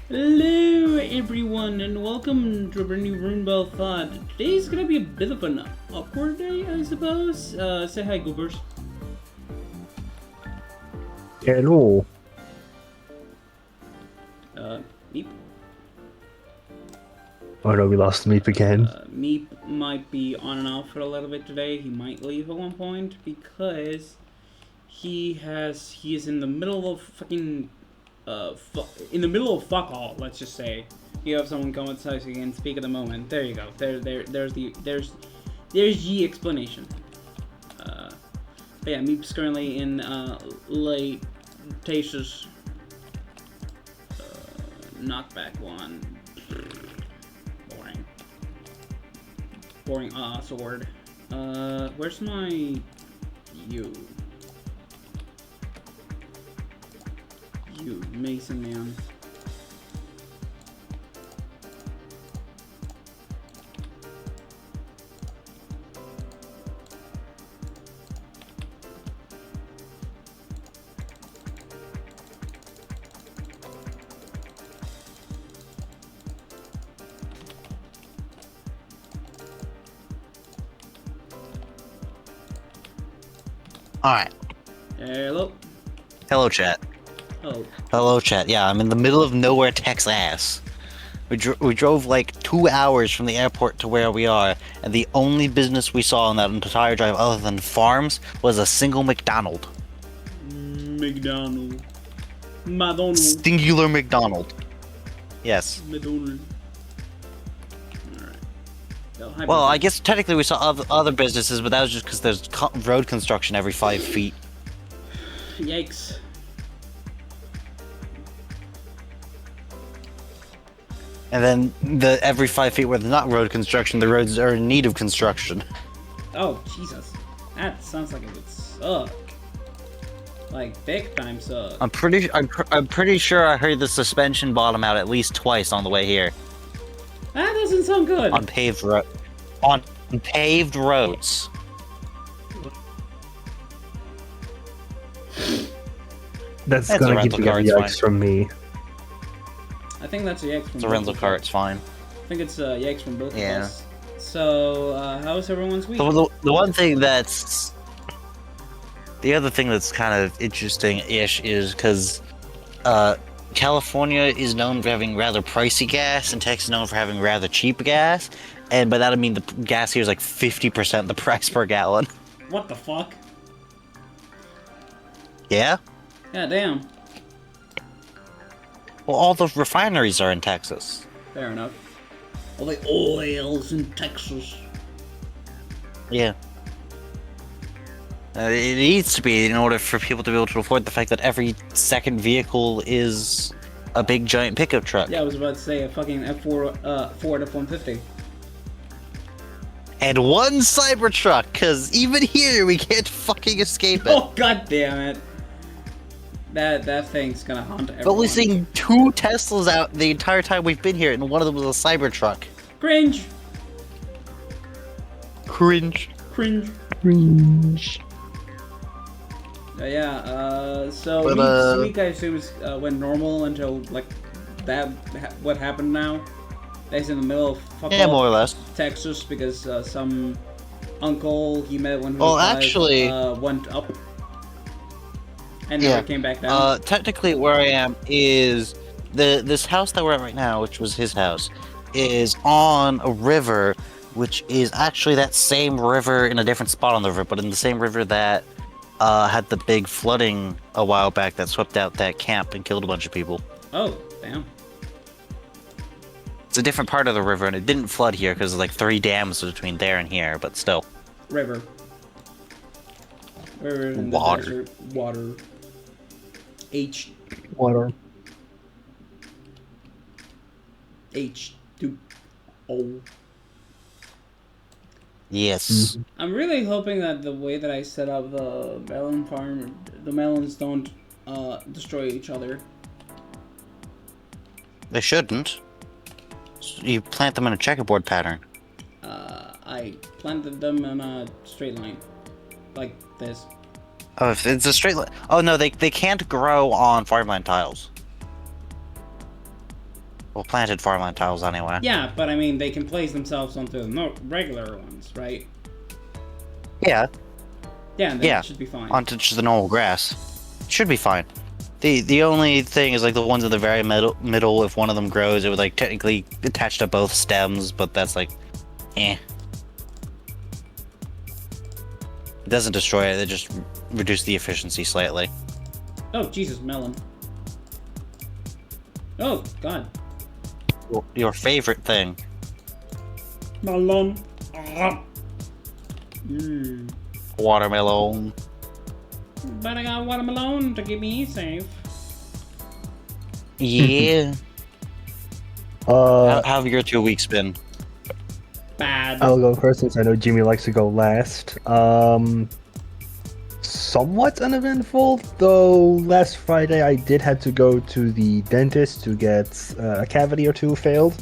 Hello everyone and welcome to a brand new Roomba thought. Today's gonna be a bit of an awkward day, I suppose. Say hi, Goobers. Hello. Meep. Oh no, we lost Meep again. Meep might be on and off for a little bit today. He might leave at one point because he is in the middle of fucking in the middle of fuck all, let's just say. You have someone come outside so you can speak at the moment. There you go. There's the explanation. But yeah, Meep's currently in late Tasha's knockback one. Boring sword. Where's my you? You Mason man. Alright. Hello. Hello, chat. Oh. Hello, chat. Yeah, I'm in the middle of nowhere, Texas. We drove like 2 hours from the airport to where we are, and the only business we saw on that entire drive other than farms was a single McDonald. McDonald. Singular McDonald. Yes. McDonald. Alright. Well, I guess technically we saw other businesses, but that was just because there's road construction every 5 feet. Yikes. And then every 5 feet where there's not road construction, the roads are in need of construction. Oh, Jesus. That sounds like it would suck. Like, big time suck. I'm pretty sure I heard the suspension bottom out at least twice on the way here. That doesn't sound good. On paved roads. That's That's a gonna give rental you a car, it's yikes from me. I think that's a yikes from It's a both rental of car, us. it's fine. I think it's yikes from both Yeah. of us. So, how's everyone's week? The one thing that's... The other thing that's kind of interesting-ish is because California is known for having rather pricey gas, and Texas is known for having rather cheap gas. And by that I mean the gas here is like 50% the price per gallon. What the fuck? Yeah? Yeah, damn. Well, all the refineries are in Texas. Fair enough. All the oils in Texas. Yeah. It needs to be in order for people to be able to afford the fact that every second vehicle is a big giant pickup truck. Yeah, I was about to say a fucking Ford F-150. And one Cybertruck, because even here we can't fucking escape it. Oh, god damn it. That thing's gonna haunt everyone. But we've seen 2 Teslas out the entire time we've been here, and one of them was a Cybertruck. Cringe! Cringe. Cringe. Cringe. So But, week I assume went normal until, like, what happened now? That's in the middle of Yeah, more or less. Texas because some uncle he met when he Well, was alive, actually- went up and Yeah. never came back down. Technically where I am is this house that we're at right now, which was his house, is on a river, which is actually that same river in a different spot on the river, but in the same river that had the big flooding a while back that swept out that camp and killed a bunch of people. Oh, damn. It's a different part of the river, and it didn't flood here because there's like 3 dams between there and here, but still. River in the Water. desert. Water. Water. H2O. Yes. I'm really hoping that the way that I set up the melon farm, the melons don't destroy each other. They shouldn't. You plant them in a checkerboard pattern. I planted them in a straight line, like this. Oh, if it's a straight line. Oh no, they can't grow on farmland tiles. Well, planted farmland tiles anyway. Yeah, but I mean, they can place themselves onto the regular ones, right? Yeah, Yeah, and then Yeah. it should be fine. onto just the normal grass. Should be fine. The only thing is like the ones in the very middle. If one of them grows, it would like technically attach to both stems, but that's like, eh. It doesn't destroy it. It just reduce the efficiency slightly. Oh, Jesus, melon. Oh, God. Your favorite thing. Melon. Mmm. Watermelon. But I got watermelon to keep me safe. Yeah. How have your 2 weeks been? Bad. I'll go first since I know Jimmy likes to go last. Somewhat uneventful, though last Friday I did have to go to the dentist to get a cavity or 2 filled.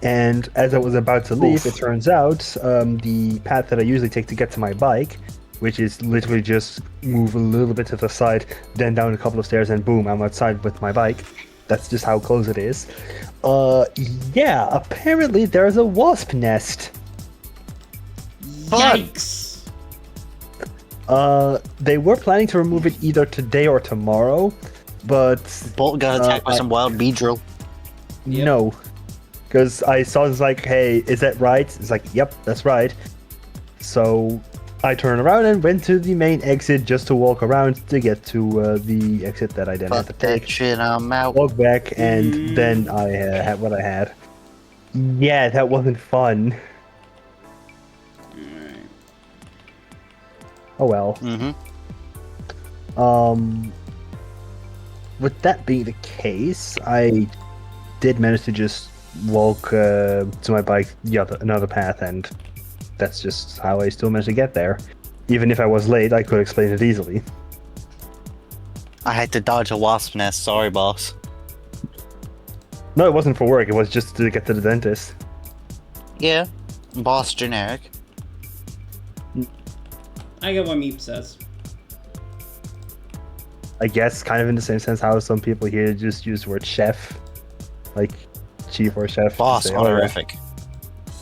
And as I was about to leave, it turns out the path that I usually take to get to my bike, which is literally just move a little bit to the side, then down a couple of stairs, and boom, I'm outside with my bike. That's just how close it is. Yeah, apparently there's a wasp nest. Yikes. They were planning to remove it either today or tomorrow, but Bolt got attacked by some wild bee drill. Yep. no. Because I saw it's like, hey, is that right? It's like, yep, that's right. So I turned around and went to the main exit just to walk around to get to the exit that I then had to Fuck that take. shit, I'm out. Walk back, and then I had what I had. Yeah, that wasn't fun. Alright. Oh well. Mm-hmm. With that being the case, I did manage to just walk to my bike another path, and that's just how I still managed to get there. Even if I was late, I could explain it easily. I had to dodge a wasp nest. Sorry, boss. No, it wasn't for work. It was just to get to the dentist. Yeah, boss generic. I get what Meep says. I guess kind of in the same sense how some people here just use the word chef, like chief or chef. to Boss say, "Oh, yeah." honorific.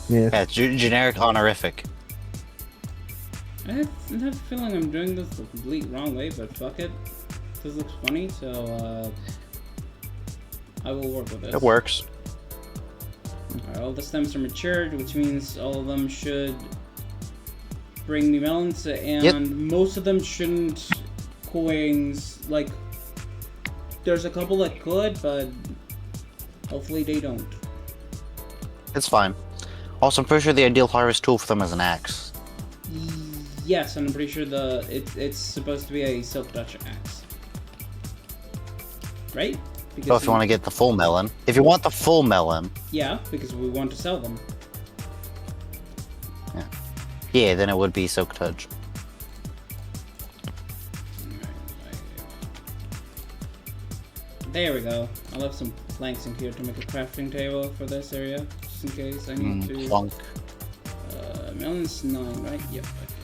Yeah. Yeah, generic honorific. I have a feeling I'm doing this the complete wrong way, but fuck it. This looks funny, so I will work with this. It works. Alright, all the stems are matured, which means all of them should bring me melons, and most of them shouldn't coins. Like, there's a couple that could, but hopefully they don't. It's fine. Also, I'm pretty sure the ideal harvest tool for them is an axe. Yes, and I'm pretty sure it's supposed to be a silk touch axe. Right? Because So if you want to get the full melon. If you want the full melon, yeah, because we want to sell them. yeah, then it would be silk touch. There we go. I left some planks in here to make a crafting table for this area, just in case I need to. Plunk. Melon's 9, right? Yep. Okay.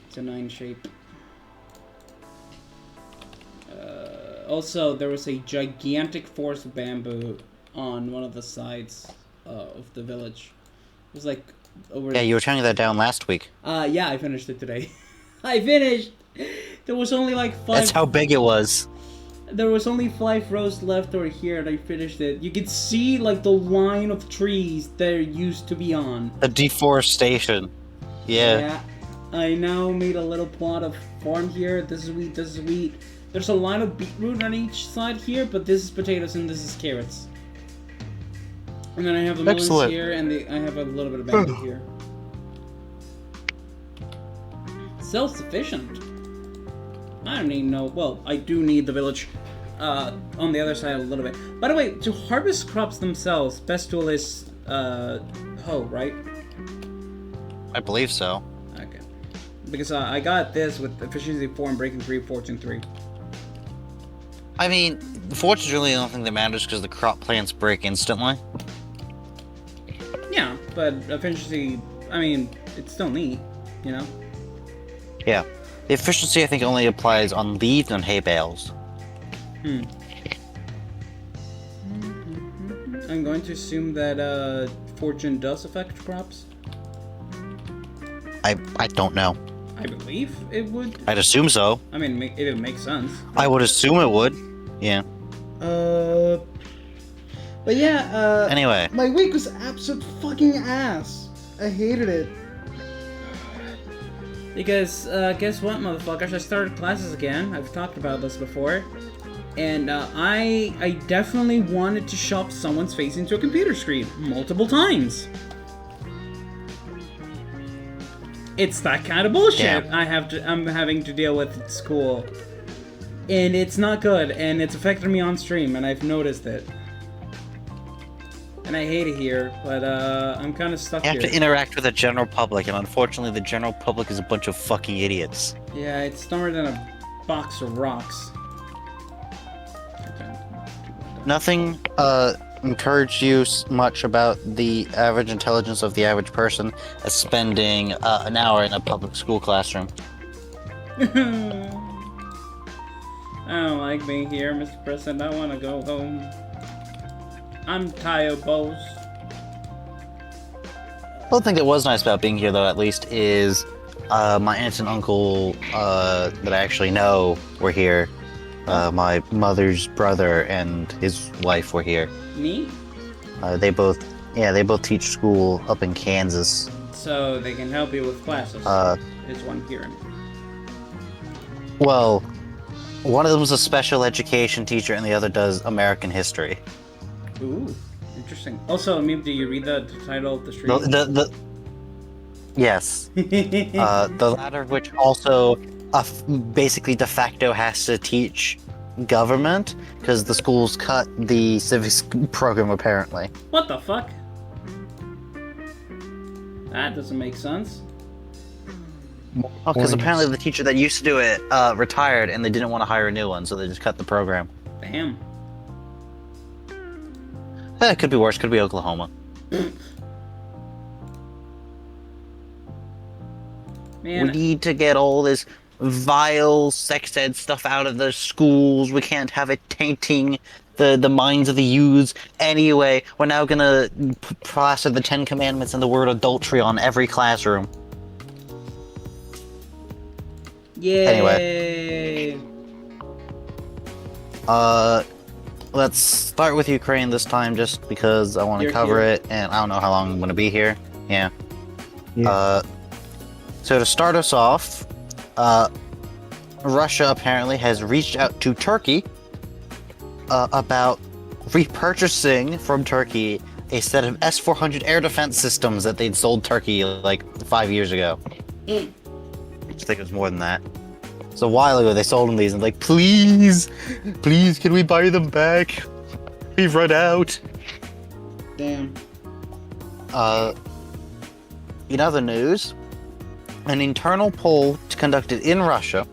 It's a 9 shape. Also, there was a gigantic forest of bamboo on one of the sides of the village. It was like over. Yeah, you were turning that down last week. Yeah, I finished it today. I finished. There was only like 5. That's how big it was. There was only 5 rows left over here, and I finished it. You could see like the line of trees there used to be on. The deforestation. Yeah. I now made a little plot of farm here. This is wheat. This is wheat. There's a line of beetroot on each side here, but this is potatoes and this is carrots. And then I have the melons here, and I have a little bit of bamboo here. Self-sufficient. I don't even know. Well, I do need the village on the other side a little bit. By the way, to harvest crops themselves, best tool is hoe, right? I believe so. Okay. Because I got this with efficiency 4 and breaking 3, fortune 3. I mean, fortune's really the only thing that matters because the crop plants break instantly. Yeah, but efficiency, I mean, it's still neat, you know? Yeah. The efficiency, I think, only applies on leaves and hay bales. I'm going to assume that fortune does affect crops. I don't know. I believe it would. I'd assume so. I mean, it would make sense. I would assume it would. Yeah. But yeah, Anyway. my week was absolute fucking ass. I hated it. Because, guess what, motherfuckers? I started classes again. I've talked about this before. And, I definitely wanted to shove someone's face into a computer screen multiple times. It's that kind of bullshit I'm having to deal with at school. And it's not good, and it's affected me on stream, and I've noticed it. And I hate it here, but I'm kind of stuck You here. have to interact with the general public, and unfortunately the general public is a bunch of fucking idiots. Yeah, it's dumber than a box of rocks. Nothing encouraged you much about the average intelligence of the average person as spending an hour in a public school classroom. I don't like being here, Mr. President. I want to go home. I'm tired, boss. One thing that was nice about being here, though, at least, is my aunt and uncle that I actually know were here. My mother's brother and his wife were here. Me? They both teach school up in Kansas. So they can help you with classes. Is one hearing. Well, one of them is a special education teacher, and the other does American history. Ooh, interesting. Also, Meep, do you read the title of the stream? Yes. The latter of which also basically de facto has to teach government, because the schools cut the civics program, apparently. What the fuck? That doesn't make sense. Oh, because apparently mornings. the teacher that used to do it retired, and they didn't want to hire a new one, so they just cut the program. Damn. It could be worse. Could be Oklahoma. Man, We need to get all this vile sex ed stuff out of the schools. We can't have it tainting the minds of the youths. Anyway, we're now gonna plaster the 10 Commandments and the word adultery on every classroom. yay! Anyway. Let's start with Ukraine this time, just because I want to You're cover here. it, and I don't know how long I'm going to be here. Yeah. Yeah. So to start us off, Russia apparently has reached out to Turkey about repurchasing from Turkey a set of S-400 air defense systems that they'd sold Turkey like 5 years ago. I think it was more than that. So a while ago they sold them these and like, please, can we buy them back? We've run out. Damn. In other news, an internal poll conducted in Russia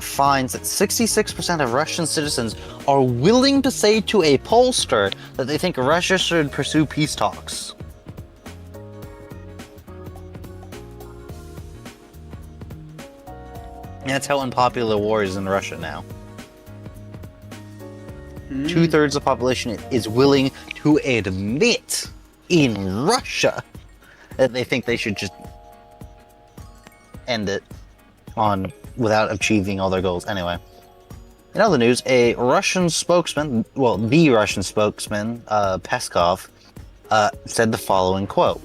finds that 66% of Russian citizens are willing to say to a pollster that they think Russia should pursue peace talks. That's how unpopular war is in Russia now. 2/3 of the population is willing to admit in Russia that they think they should just end it on without achieving all their goals. Anyway, in other news, a Russian spokesman, well, the Russian spokesman, Peskov, said the following quote,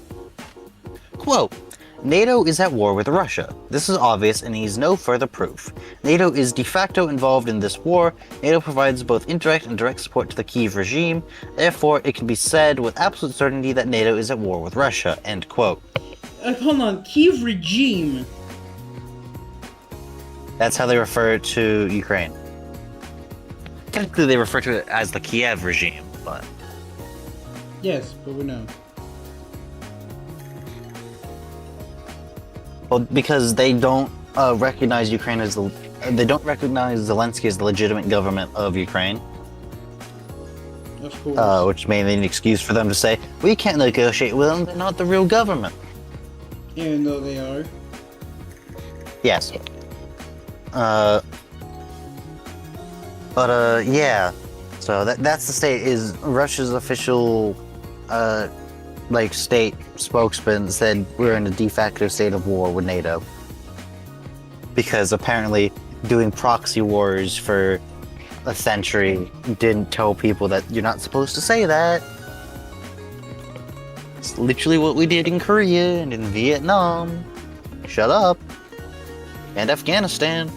NATO is at war with Russia. This is obvious and needs no further proof. NATO is de facto involved in this war. NATO provides both indirect and direct support to the Kyiv regime. Therefore, it can be said with absolute certainty that NATO is at war with Russia. End quote. Hold on, Kyiv regime. That's how they refer to Ukraine. Technically, they refer to it as the Kiev regime, but... Yes, but we know. Well, because they don't recognize Ukraine as the... They don't recognize Zelensky as the legitimate government of Ukraine. Of course. Which may be an excuse for them to say, we can't negotiate with them, they're not the real government. Even though they are. Yes. Yeah. So that's the state, is Russia's official, state spokesman said we're in a de facto state of war with NATO. Because apparently doing proxy wars for a century didn't tell people that you're not supposed to say that. It's literally what we did in Korea and in Vietnam. Shut up. And Afghanistan.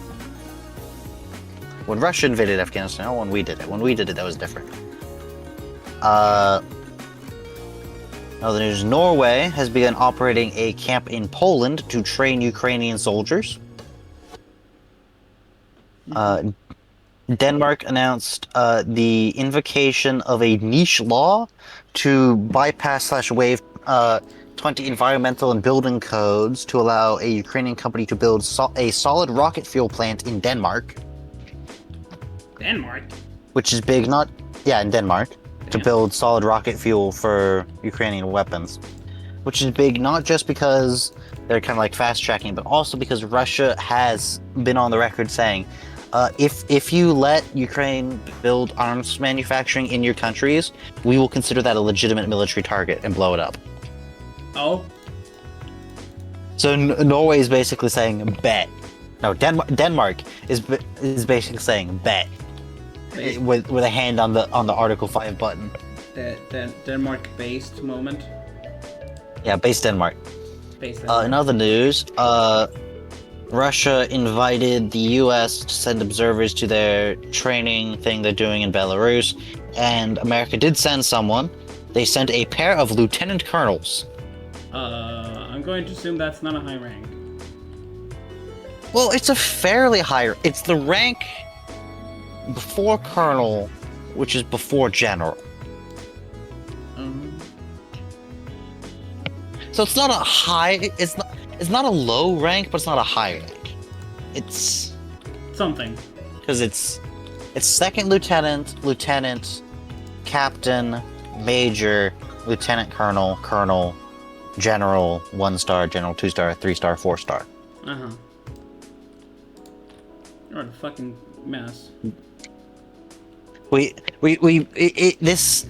When Russia invaded Afghanistan, not when we did it. When we did it, that was different. Other news, Norway has begun operating a camp in Poland to train Ukrainian soldiers. Denmark announced the invocation of a niche law to bypass/waive 20 environmental and building codes to allow a Ukrainian company to build a solid rocket fuel plant in Denmark. Denmark? Which is big, in Denmark, to Damn. build solid rocket fuel for Ukrainian weapons. Which is big not just because they're kind of like fast-tracking, but also because Russia has been on the record saying, if you let Ukraine build arms manufacturing in your countries, we will consider that a legitimate military target and blow it up. Oh? So Norway is basically saying bet. No, Denmark is basically saying bet, with a hand on the Article 5 button. The Denmark-based moment. Yeah, base Denmark. Based Denmark. In other news, Russia invited the U.S. to send observers to their training thing they're doing in Belarus, and America did send someone. They sent a pair of lieutenant colonels. I'm going to assume that's not a high rank. Well, it's a fairly high... It's the rank before colonel, which is before general. So it's not a high... It's not a low rank, but it's not a high rank. It's Something. because it's second lieutenant, lieutenant, captain, major, lieutenant colonel, colonel, general, 1-star, general 2-star, 3-star, 4-star. Uh-huh. You're a fucking mess. This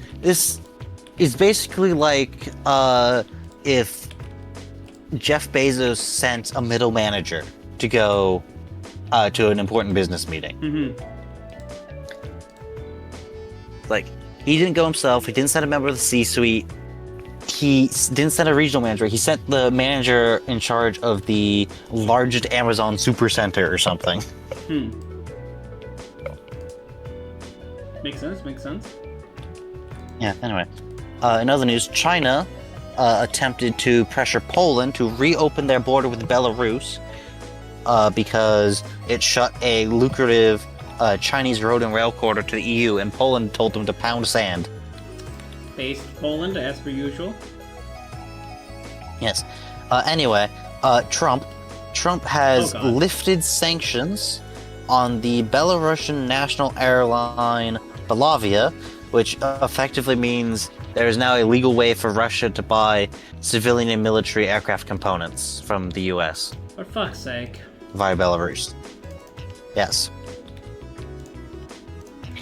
is basically like if Jeff Bezos sent a middle manager to go to an important business meeting. Mm-hmm. Like, he didn't go himself, he didn't send a member of the C-suite, he didn't send a regional manager, he sent the manager in charge of the largest Amazon supercenter or something. Makes sense. Yeah, anyway. In other news, China attempted to pressure Poland to reopen their border with Belarus because it shut a lucrative Chinese road and rail corridor to the EU, and Poland told them to pound sand. Based Poland, as per usual. Yes. Anyway, Trump has God. lifted sanctions on the Belarusian national airline Belavia, which effectively means there is now a legal way for Russia to buy civilian and military aircraft components from the US For fuck's sake. via Belarus. Yes.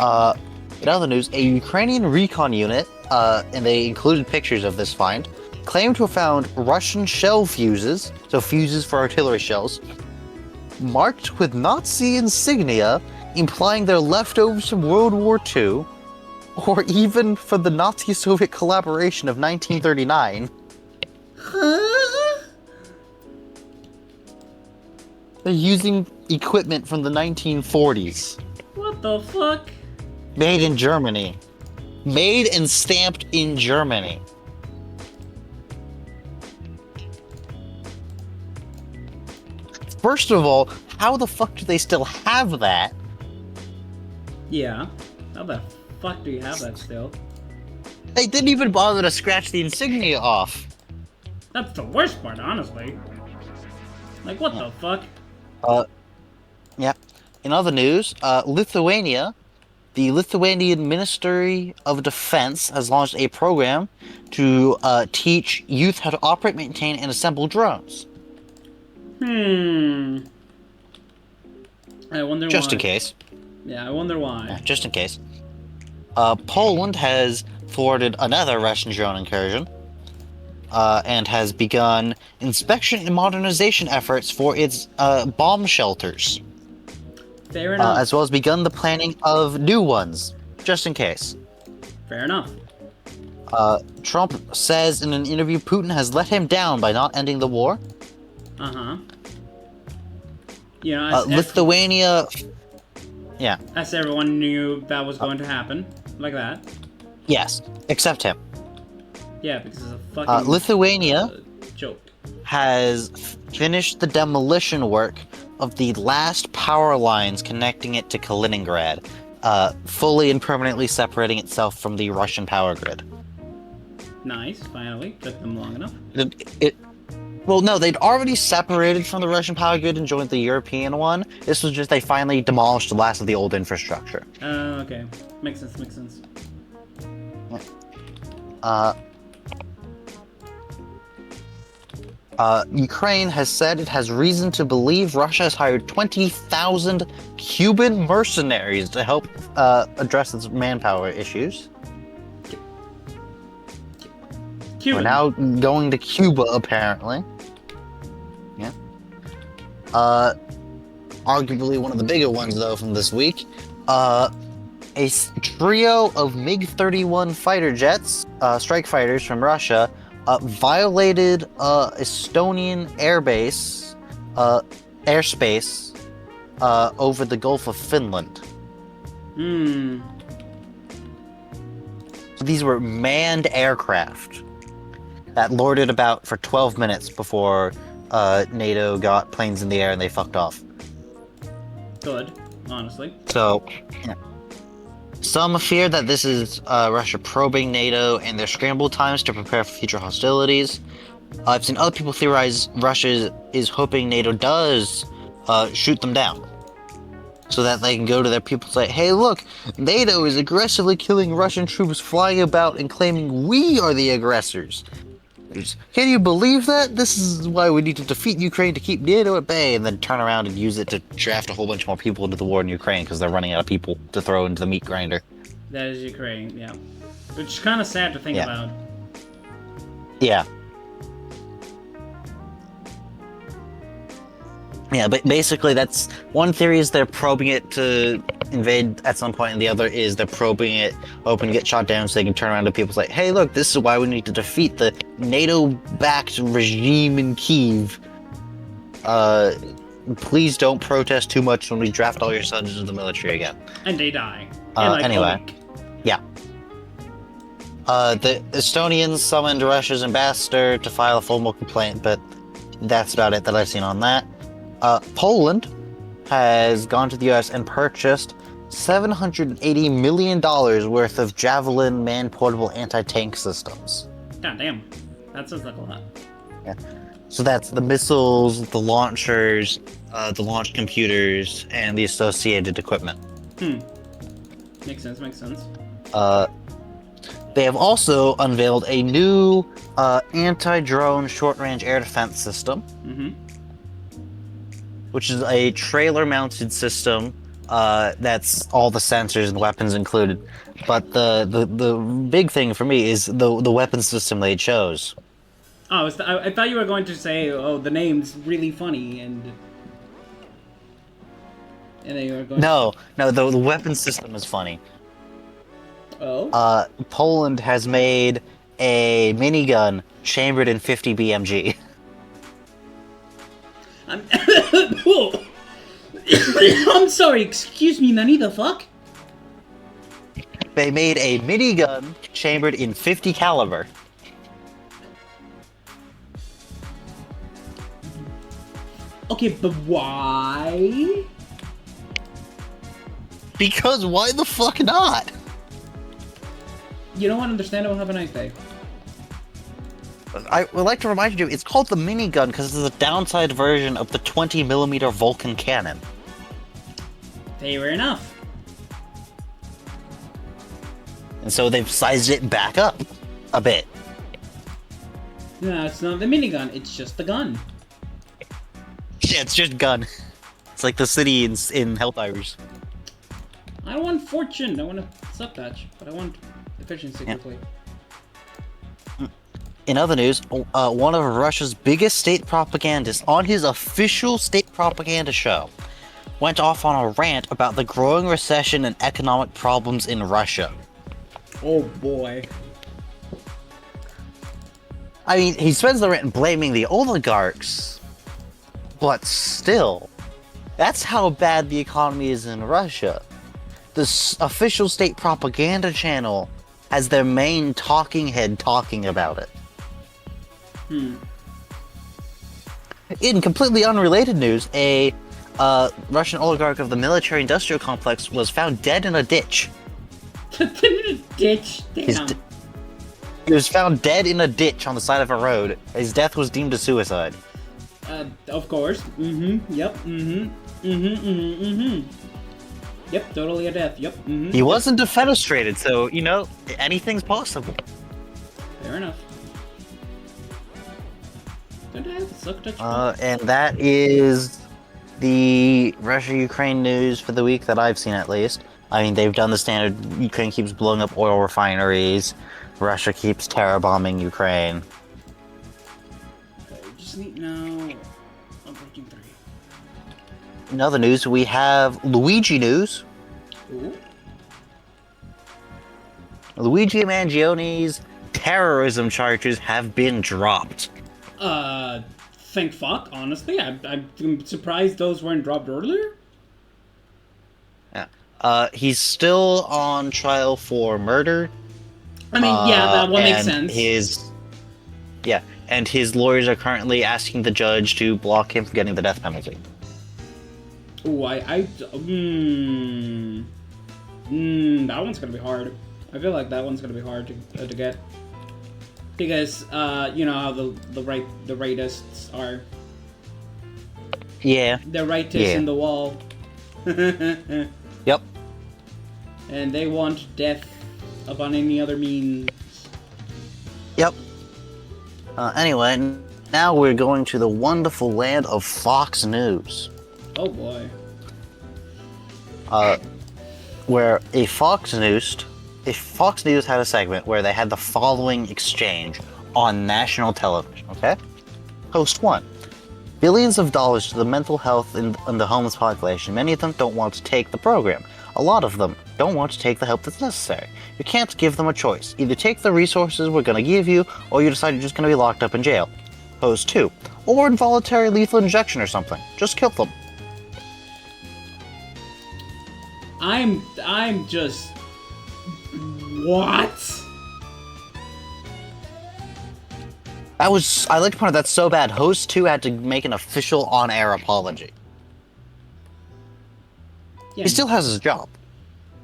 In other news, a Ukrainian recon unit, and they included pictures of this find, claimed to have found Russian shell fuses, so fuses for artillery shells, marked with Nazi insignia, implying they're leftovers from World War II, or even for the Nazi-Soviet collaboration of 1939. Huh? They're using equipment from the 1940s. What the fuck? Made in Germany. Made and stamped in Germany. First of all, how the fuck do they still have that? Yeah. How the fuck do you have that still? They didn't even bother to scratch the insignia off. That's the worst part, honestly. Like, what the fuck? Yeah. In other news, Lithuania, the Lithuanian Ministry of Defense has launched a program to teach youth how to operate, maintain, and assemble drones. I wonder why. Just in case. Yeah, I wonder why. Yeah, just in case. Poland has thwarted another Russian drone incursion, and has begun inspection and modernization efforts for its bomb shelters. Fair enough. As well as begun the planning of new ones, just in case. Fair enough. Trump says in an interview Putin has let him down by not ending the war. Uh-huh. You know, Lithuania... Yeah. as everyone knew that was going to happen. Like that. Yes, except him. Yeah, because it's a fucking... Lithuania joke. has finished the demolition work of the last power lines connecting it to Kaliningrad, fully and permanently separating itself from the Russian power grid. Nice, finally. Took them long enough. Well, no, they'd already separated from the Russian power grid and joined the European one. This was just they finally demolished the last of the old infrastructure. Okay. Makes sense. Ukraine has said it has reason to believe Russia has hired 20,000 Cuban mercenaries to help address its manpower issues. Cuban. We're now going to Cuba, apparently. Yeah. Arguably one of the bigger ones, though, from this week. A trio of MiG-31 fighter jets, strike fighters from Russia, violated Estonian airspace over the Gulf of Finland. So these were manned aircraft that lorded about for 12 minutes before NATO got planes in the air and they fucked off. Good, honestly. So, yeah. Some fear that this is Russia probing NATO and their scramble times to prepare for future hostilities. I've seen other people theorize Russia is hoping NATO does shoot them down, so that they can go to their people and say, "Hey, look, NATO is aggressively killing Russian troops, flying about and claiming we are the aggressors. Can you believe that? This is why we need to defeat Ukraine to keep NATO at bay," and then turn around and use it to draft a whole bunch more people into the war in Ukraine because they're running out of people to throw into the meat grinder. That is Ukraine, yeah. Which is kind of sad to think about. Yeah. Yeah, but basically that's one theory is they're probing it to invade at some point, and the other is they're probing it, hoping to get shot down so they can turn around to people and say, "Hey, look, this is why we need to defeat the NATO-backed regime in Kyiv. Please don't protest too much when we draft all your sons into the military again." And they die. In like anyway. a week. Yeah. The Estonians summoned Russia's ambassador to file a formal complaint, but that's about it that I've seen on that. Poland has gone to the US and purchased $780 million worth of Javelin man-portable anti-tank systems. God damn. That sounds like a lot. Yeah. So that's the missiles, the launchers, the launch computers, and the associated equipment. Makes sense. They have also unveiled a new anti-drone short-range air defense system. Which is a trailer-mounted system that's all the sensors and weapons included. But the big thing for me is the weapon system they chose. Oh, I thought you were going to say, "Oh, the name's really funny," and then you were going. No, the weapon system is funny. Oh. Poland has made a minigun chambered in 50 BMG. I'm sorry, excuse me, Nani, the fuck? They made a minigun chambered in 50 caliber. Okay, but why? Because why the fuck not? You know what? Understandable. Have a nice day. I would like to remind you, it's called the minigun because it's a downside version of the 20mm Vulcan cannon. Fair enough. And so they've sized it back up a bit. No, it's not the minigun, it's just the gun. Yeah, it's just gun. It's like the city in Helldivers. I don't want fortune, I want a sub-patch, but I want efficiency quickly. In other news, one of Russia's biggest state propagandists on his official state propaganda show went off on a rant about the growing recession and economic problems in Russia. Oh boy. I mean, he spends the rant blaming the oligarchs, but still, that's how bad the economy is in Russia. The official state propaganda channel has their main talking head talking about it. In completely unrelated news, a Russian oligarch of the military-industrial complex was found dead in a ditch. In a ditch? Damn. He was found dead in a ditch on the side of a road. His death was deemed a suicide. Of course. Yep. Yep, totally a death. Yep. He wasn't defenestrated, so, you know, anything's possible. Fair enough. And that is the Russia-Ukraine news for the week that I've seen, at least. I mean, they've done the standard, Ukraine keeps blowing up oil refineries, Russia keeps terror bombing Ukraine. Just need now. I'm breaking 3. In other news, we have Luigi news. Ooh. Luigi Mangioni's terrorism charges have been dropped. Thank fuck, honestly. I'm surprised those weren't dropped earlier. Yeah. He's still on trial for murder. I mean, yeah, that one makes sense. And his lawyers are currently asking the judge to block him from getting the death penalty. Ooh, that one's gonna be hard. I feel like that one's gonna be hard to get. Because you know how the rightists are. Yeah. The rightists Yeah. in the wall. Yep. And they want death upon any other means. Yep. Anyway, now we're going to the wonderful land of Fox News. Oh boy. Where Fox News had a segment where they had the following exchange on national television, okay? Host 1. Billions of dollars to the mental health in the homeless population. Many of them don't want to take the program. A lot of them don't want to take the help that's necessary. You can't give them a choice. Either take the resources we're going to give you, or you decide you're just going to be locked up in jail. Host 2. Or involuntary lethal injection or something. Just kill them. I'm just... What? I like to point out that's so bad. Host 2 had to make an official on-air apology. Yeah, He still has his job.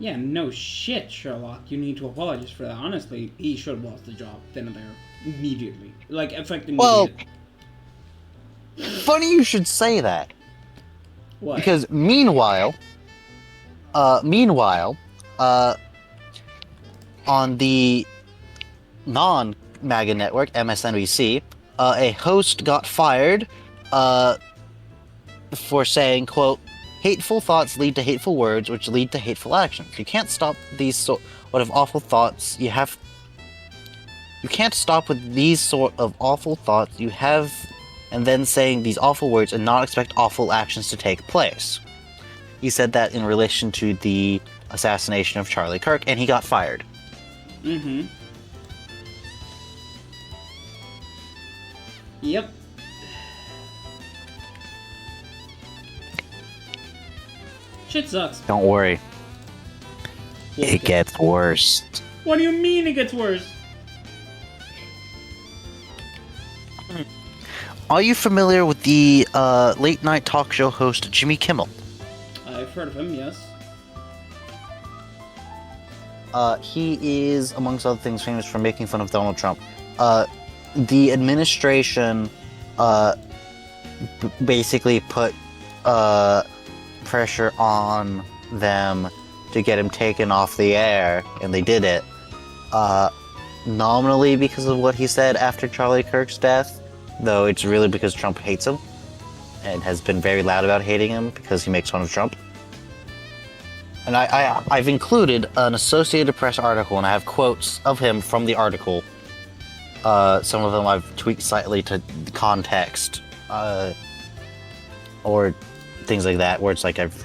Yeah, no shit, Sherlock. You need to apologize for that. Honestly, he should have lost the job then and there. Immediately. Like, effectively. Well, funny you should say that. What? Because meanwhile, on the non-MAGA network, MSNBC, a host got fired for saying, quote, hateful thoughts lead to hateful words, which lead to hateful actions. You can't stop these sort of awful thoughts. You can't stop with these sort of awful thoughts you have, and then saying these awful words and not expect awful actions to take place. He said that in relation to the assassination of Charlie Kirk, and he got fired. Mm-hmm. Yep. Shit sucks. Don't worry. It gets worse. What do you mean it gets worse? Are you familiar with the late-night talk show host Jimmy Kimmel? I've heard of him, yes. He is, amongst other things, famous for making fun of Donald Trump. The administration basically put pressure on them to get him taken off the air, and they did it. Nominally because of what he said after Charlie Kirk's death, though it's really because Trump hates him, and has been very loud about hating him because he makes fun of Trump. And I've included an Associated Press article, and I have quotes of him from the article. Some of them I've tweaked slightly to context, or things like that, where it's like I've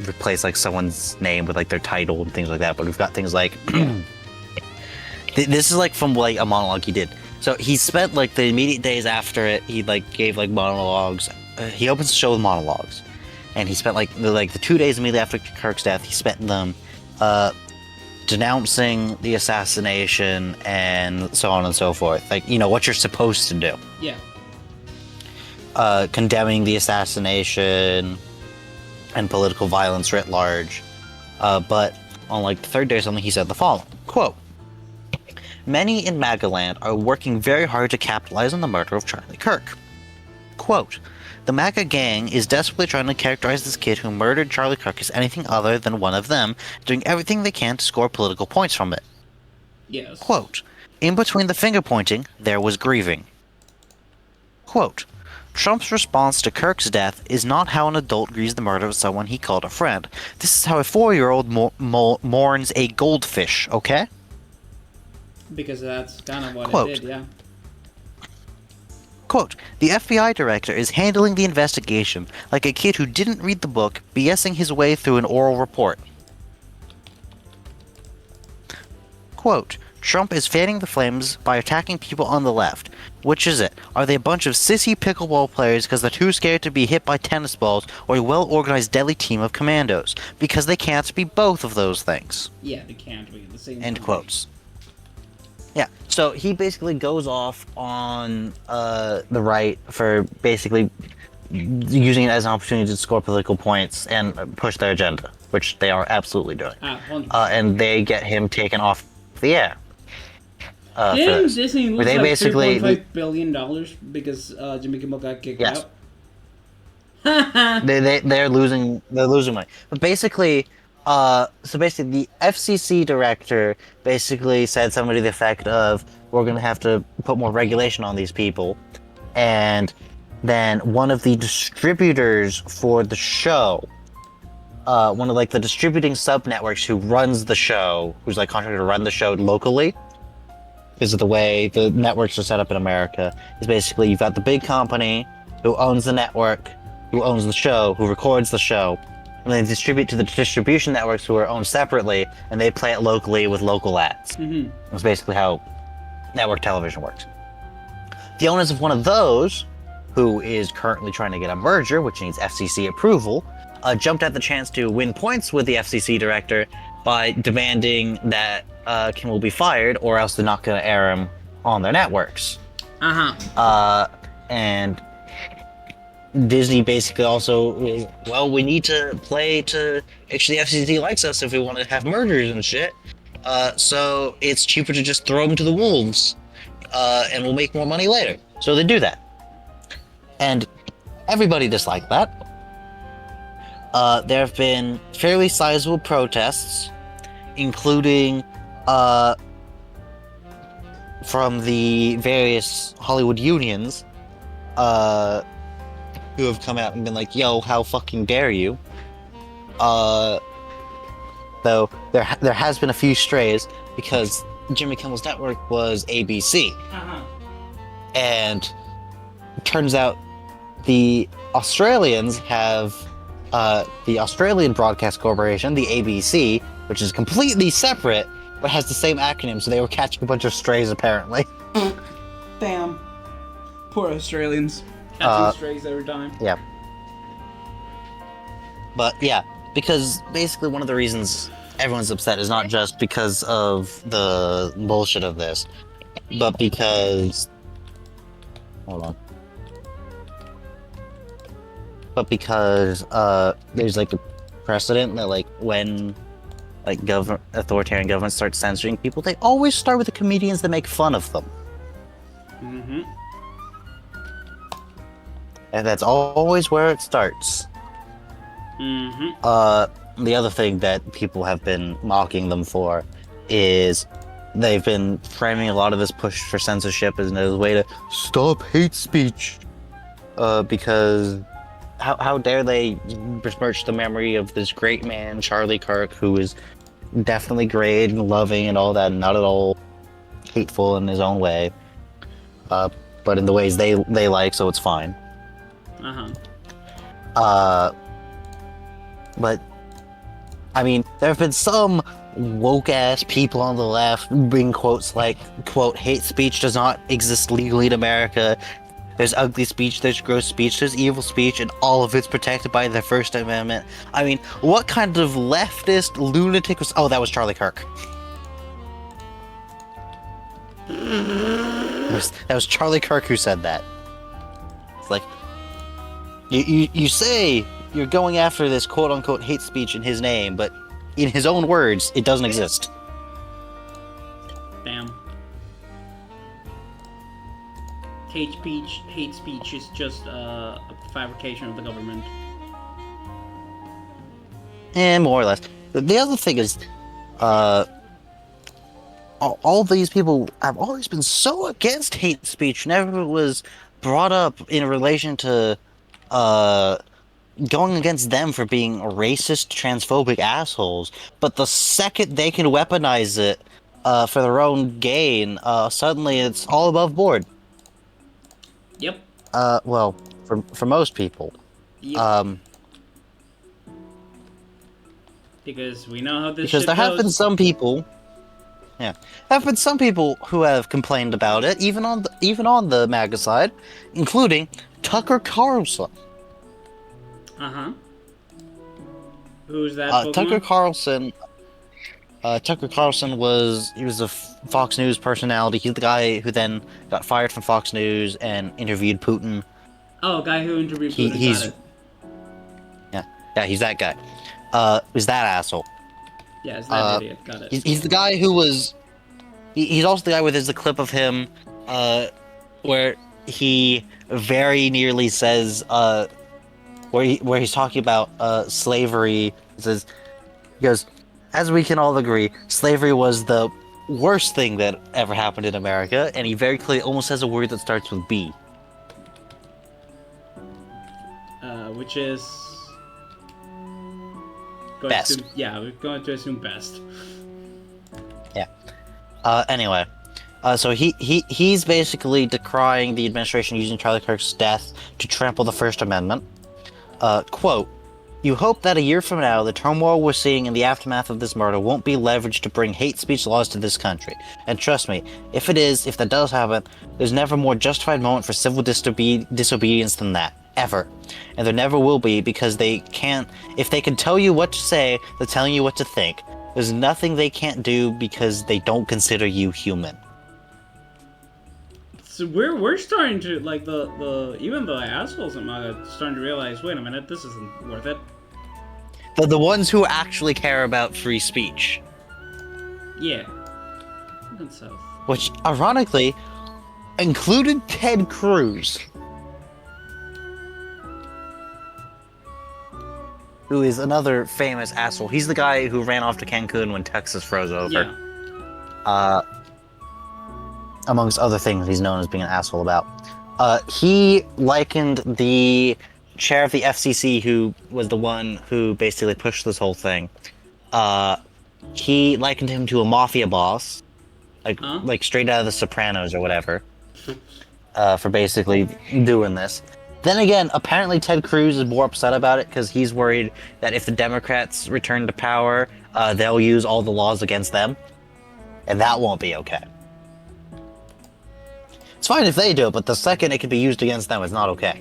replaced like someone's name with like their title and things like that. But we've got things like this is like from like a monologue he did. So he spent like the immediate days after it, he like gave like monologues. He opens the show with monologues, and he spent like the 2 days immediately after Kirk's death. He spent them denouncing the assassination and so on and so forth. Like, you know, what you're supposed to do. Yeah. Condemning the assassination and political violence writ large. But on like the third day or something, he said the following, quote, many in MAGA land are working very hard to capitalize on the murder of Charlie Kirk. Quote, the MAGA gang is desperately trying to characterize this kid who murdered Charlie Kirk as anything other than one of them, doing everything they can to score political points from it. Yes. Quote, in between the finger pointing, there was grieving. Quote, Trump's response to Kirk's death is not how an adult grieves the murder of someone he called a friend. This is how a 4-year-old mourns a goldfish, okay? Because that's kind of what Quote, it did, yeah. Quote, the FBI director is handling the investigation like a kid who didn't read the book, BSing his way through an oral report. Quote, Trump is fanning the flames by attacking people on the left. Which is it? Are they a bunch of sissy pickleball players because they're too scared to be hit by tennis balls, or a well-organized deadly team of commandos? Because they can't be both of those things. Yeah, they can't be at the same time. End quotes. Yeah, so he basically goes off on the right for basically using it as an opportunity to score political points and push their agenda, which they are absolutely doing. 100%. And they get him taken off the air. for Didn't this. Disney Where lose they like basically $3.5 billion because Jimmy Kimmel got kicked yes. out? Haha. They're losing money. But basically, so basically the FCC director basically said something to the effect of, we're gonna have to put more regulation on these people. And then one of the distributors for the show, one of like the distributing sub networks who runs the show, who's like contracted to run the show locally, because of the way the networks are set up in America, is basically you've got the big company who owns the network, who owns the show, who records the show, and they distribute to the distribution networks who are owned separately, and they play it locally with local ads. Mm-hmm. That's basically how network television works. The owners of one of those, who is currently trying to get a merger, which needs FCC approval, jumped at the chance to win points with the FCC director by demanding that Kim will be fired, or else they're not going to air him on their networks. And Disney basically also, well, we need to play to actually the FCC likes us if we want to have mergers and shit. So it's cheaper to just throw them to the wolves, and we'll make more money later. So they do that. And everybody disliked that. There have been fairly sizable protests, including from the various Hollywood unions, who have come out and been like, yo, how fucking dare you? Though there has been a few strays, because Jimmy Kimmel's network was ABC. And it turns out the Australians have the Australian Broadcast Corporation, the ABC, which is completely separate, but has the same acronym, so they were catching a bunch of strays, apparently. Damn. Poor Australians. Catching strays every time. Yeah. But, yeah, because basically one of the reasons everyone's upset is not just because of the bullshit of this, but because... Hold on. But because there's like a precedent that like when like authoritarian governments start censoring people, they always start with the comedians that make fun of them. Mm-hmm. And that's always where it starts. Mm-hmm. The other thing that people have been mocking them for is they've been framing a lot of this push for censorship as a way to stop hate speech. Because how dare they besmirch the memory of this great man, Charlie Kirk, who is definitely great and loving and all that, and not at all hateful in his own way. But in the ways they like, so it's fine. But, I mean, there have been some woke-ass people on the left bring quotes like, quote, hate speech does not exist legally in America. There's ugly speech, there's gross speech, there's evil speech, and all of it's protected by the First Amendment. I mean, what kind of leftist lunatic was... Oh, that was Charlie Kirk. That was Charlie Kirk who said that. It's like, you say you're going after this quote-unquote hate speech in his name, but in his own words, it doesn't exist. Damn. Hate speech is just a fabrication of the government. And more or less. The other thing is, all these people have always been so against hate speech whenever it was brought up in relation to going against them for being racist, transphobic assholes. But the second they can weaponize it for their own gain, suddenly it's all above board. Yep. Well, for most people. Yep. Because we know how this because shit there have goes. been some people. Yeah, there have been some people who have complained about it, even on the MAGA side, including Tucker Carlson. Who's that? Tucker Carlson. Tucker Carlson was a Fox News personality. He's the guy who then got fired from Fox News and interviewed Putin. Oh, guy who interviewed Putin. He's got it. Yeah, he's that guy. Is that asshole? Yeah, it's that idiot. Got it. He's the guy who was He's also the guy where there's a clip of him, where he very nearly says, where he's talking about slavery. He goes, as we can all agree, slavery was the worst thing that ever happened in America, and he very clearly almost has a word that starts with B. Which is Best. We're going to assume best. Yeah. Anyway, so he's basically decrying the administration using Charlie Kirk's death to trample the First Amendment. Quote, "You hope that a year from now, the turmoil we're seeing in the aftermath of this murder won't be leveraged to bring hate speech laws to this country. And trust me, if that does happen, there's never a more justified moment for civil disobedience than that. Ever. And there never will be, because if they can tell you what to say, they're telling you what to think. There's nothing they can't do because they don't consider you human." So we're starting to, like, even the assholes in MAGA starting to realize, wait a minute, this isn't worth it. The ones who actually care about free speech. Yeah. Fucking South. Which, ironically, included Ted Cruz. Who is another famous asshole. He's the guy who ran off to Cancun when Texas froze over. Yeah. Amongst other things he's known as being an asshole about. He likened the chair of the FCC, who was the one who basically pushed this whole thing, he likened him to a mafia boss, like straight out of The Sopranos or whatever, for basically doing this. Then again, apparently Ted Cruz is more upset about it because he's worried that if the Democrats return to power, they'll use all the laws against them, and that won't be okay. It's fine if they do it, but the second it can be used against them, it's not okay.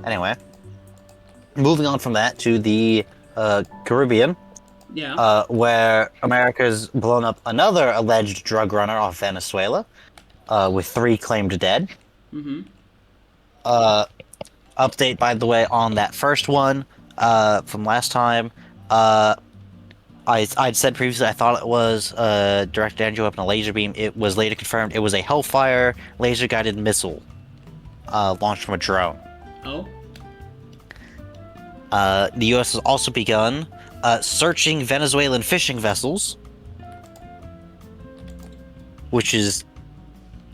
Anyway, moving on from that to the Caribbean, where America's blown up another alleged drug runner off Venezuela, with 3 claimed dead. Mm-hmm. Update, by the way, on that first one from last time. I'd said previously I thought it was a directed energy weapon, a laser beam. It was later confirmed it was a Hellfire laser-guided missile launched from a drone. Oh? The U.S. has also begun searching Venezuelan fishing vessels, which is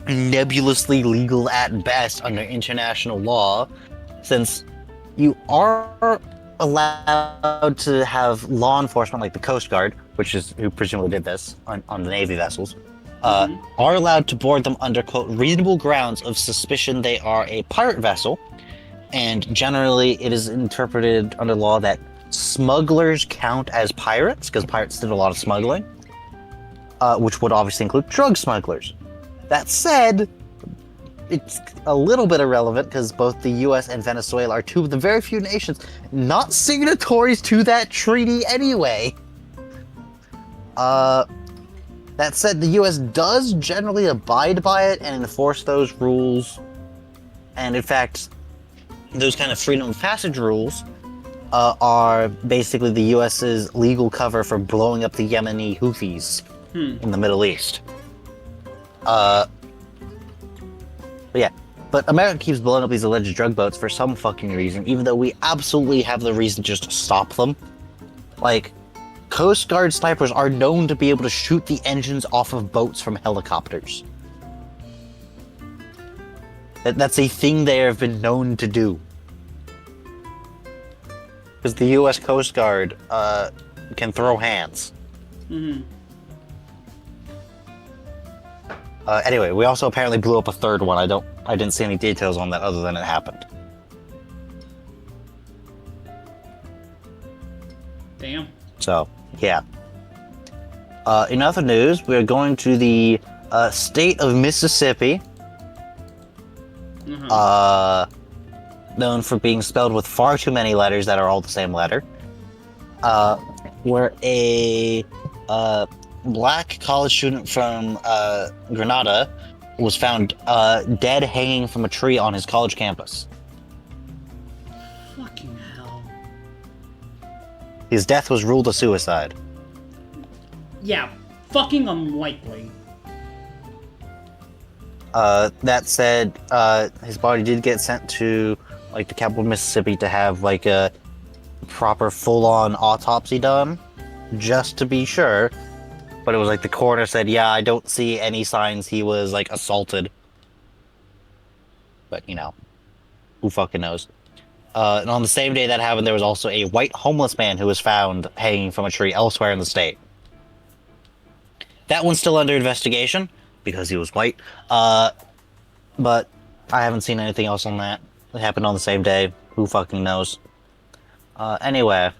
nebulously legal at best under international law, since you are allowed to have law enforcement like the Coast Guard, which is who presumably did this on the Navy vessels, are allowed to board them under, quote, reasonable grounds of suspicion they are a pirate vessel, and generally it is interpreted under law that smugglers count as pirates, because pirates did a lot of smuggling, which would obviously include drug smugglers. That said, it's a little bit irrelevant because both the US and Venezuela are 2 of the very few nations not signatories to that treaty anyway. That said, the US does generally abide by it and enforce those rules. And in fact, those kind of freedom of passage rules are basically the US's legal cover for blowing up the Yemeni Houthis in the Middle East. But America keeps blowing up these alleged drug boats for some fucking reason, even though we absolutely have the reason to just stop them. Like, Coast Guard snipers are known to be able to shoot the engines off of boats from helicopters. That's a thing they have been known to do. Because the US Coast Guard can throw hands. Mm-hmm. Anyway, we also apparently blew up a third one. I didn't see any details on that other than it happened. Damn. So, yeah. In other news, we are going to the state of Mississippi. Known for being spelled with far too many letters that are all the same letter. Where a black college student from Grenada was found dead hanging from a tree on his college campus. Fucking hell. His death was ruled a suicide. Yeah, fucking unlikely. That said, his body did get sent to like the capital of Mississippi to have like a proper full-on autopsy done, just to be sure. But it was like the coroner said, yeah, I don't see any signs he was like assaulted. But who fucking knows? And on the same day that happened, there was also a white homeless man who was found hanging from a tree elsewhere in the state. That one's still under investigation because he was white. But I haven't seen anything else on that. It happened on the same day. Who fucking knows? Anyway,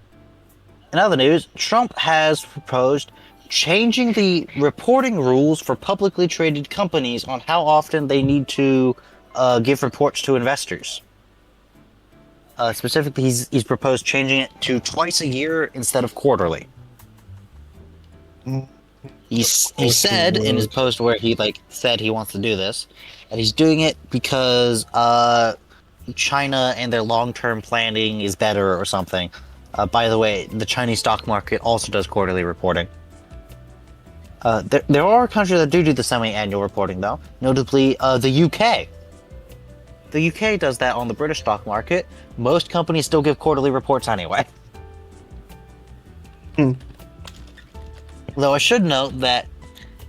in other news, Trump has proposed changing the reporting rules for publicly traded companies on how often they need to give reports to investors. Specifically, he's proposed changing it to twice a year instead of quarterly. He said in his post where he said he wants to do this, and he's doing it because China and their long-term planning is better or something. By the way, the Chinese stock market also does quarterly reporting. There are countries that do the semi-annual reporting, though. Notably, the UK. The UK does that on the British stock market. Most companies still give quarterly reports anyway. Though I should note that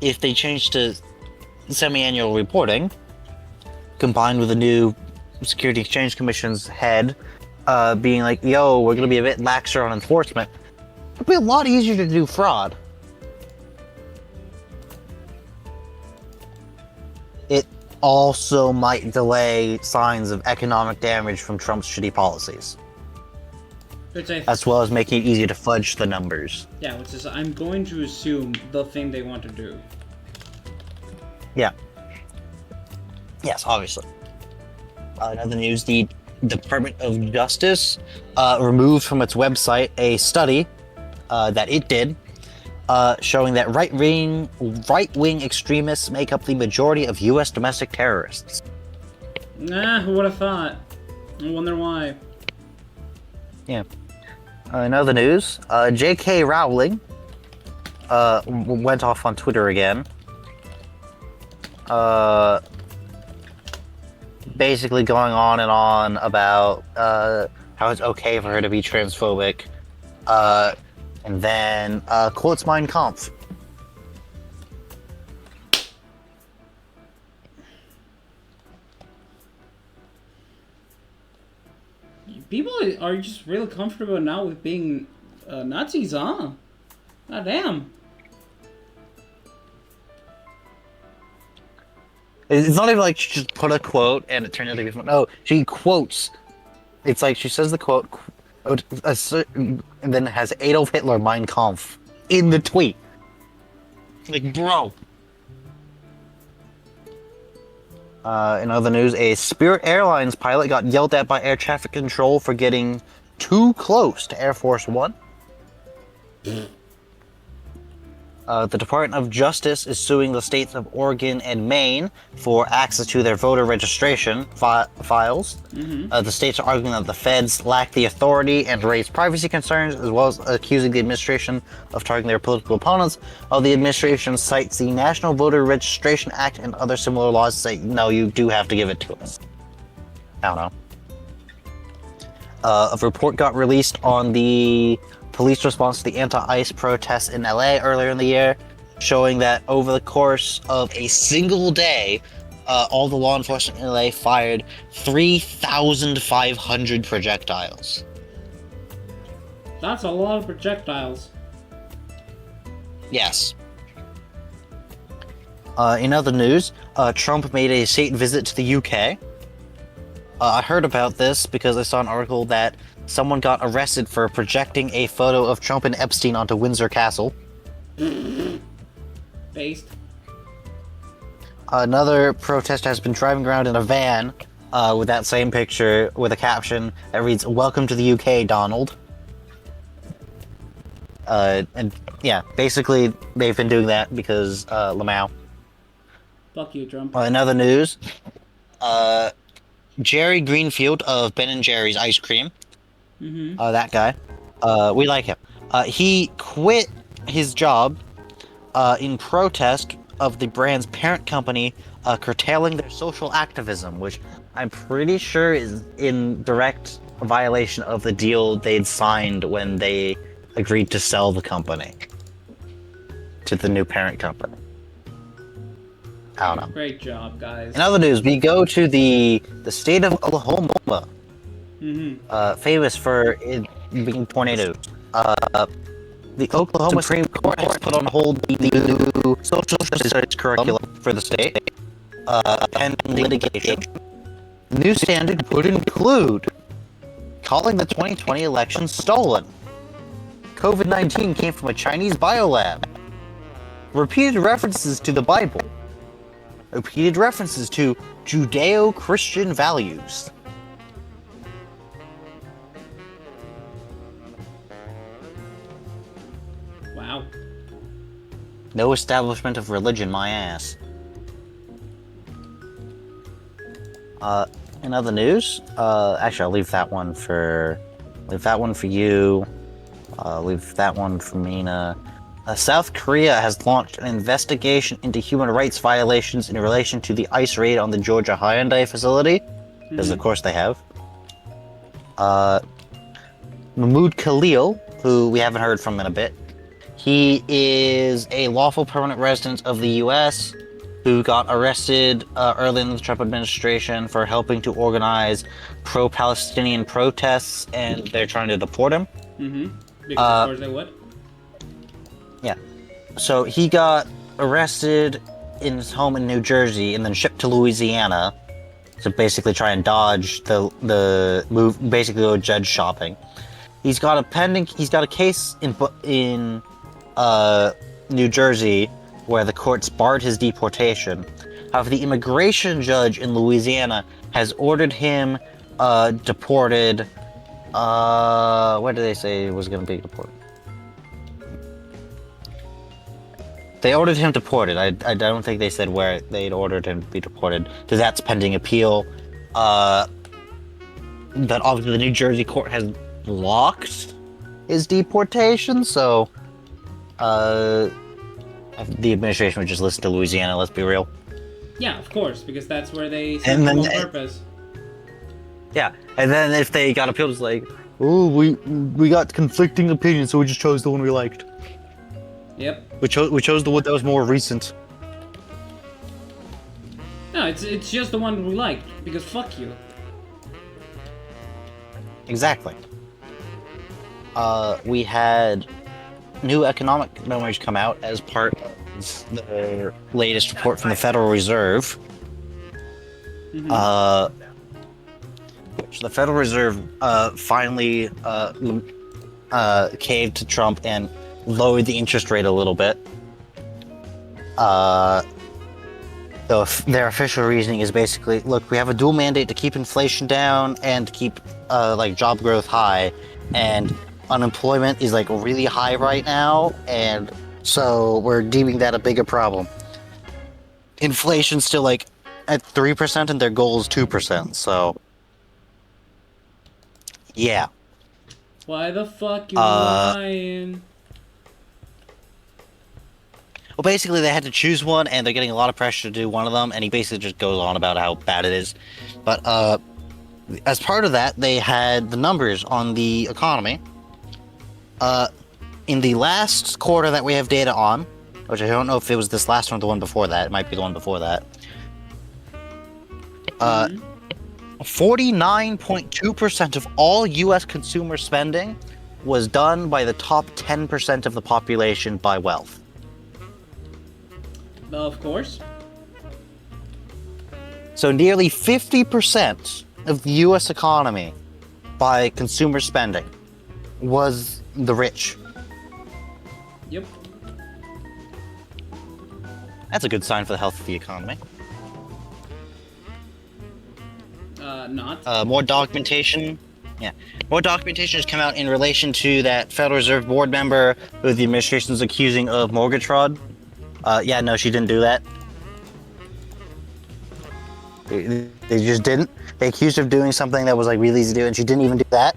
if they change to semi-annual reporting, combined with the new Security Exchange Commission's head being like, yo, we're going to be a bit laxer on enforcement, it'll be a lot easier to do fraud. It also might delay signs of economic damage from Trump's shitty policies. As well as making it easier to fudge the numbers. Yeah, which is, I'm going to assume, the thing they want to do. Yeah. Yes, obviously. In other news, the Department of Justice removed from its website a study that it did showing that right-wing extremists make up the majority of U.S. domestic terrorists. Nah, who would have thought? I wonder why. Yeah. In other news, J.K. Rowling went off on Twitter again. Basically going on and on about how it's okay for her to be transphobic. And then quotes Mein Kampf. People are just really comfortable now with being Nazis, huh? God damn. It's not even like she just put a quote and it turned out to be fun. No, she quotes. It's like she says the quote, and then it has Adolf Hitler, Mein Kampf, in the tweet. Like, bro. In other news, a Spirit Airlines pilot got yelled at by air traffic control for getting too close to Air Force One. The Department of Justice is suing the states of Oregon and Maine for access to their voter registration files. Mm-hmm. The states are arguing that the feds lack the authority and raise privacy concerns, as well as accusing the administration of targeting their political opponents. While the administration cites the National Voter Registration Act and other similar laws to say, no, you do have to give it to us. I don't know. A report got released on the police response to the anti-ICE protests in LA earlier in the year, showing that over the course of a single day, all the law enforcement in LA fired 3,500 projectiles. That's a lot of projectiles. Yes. In other news, Trump made a state visit to the UK. I heard about this because I saw an article that someone got arrested for projecting a photo of Trump and Epstein onto Windsor Castle. Based. Another protester has been driving around in a van with that same picture with a caption that reads, "Welcome to the UK, Donald." And yeah, basically they've been doing that because Lamau. Fuck you, Trump. In other news, Jerry Greenfield of Ben & Jerry's ice cream, that guy, We like him. He quit his job in protest of the brand's parent company curtailing their social activism, which I'm pretty sure is in direct violation of the deal they'd signed when they agreed to sell the company to the new parent company. I don't know. Great job, guys. In other news, we go to the state of Oklahoma, famous for it being tornadoes. The Oklahoma Supreme Court has put on hold the new social justice curriculum for the state, pending litigation. The new standard would include calling the 2020 election stolen. COVID-19 came from a Chinese biolab. Repeated references to the Bible. Repeated references to Judeo-Christian values. Wow. No establishment of religion, my ass. In other news, actually, I'll leave that one for you. Leave that one for Mina. South Korea has launched an investigation into human rights violations in relation to the ICE raid on the Georgia Hyundai facility, because of course they have. Mahmoud Khalil, who we haven't heard from in a bit, he is a lawful permanent resident of the U.S. who got arrested early in the Trump administration for helping to organize pro-Palestinian protests, and they're trying to deport him. Because of course they would. Yeah. So he got arrested in his home in New Jersey and then shipped to Louisiana to basically try and dodge the move, basically go judge shopping. He's got a case in New Jersey where the courts barred his deportation. However, the immigration judge in Louisiana has ordered him deported. Where did they say he was going to be deported? They ordered him deported. I don't think they said where they'd ordered him to be deported. So that's pending appeal. But obviously the New Jersey court has blocked his deportation, so the administration would just listen to Louisiana, let's be real. Yeah, of course, because that's where they sent him on purpose. Yeah, and then if they got appealed, it's like, oh, we got conflicting opinions, so we just chose the one we liked. Yep. We chose the one that was more recent. No, it's just the one we liked, because fuck you. Exactly. We had new economic numbers come out as part of the latest report from the Federal Reserve. Which the Federal Reserve finally caved to Trump and lowered the interest rate a little bit. So their official reasoning is basically, look, we have a dual mandate to keep inflation down and to keep job growth high, and unemployment is really high right now, and so we're deeming that a bigger problem. Inflation's still at 3%, and their goal is 2%. So yeah. Why the fuck you lying? Well, basically, they had to choose one, and they're getting a lot of pressure to do one of them, and he basically just goes on about how bad it is. But as part of that, they had the numbers on the economy. In the last quarter that we have data on, which I don't know if it was this last one or the one before that, it might be the one before that, 49.2% of all U.S. consumer spending was done by the top 10% of the population by wealth. Of course. So nearly 50% of the U.S. economy by consumer spending was the rich. Yep. That's a good sign for the health of the economy. Not. More documentation. Yeah. More documentation has come out in relation to that Federal Reserve board member who the administration is accusing of mortgage fraud. Yeah, no, she didn't do that. They just didn't. They accused her of doing something that was really easy to do, and she didn't even do that.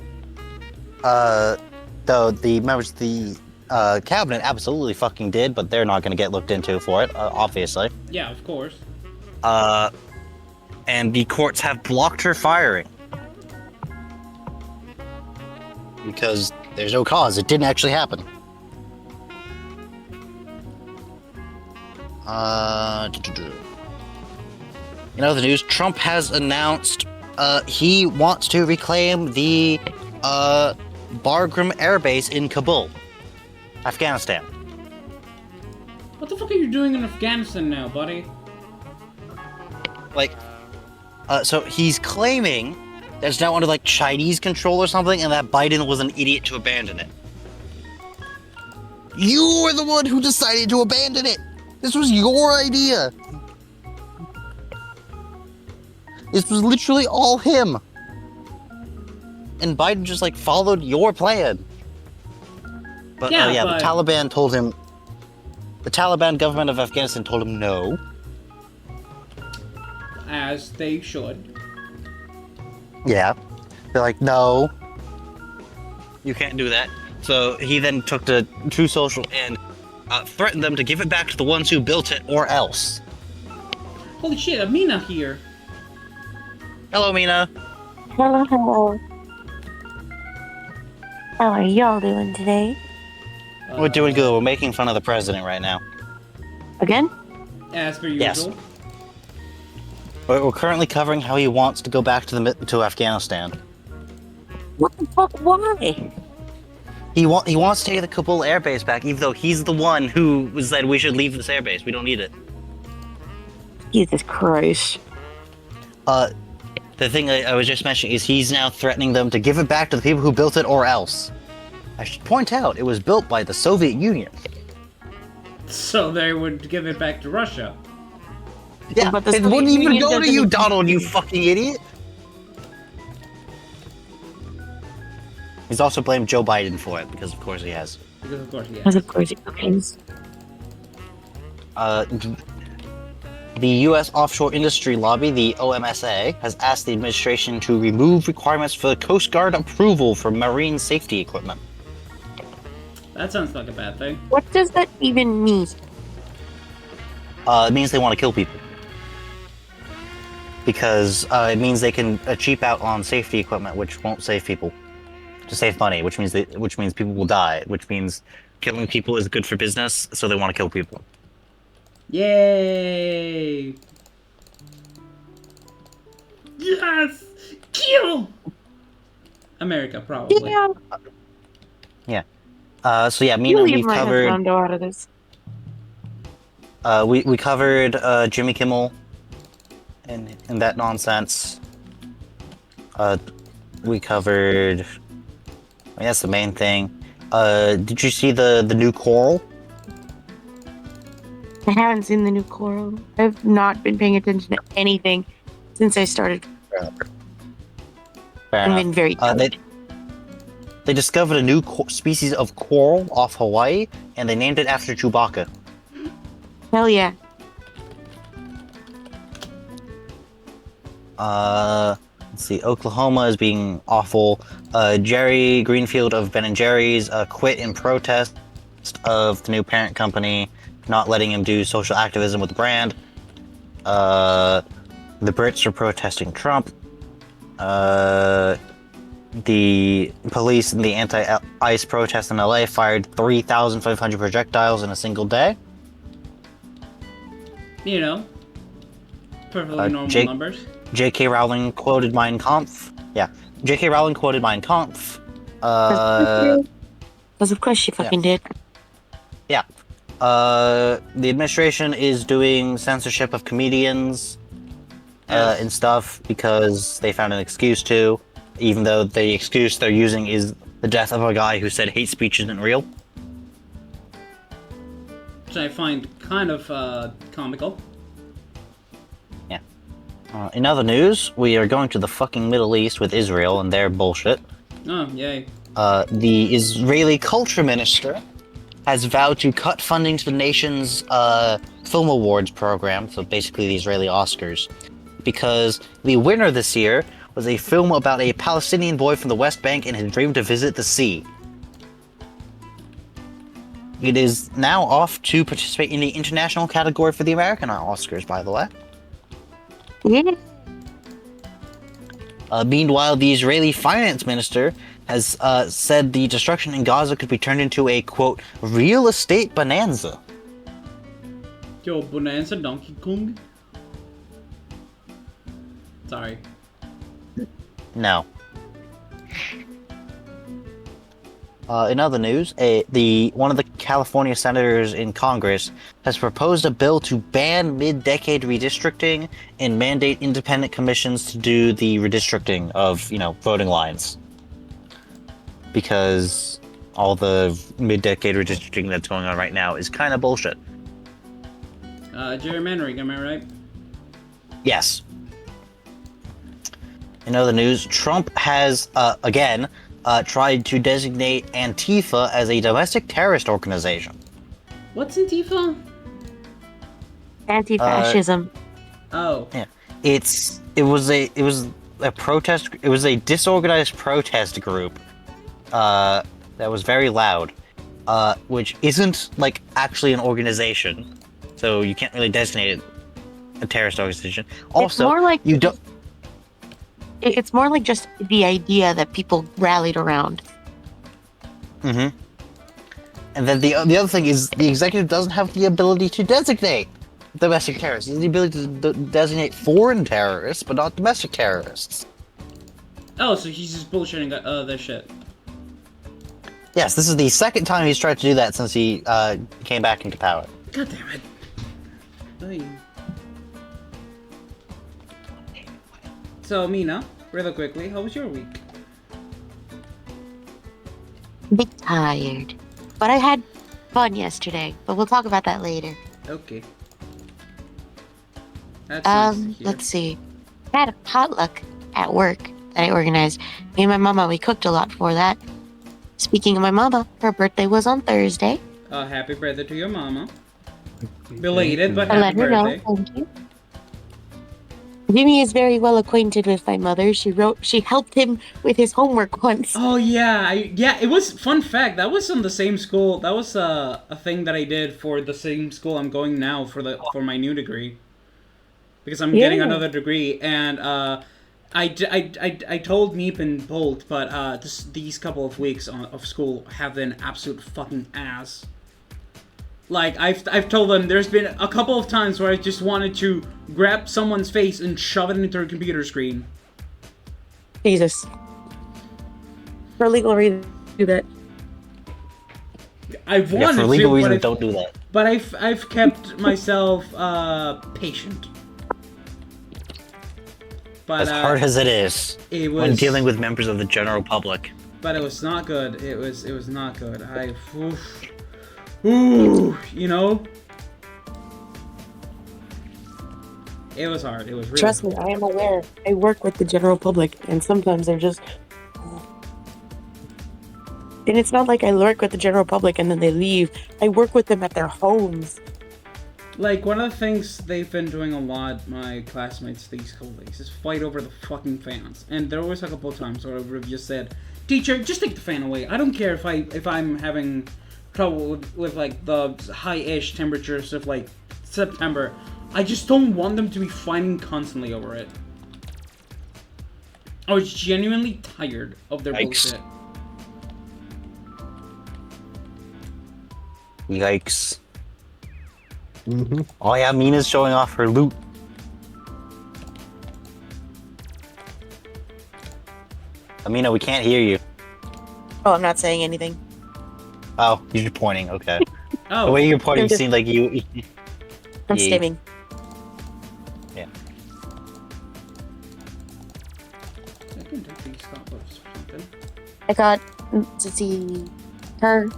though the members of the cabinet absolutely fucking did, but they're not going to get looked into for it, obviously. Yeah, of course. And the courts have blocked her firing. Because there's no cause. It didn't actually happen. In other news, Trump has announced he wants to reclaim the Bagram Air Base in Kabul, Afghanistan. What the fuck are you doing in Afghanistan now, buddy? So he's claiming that it's now under like Chinese control or something, and that Biden was an idiot to abandon it. You were the one who decided to abandon it. This was your idea. This was literally all him. And Biden just like followed your plan. But Yeah, the Taliban told him. The Taliban government of Afghanistan told him no. As they should. Yeah. They're like, no. You can't do that. So he then took to True Social and threatened them to give it back to the ones who built it or else. Holy shit, Amina here. Hello, Mina. Hello, hello. How are y'all doing today? We're doing good. We're making fun of the president right now. Again? As per Yes. usual. We're currently covering how he wants to go back to Afghanistan. What the fuck? Why? He wants to take the Kabul air base back, even though he's the one who said we should leave this air base. We don't need it. Jesus Christ. The thing I was just mentioning is he's now threatening them to give it back to the people who built it or else. I should point out, it was built by the Soviet Union. So they would give it back to Russia. Yeah, But the it Soviet wouldn't even Union go to doesn't you, exist Donald, you anymore. fucking idiot! He's also blamed Joe Biden for it, because of course he has. Because of course, yeah. Because of course it is. The U.S. offshore industry lobby, the OMSA, has asked the administration to remove requirements for the Coast Guard approval for marine safety equipment. That sounds like a bad thing. What does that even mean? It means they want to kill people. Because it means they can cheap out on safety equipment, which won't save people. To save money, which means people will die, which means killing people is good for business, so they want to kill people. Yay! Yes! Kill! America, probably. Yeah. So yeah, You Mina, leave we've my covered. husband out of this. We covered Jimmy Kimmel and that nonsense. We covered. I mean, that's the main thing. Did you see the new Coral? I haven't seen the new Coral. I've not been paying attention to anything since I started. Fair I've enough. been very They discovered a new species of coral off Hawaii, and they named it after Chewbacca. Hell yeah. Let's see. Oklahoma is being awful. Jerry Greenfield of Ben and Jerry's quit in protest of the new parent company not letting him do social activism with the brand. The Brits are protesting Trump. The police in the anti-ICE protest in LA fired 3,500 projectiles in a single day. You know, perfectly normal numbers. J.K. Rowling quoted Mein Kampf. Yeah, J.K. Rowling quoted Mein Kampf. Because of course she fucking did. Yeah. The administration is doing censorship of comedians and stuff because they found an excuse to, even though the excuse they're using is the death of a guy who said hate speech isn't real. Which I find kind of comical. Yeah. In other news, we are going to the fucking Middle East with Israel and their bullshit. Oh, yay. The Israeli culture minister has vowed to cut funding to the nation's film awards program, so basically the Israeli Oscars, because the winner this year was a film about a Palestinian boy from the West Bank and his dream to visit the sea. It is now off to participate in the international category for the American Oscars, by the way. Yeah. Meanwhile, the Israeli finance minister has said the destruction in Gaza could be turned into a, quote, real estate bonanza. Yo, Bonanza Donkey Kong? Sorry. No. In other news, one of the California senators in Congress has proposed a bill to ban mid-decade redistricting and mandate independent commissions to do the redistricting of, voting lines. Because all the mid-decade redistricting that's going on right now is kind of bullshit. Gerrymandering, am I right? Yes. In other news, Trump has, again, tried to designate Antifa as a domestic terrorist organization. What's Antifa? Anti-fascism. Oh. Yeah, it was a protest. It was a disorganized protest group that was very loud, which isn't like actually an organization, so you can't really designate it a terrorist organization. Also, it's more like you don't. It's more like just the idea that people rallied around. Mm-hmm. And then the other thing is the executive doesn't have the ability to designate domestic terrorists. He has the ability to designate foreign terrorists, but not domestic terrorists. Oh, so he's just bullshitting this shit. Yes, this is the second time he's tried to do that since he came back into power. God damn it. Hey. So, Mina, really quickly, how was your week? Bit tired. But I had fun yesterday, but we'll talk about that later. Okay. That's nice to hear. Let's see. I had a potluck at work that I organized. Me and my mama, we cooked a lot for that. Speaking of my mama, her birthday was on Thursday. Happy birthday to your mama. Belated, but I let happy her know. birthday. Thank you. Jimmy is very well acquainted with my mother. She helped him with his homework once. Oh yeah, it was fun fact. That was on the same school. That was a thing that I did for the same school I'm going now for my new degree. Because I'm getting another degree, and I told Meep and Bolt, but these couple of weeks of school have been absolute fucking ass. Like, I've told them there's been a couple of times where I just wanted to grab someone's face and shove it into their computer screen. Jesus. For legal reasons, do that. I've wanted for legal to, reasons, don't do that. But I've kept myself patient. But, as hard as it is, when dealing with members of the general public. But it was not good. It was not good. Ooh, you know? It was hard. It was really Trust me, I am aware. I work with the general public, and sometimes they're just... And it's not like I work with the general public and then they leave. I work with them at their homes. Like, one of the things they've been doing a lot, my classmates these couple days, is fight over the fucking fans. And there was a couple of times where I've just said, "Teacher, just take the fan away. I don't care if I'm having trouble with like the high-ish temperatures of like September. I just don't want them to be fighting constantly over it." I was genuinely tired of their bullshit. Yikes. Mm-hmm. Oh yeah, Mina's showing off her loot. Amina, we can't hear you. Oh, I'm not saying anything. Oh, you're just pointing, okay. Oh. The way you're pointing seemed like you... I'm stimming. Yeah. I can do these combos or something. I got to see her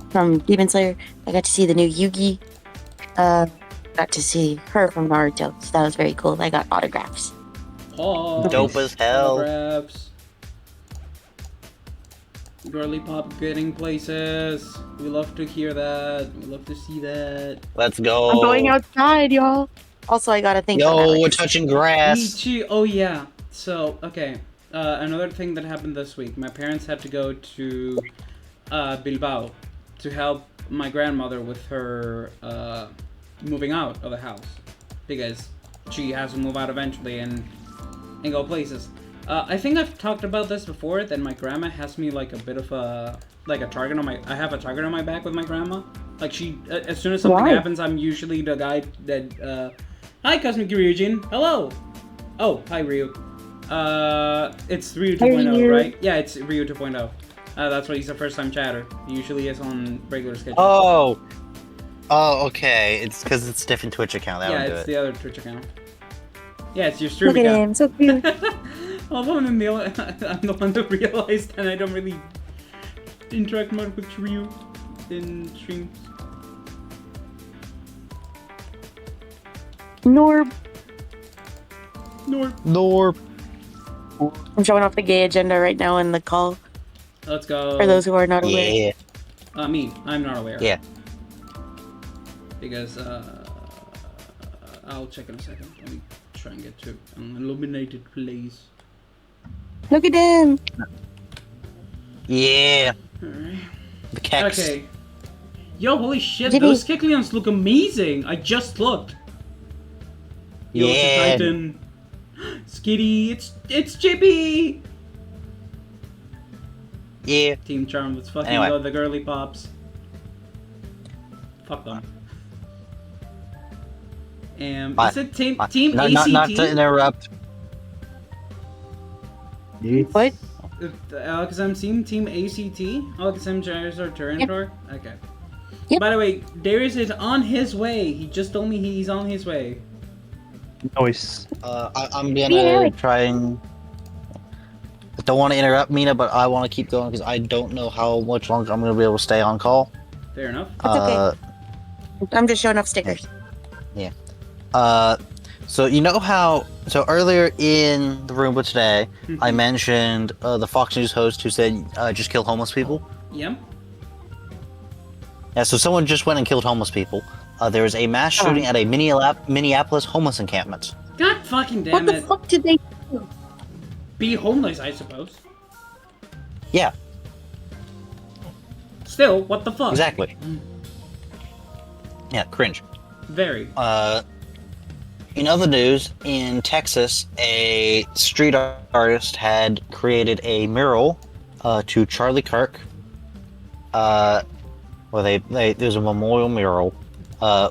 from Demon Slayer. I got to see the new Yugi. Got to see her from Naruto, so that was very cool. I got autographs. Oh, dope as hell. Autographs. Girly pop getting places. We love to hear that. We love to see that. Let's go. I'm going outside, y'all. Also, I gotta thank Yo, we're touching grass. Me too. Oh yeah. So okay. Another thing that happened this week. My parents had to go to Bilbao to help my grandmother with her moving out of the house because she has to move out eventually and go places. I think I've talked about this before. That my grandma has me like a bit of a target on my. I have a target on my back with my grandma. Like she, as soon as something happens, I'm usually the guy that. Hi, Cosmic Ryujin. Hello. Oh, hi Ryu. It's Ryu 2.0, right? Yeah, it's Ryu 2.0. That's why he's a first-time chatter. He usually is on regular schedule. Oh, okay. It's because it's a different Twitch account. That yeah, would do it's it. the other Twitch account. Yeah, it's your stream Look at account. him, so cute. Although I'm the one who realized, and I don't really interact much with Ryu in streams. Norb. Norb. I'm showing off the gay agenda right now in the call. Let's go. For those who are not aware. Yeah. Me, I'm not aware. Yeah. Because, I'll check in a second. Let me try and get to an illuminated place. Look at them. Yeah. Alright. The Kex. Okay. Yo, holy shit, Jimmy. those Kecleons look amazing! I just looked. Yo, it's a Yeah. Titan. Skitty, it's Chippy! Yeah. Team Charm, let's fucking Anyway. go, the girly pops. Fuck them. Is it Team ACT? Not to interrupt. What? Alakazam seeing Team ACT? Alakazam Charizard Tyranitar? Okay. Yep. By the way, Darius is on his way. He just told me he's on his way. Noise. I'm gonna try and. I don't want to interrupt Mina, but I want to keep going because I don't know how much longer I'm gonna be able to stay on call. Fair enough. That's okay. I'm just showing off stickers. So you know how? So earlier in the Roomba today, I mentioned the Fox News host who said just kill homeless people. Yep. Yeah. So someone just went and killed homeless people. There was a mass shooting at a Minneapolis homeless encampment. God fucking damn What the it. fuck did they do? Be homeless, I suppose. Yeah. Still, what the fuck? Exactly. Yeah. Cringe. Very. In other news, in Texas, a street artist had created a mural to Charlie Kirk. Where there's a memorial mural,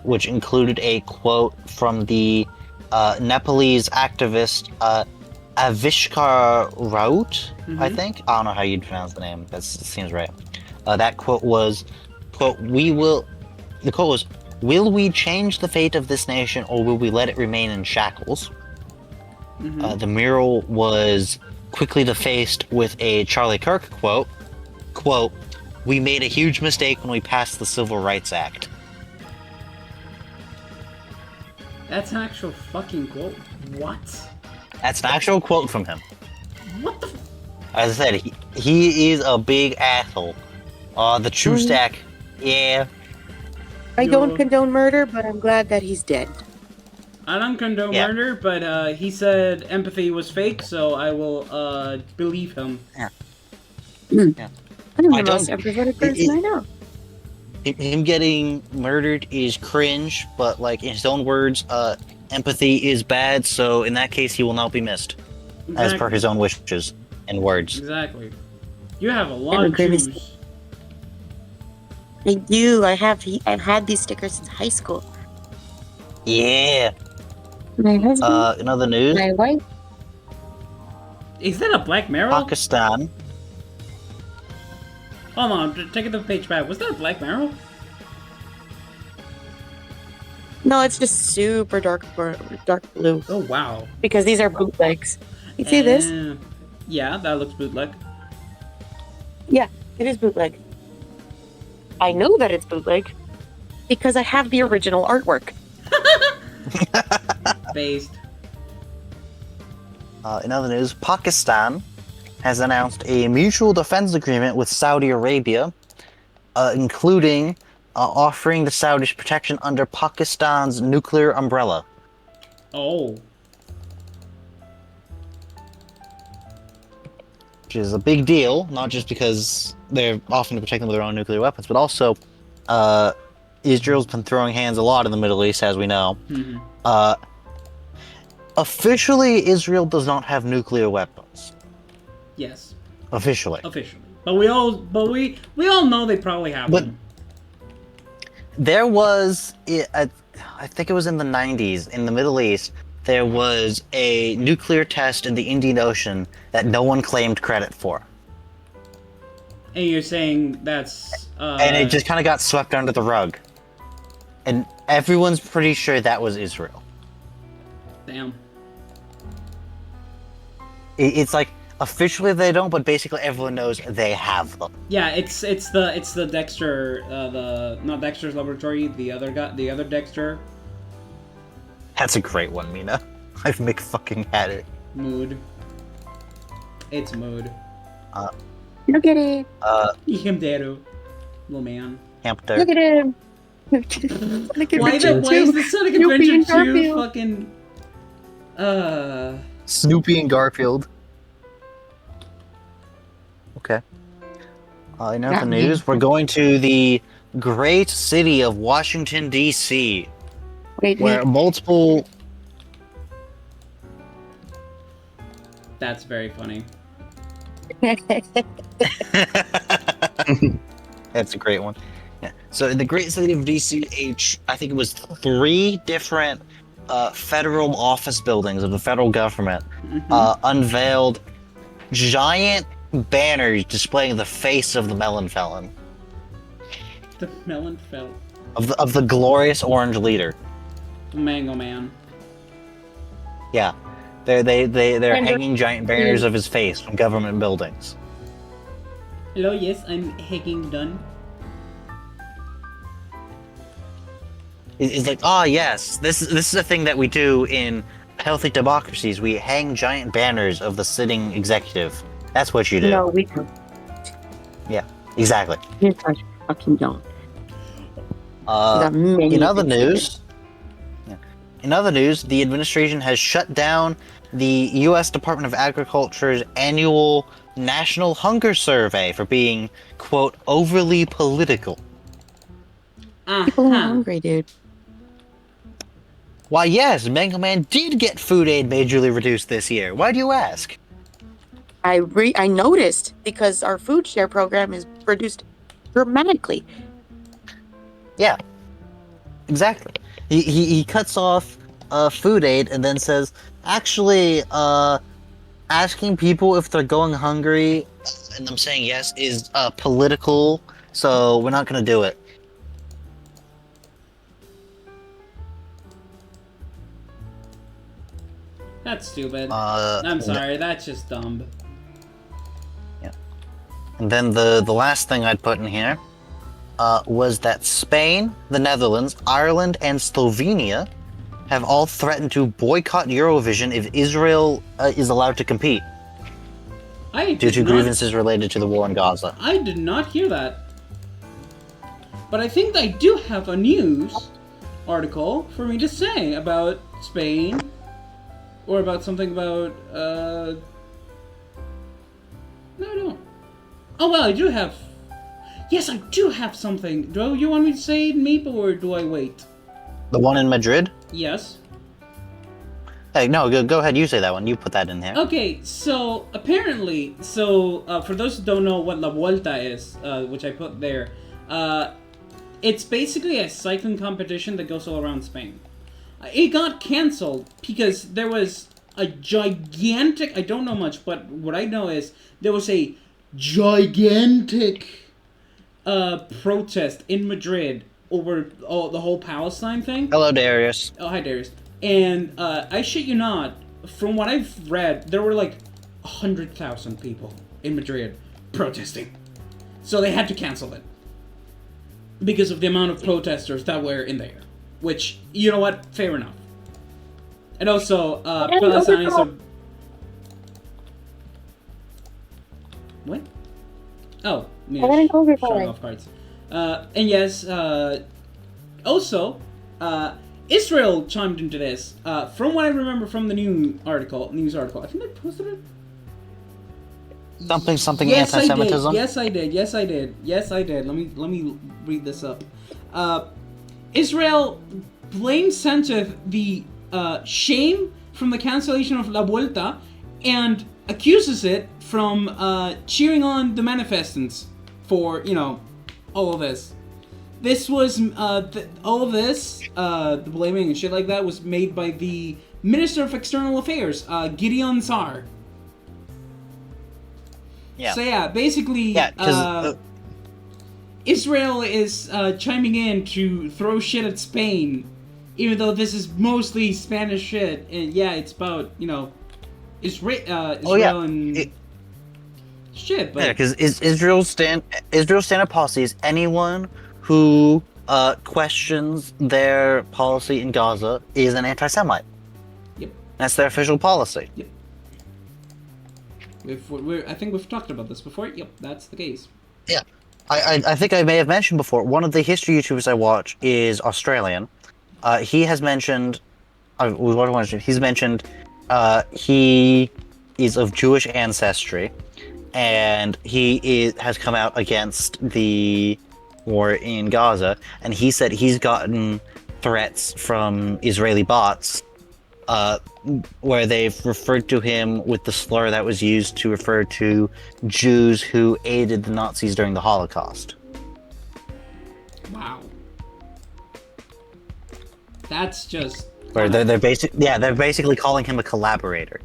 which included a quote from the Nepalese activist Avishkar Raut, I think. I don't know how you'd pronounce the name. That seems right. That quote was, quote, the quote was, "Will we change the fate of this nation, or will we let it remain in shackles?" The mural was quickly defaced with a Charlie Kirk quote, quote, "We made a huge mistake when we passed the Civil Rights Act." That's an actual fucking quote. What? That's an actual quote from him. What the As I said, he is a big asshole. The True Stack, yeah. I Yo. don't condone murder, but I'm glad that he's dead. I don't condone Yeah. murder, but he said empathy was fake, so I will believe him. I'm the I most don't- empathetic person I know. Him getting murdered is cringe, but like in his own words, empathy is bad, so in that case he will not be missed. As per his own wishes and words. Exactly. You have a lot of agree with Jews. I do. I've had these stickers since high school. Yeah. My husband, In other news, my wife. Is that a Black Mirror? Pakistan. Hold on, take the page back. Was that a Black Mirror? No, it's just super dark blue. Oh wow. Because these are bootlegs. You see this? Yeah, that looks bootleg. Yeah, it is bootleg. I know that it's bootleg because I have the original artwork. Based. In other news, Pakistan has announced a mutual defense agreement with Saudi Arabia, including offering the Saudis protection under Pakistan's nuclear umbrella. Oh. Which is a big deal, not just because they're offering to protect them with their own nuclear weapons, but also Israel's been throwing hands a lot in the Middle East, as we know. Mm-hmm. Officially, Israel does not have nuclear weapons. Yes, Officially. but we all know they probably have But- them. There was, I think it was in the 90s, in the Middle East, there was a nuclear test in the Indian Ocean that no one claimed credit for. And you're saying that's And it just kind of got swept under the rug. And everyone's pretty sure that was Israel. damn. It's like, officially they don't, but basically everyone knows they have them. Yeah, it's the Dexter, not Dexter's Laboratory, the other Dexter. That's a great one, Mina. I've fucking had it. Mood. It's mood. Look at it. Him Deru. Little man. Hamster. Look at him. Look at Why Richard, is too. the Sonic Snoopy Adventure and 2 Garfield. fucking Snoopy and Garfield. Okay. In other Not me. news, we're going to the great city of Washington, D.C., Wait, where multiple... that's very funny. That's a great one. Yeah. So in the great city of D.C., I think it was 3 different federal office buildings of the federal government unveiled giant banners displaying the face of the melon felon, The melon fell. of the glorious orange leader. The Mango Man. Yeah, they're And hanging giant banners of his face from government buildings. Hello, yes, I'm hacking done. It's like, yes, this is a thing that we do in healthy democracies. We hang giant banners of the sitting executive. That's what you do. No, we don't. Yeah, exactly. You guys fucking don't. In other news, the administration has shut down the U.S. Department of Agriculture's annual National Hunger Survey for being, quote, overly political. People are hungry, dude. Why, yes, Mango Man did get food aid majorly reduced this year. Why do you ask? I noticed because our food share program is reduced dramatically. Yeah, exactly. He cuts off food aid and then says, actually, asking people if they're going hungry and them saying yes is political, so we're not going to do it. That's stupid. I'm I'm sorry, that's just dumb. And then the last thing I'd put in here was that Spain, the Netherlands, Ireland, and Slovenia have all threatened to boycott Eurovision if Israel is allowed to compete due to grievances related to the war in Gaza. I did not hear that. But I think I do have a news article for me to say about Spain. Or about something about, No, I don't. Oh, well, I do have... Yes, I do have something. Do you want me to say it, Meep, or do I wait? The one in Madrid? Yes. Hey, no, go ahead, you say that one. You put that in there. Okay, so, apparently, for those who don't know what La Vuelta is, which I put there, it's basically a cycling competition that goes all around Spain. It got cancelled because there was a gigantic... I don't know much, but what I know is there was a gigantic protest in Madrid over the whole Palestine thing. Hello, Darius. Oh, hi, Darius. And I shit you not, from what I've read, there were like 100,000 people in Madrid protesting. So they had to cancel it because of the amount of protesters that were in there. Which, you know what? Fair enough. And also, Palestine is a... What? Oh, yeah, showing off cards. And yes, also, Israel chimed into this. From what I remember from the news article, I think I posted it. Something Yes, anti-Semitism? Yes, I did. Let me read this up. Israel blames Sanchez the shame from the cancellation of La Vuelta and accuses it from cheering on the manifestants for, all of this. This was, all of this, the blaming and shit like that was made by the Minister of External Affairs, Gideon Sa'ar. Yeah. So yeah, basically, Israel is chiming in to throw shit at Spain, even though this is mostly Spanish shit, and yeah, it's about, Israel and shit, but... Yeah, because Israel's standard policy is anyone who questions their policy in Gaza is an anti-Semite. Yep. That's their official policy. Yep. I think we've talked about this before. Yep, that's the case. Yeah. I think I may have mentioned before, one of the history YouTubers I watch is Australian. He has mentioned... he's mentioned he is of Jewish ancestry, and he has come out against the war in Gaza, and he said he's gotten threats from Israeli bots where they've referred to him with the slur that was used to refer to Jews who aided the Nazis during the Holocaust. Wow. That's just... Where they're basically calling him a collaborator.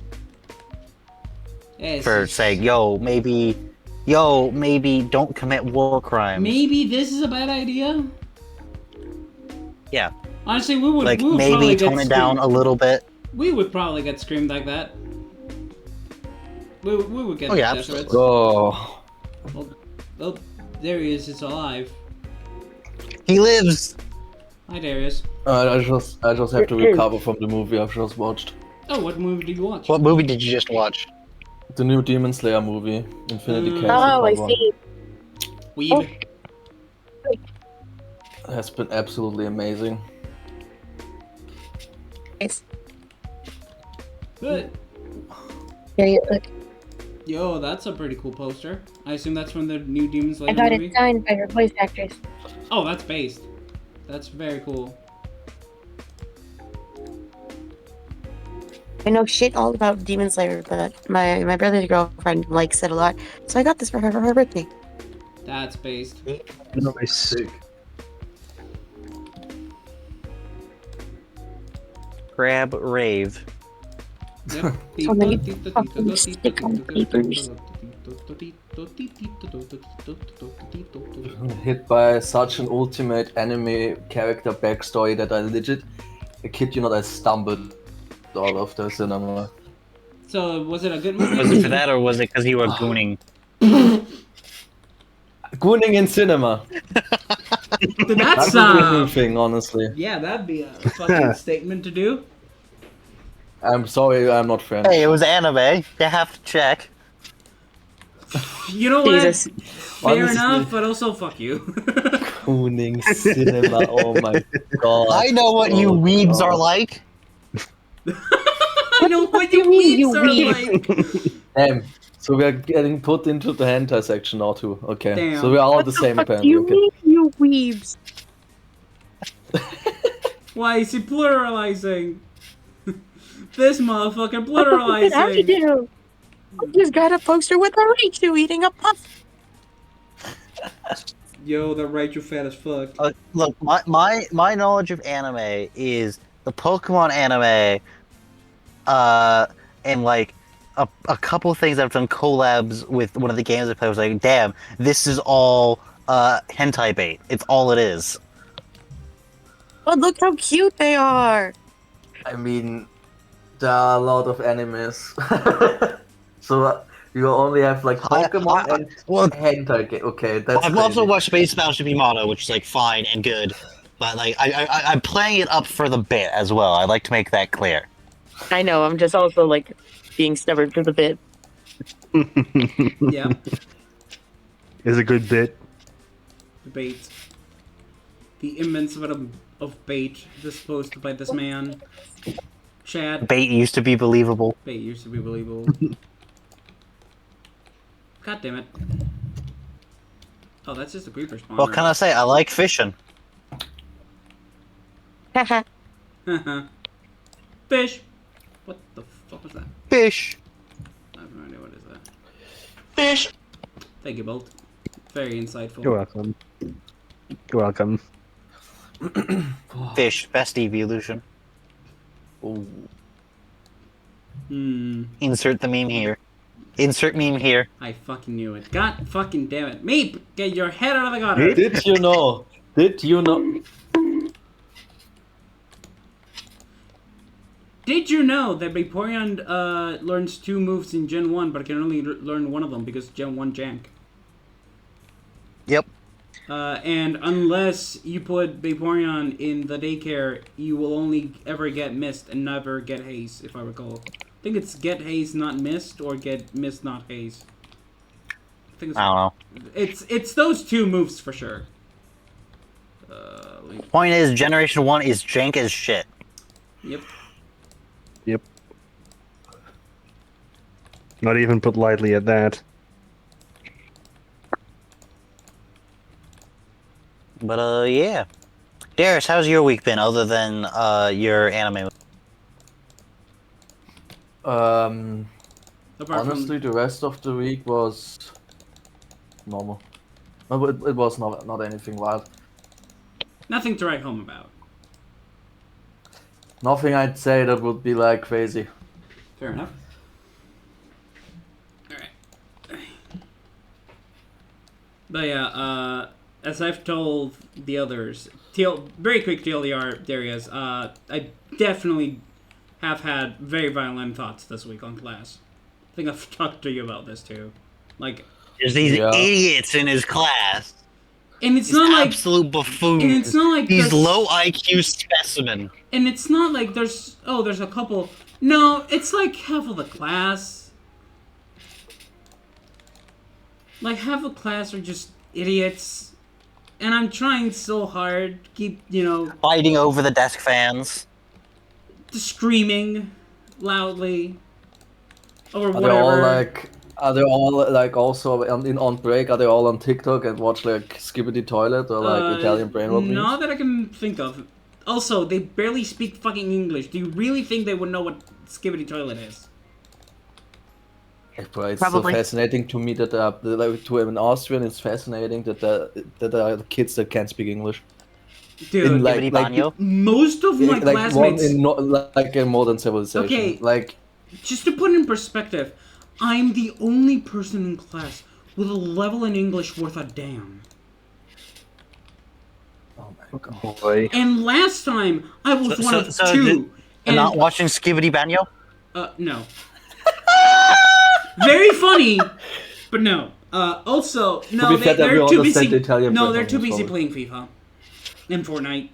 Yeah, for saying, maybe don't commit war crimes. Maybe this is a bad idea? Yeah. Honestly, we would maybe tone it down a little bit. We would probably get screamed like that. We would get death threats. Oh. Well, Darius is alive. He lives. Hi, Darius. I just have to recover from the movie I've just watched. Oh, what movie did you watch? What movie did you just watch? The new Demon Slayer movie, Infinity Castle. Oh, I see. Weeb. Has been absolutely amazing. Nice. Good. Here you look. Yo, that's a pretty cool poster. I assume that's from the new Demon Slayer I got movie? it signed by her voice actress. Oh, that's based. That's very cool. I know shit all about Demon Slayer, but my brother's girlfriend likes it a lot, so I got this for her birthday. That's based. Nice. Crab Rave. Yep. So many fucking stick on papers. Hit by such an ultimate anime character backstory that I kid you not, I stumbled out of the cinema. So, was it a good movie? Was it for that, or was it because you were gooning? Gooning in cinema. That's a different thing, honestly. Yeah, that'd be a fucking statement to do. I'm sorry, I'm not French. Hey, it was anime. You have to check. You know what? Jesus. Fair Honestly. enough, but also fuck you. Gooning cinema, oh my god. I know what you weebs are like. I know what you weebs are like. Damn. So we are getting put into the hentai section now too. Okay. Damn. So we are all What the same fuck apparently. you Okay. mean, you weebs? Why is he pluralizing? This motherfucker What the fuck did I pluralizing. do? I just got a poster with a Raichu eating a puff. Yo, the Raichu fat as fuck. Look, my knowledge of anime is the Pokemon anime, and like a couple of things I've done collabs with one of the games I play. I was like, damn, this is all hentai bait. It's all it is. But look how cute they are. I mean, there are a lot of animes. So you only have like Pokemon and hentai game. Okay, that's I've also crazy. watched Space Battleship Yamato, which is like fine and good, but like I'm playing it up for the bit as well. I'd like to make that clear. I know, I'm just also like being stubborn for the bit. Yeah, Is a good bit. the bait. The immense amount of bait disposed by this man. Chad. Bait used to be believable. Bait used to be believable. God damn it. Oh, that's just a creeper spawner. What can I say? I like fishing. Haha. Fish. What the fuck was that? Fish. I have no idea what is that. Fish. Thank you, Bolt. Very insightful. You're welcome. You're welcome. Fish. Best evolution. Ooh. Insert the meme here. Insert meme here. I fucking knew it. God fucking damn it. Meep! Get your head out of the gutter! Did you know? Did you know? Did you know that Vaporeon learns 2 moves in Gen 1, but can only learn one of them because Gen 1 jank? Yep. And unless you put Vaporeon in the daycare, you will only ever get Mist and never get Haze, if I recall. I think it's get Haze, not Mist, or get Mist, not Haze. I think it's, I don't know. It's those 2 moves for sure. Point is, Generation 1 is jank as shit. Yep. Yep. Not even put lightly at that. But, yeah. Darius, how's your week been other than, your anime? Apart Honestly, the rest of the week was normal. No, it was not anything wild. Nothing to write home about. Nothing I'd say that would be like crazy. Fair enough. Alright. But yeah, as I've told the others, very quick TLDR, Darius, I definitely have had very violent thoughts this week on class. I think I've talked to you about this too. Like, There's these idiots in his class. and it's These not like absolute buffoons. and it's not like These there's- low IQ specimen. And it's not like there's a couple. No, it's like half of the class. Like half the class are just idiots. And I'm trying so hard to keep, Fighting over the desk fans. screaming loudly. Or Are they whatever. all like? Are they all like also on break? Are they all on TikTok and watch like Skibbity Toilet or like Italian Brain Rot memes? Not that I can think of. Also, they barely speak fucking English. Do you really think they would know what Skibbity Toilet is? Bro, it's Probably. so fascinating to me that like, to an Austrian, it's fascinating that there are kids that can't speak English. Dude, In like, Skibbity like, Banyo. most of my like classmates... like in modern civilization. Okay. Like Just to put it in perspective, I'm the only person in class with a level in English worth a damn. oh my god. Boy. And last time, I was one of so 2. And not watching Skibbity Banyo? No. Very funny, but no. Also, no, be fair, that we they're too understand busy. the Italian No, they're version too as busy well. playing FIFA and Fortnite.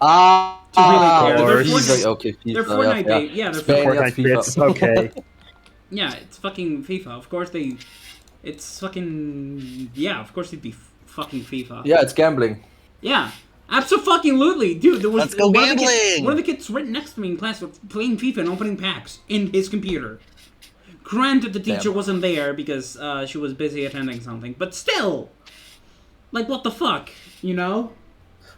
Ah, To really care. They're course. Fortnite. Okay, FIFA, They're Fortnite, babe. Yeah, they're Spain Fortnite. has Fortnite bits. FIFA. Okay. Yeah, it's fucking FIFA. Of course it's fucking, yeah, of course it'd be fucking FIFA. Yeah, it's gambling. Yeah, absolutely, dude. There was Let's go one of the kids- gambling! One of the kids right next to me in class was playing FIFA and opening packs in his computer. Granted, the teacher Damn. wasn't there because she was busy attending something, but still, like, what the fuck, you know?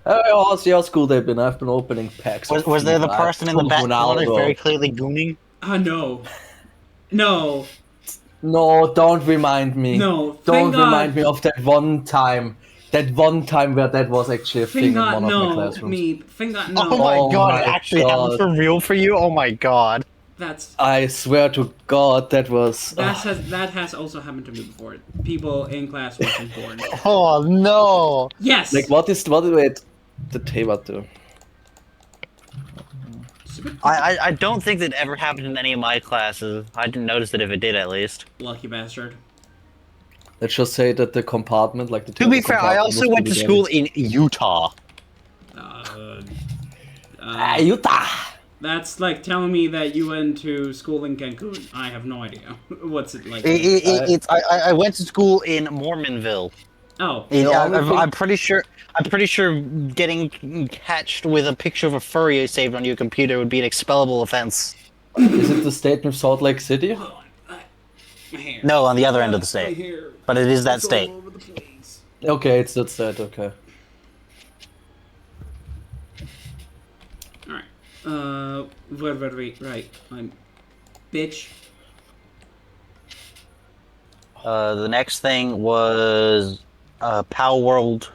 How's your school day been? I've been opening packs. Was of there the FIFA. person in the back corner Ronaldo. very clearly gooning? No, no, No, don't remind me. no. Don't Thank God. remind me of that one time. That one time where that was actually a thing Thank in God, one of my no. classrooms. Me. Thank God, no. Oh my Oh god, my it actually happened God. for real for you? Oh my god. That's I swear to God, that was. that has also happened to me before. People in class watching porn. Oh no. Yes. Like, what is the table do? I don't think that ever happened in any of my classes. I didn't notice it if it did at least. Lucky bastard. Let's just say that the compartment, like the. To be fair, I also went to school in Utah. Utah. That's like telling me that you went to school in Cancun. I have no idea. What's it like? I went to school in Mormonville. Oh, I'm pretty sure. I'm pretty sure getting catched with a picture of a furry saved on your computer would be an expellable offense. Is it the state of Salt Lake City? hold on. My hair. No, on the other end of the My state. hair. But it is that It's all state. over the place. Okay, it's that set. Okay. All right. Wait. Right. I'm, bitch. The next thing was Pal World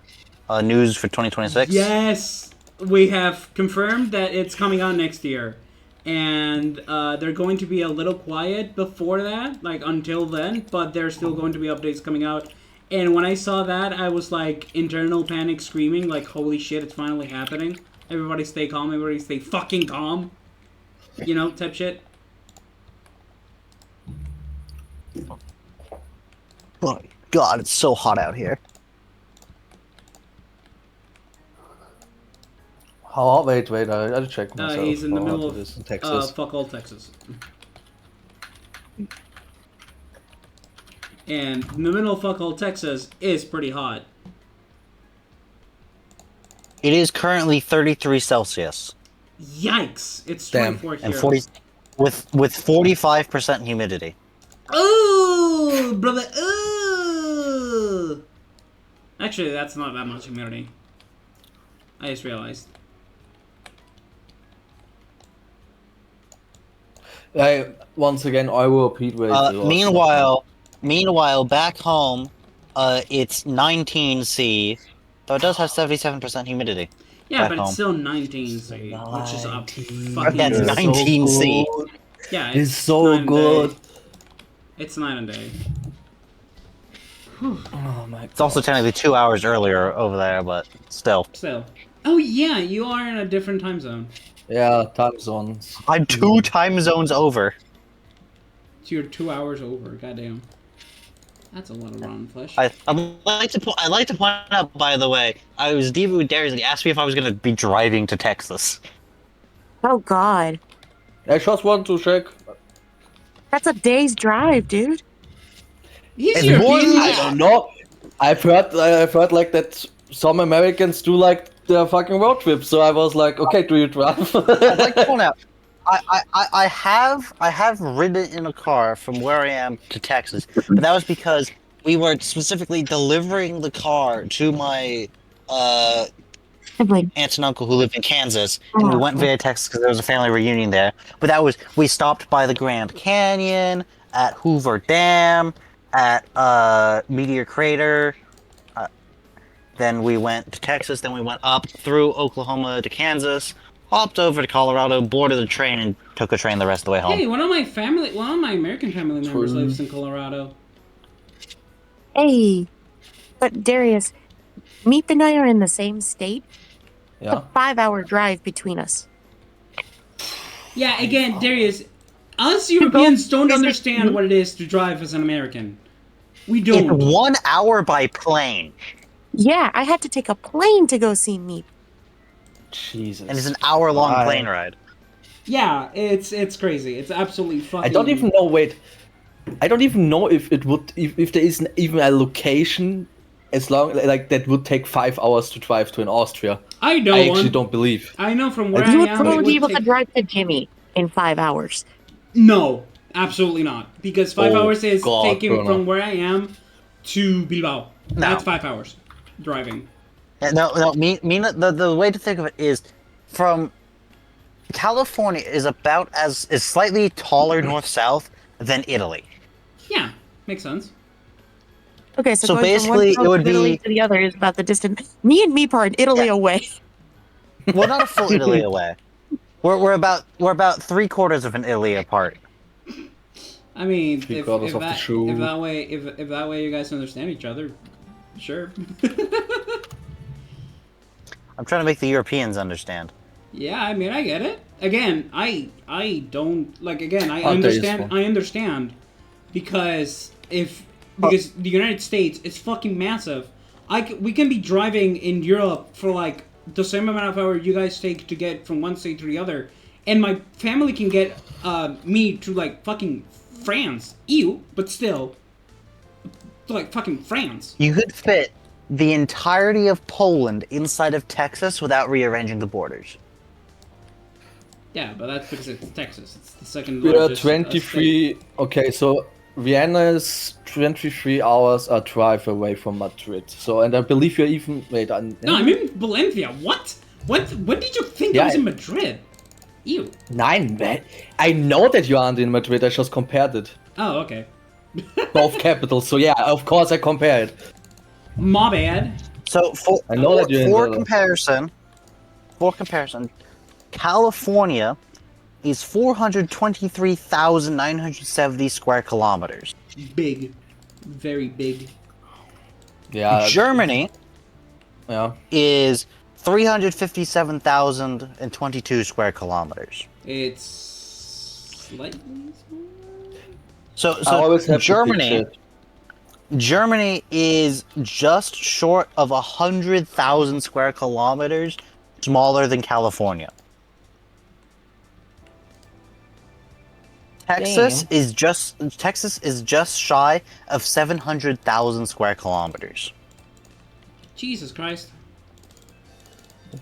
news for 2026. Yes, we have confirmed that it's coming out next year, and they're going to be a little quiet before that, like until then. But there's still going to be updates coming out. And when I saw that, I was like internal panic screaming, like, "Holy shit, it's finally happening!" Everybody stay calm. Everybody stay fucking calm. You know, type shit. Oh God, it's so hot out here. How? Wait. I'll check myself. He's in the how middle hot it is in of Texas. fuck all Texas. And in the middle of fuck all Texas is pretty hot. It is currently 33 Celsius Yikes! It's Damn. 24 here. and 40 with 45% humidity. Ooh, brother. Ooh. Actually, that's not that much humidity. I just realized. Once again, I will repeat where it was. Meanwhile, back home, it's 19 C, though it does have 77% humidity. Yeah, back but home. it's still 19 C, which is up 19. fucking. That's It's 19 so C. good. Yeah, It's so night and good. day. It's night and day. Oh my god. It's also technically 2 hours earlier over there, but still. Still. Oh yeah, you are in a different time zone. Yeah, time zones. I'm 2 time zones over. So you're 2 hours over. Goddamn. That's a lot of rotten flesh. I'd like to point out, by the way, I was dealing with Darius and he asked me if I was going to be driving to Texas. Oh God, I just want to check. that's a day's drive, dude. He's And European. one- I don't know. I've heard like that some Americans do like their fucking road trips. So I was like, okay, do you drive? I'd like to point out, I have ridden in a car from where I am to Texas, but that was because we were specifically delivering the car to my I'm like, aunt and uncle who live in Kansas, and we went via Texas because there was a family reunion there. But that was, we stopped by the Grand Canyon, at Hoover Dam, at Meteor Crater. Then we went to Texas. Then we went up through Oklahoma to Kansas, hopped over to Colorado, boarded a train, and took a train the rest of the way home. Hey, one of my American family members lives in Colorado. hey, but Darius, Meep and I are in the same state. It's Yeah. a 5-hour drive between us. Yeah, again, Darius, us Europeans don't Is it- understand what it is to drive as an American. We It's don't. 1 hour by plane, Yeah, I had to take a plane to go see Meep. Jesus. and it's an hour-long Why? plane ride. Yeah, it's crazy. It's absolutely fucking. I don't even know. Wait, I don't even know if it would, if there is even a location, as long like that would take 5 hours to drive to in Austria. I know I actually one. don't believe. I know from where You I would am. probably it be able take... to drive to Jimmy in 5 hours. No, absolutely not. Because 5 Oh, hours is God, taking Bruno. from where I am to Bilbao. No. That's 5 hours driving. No, the way to think of it is, from California is slightly taller north-south than Italy. Yeah, makes sense. Okay, so, So going from basically, one it would side of Italy be- to the other is about the distance. Me and Meep are in Italy Yeah. away. Well, not a full Italy away. We're about 3/4 of an Italy apart. I mean, Three if quarters of the shoe. that way you guys understand each other, sure. I'm trying to make the Europeans understand. Yeah, I mean, I get it. Again, I don't like. Again, I I'll tell you understand. something. I understand because the United States is fucking massive. We can be driving in Europe for like the same amount of hour you guys take to get from one state to the other, and my family can get me to like fucking France. Ew, but still, to like fucking France. You could fit the entirety of Poland inside of Texas without rearranging the borders. Yeah, but that's because it's Texas. It's the second We are largest. 23. Okay, so Vienna is 23 hours a drive away from Madrid. So, and I believe you're even wait. No, I'm in Valencia. What? When did you think I was in Madrid? Ew. Nein, man. I know that you aren't in Madrid. I just compared it. Oh, okay. Both capitals. So yeah, of course I compare it. My bad. So I know that you're in for the- comparison, California is 423,970 square kilometers. Big. Very big. Yeah. Germany Yeah. is 357,022 square kilometers. It's slightly smaller. I always So have to Germany, picture it. Germany is just short of 100,000 square kilometers smaller than California. Texas is just shy of 700,000 square kilometers. Jesus Christ.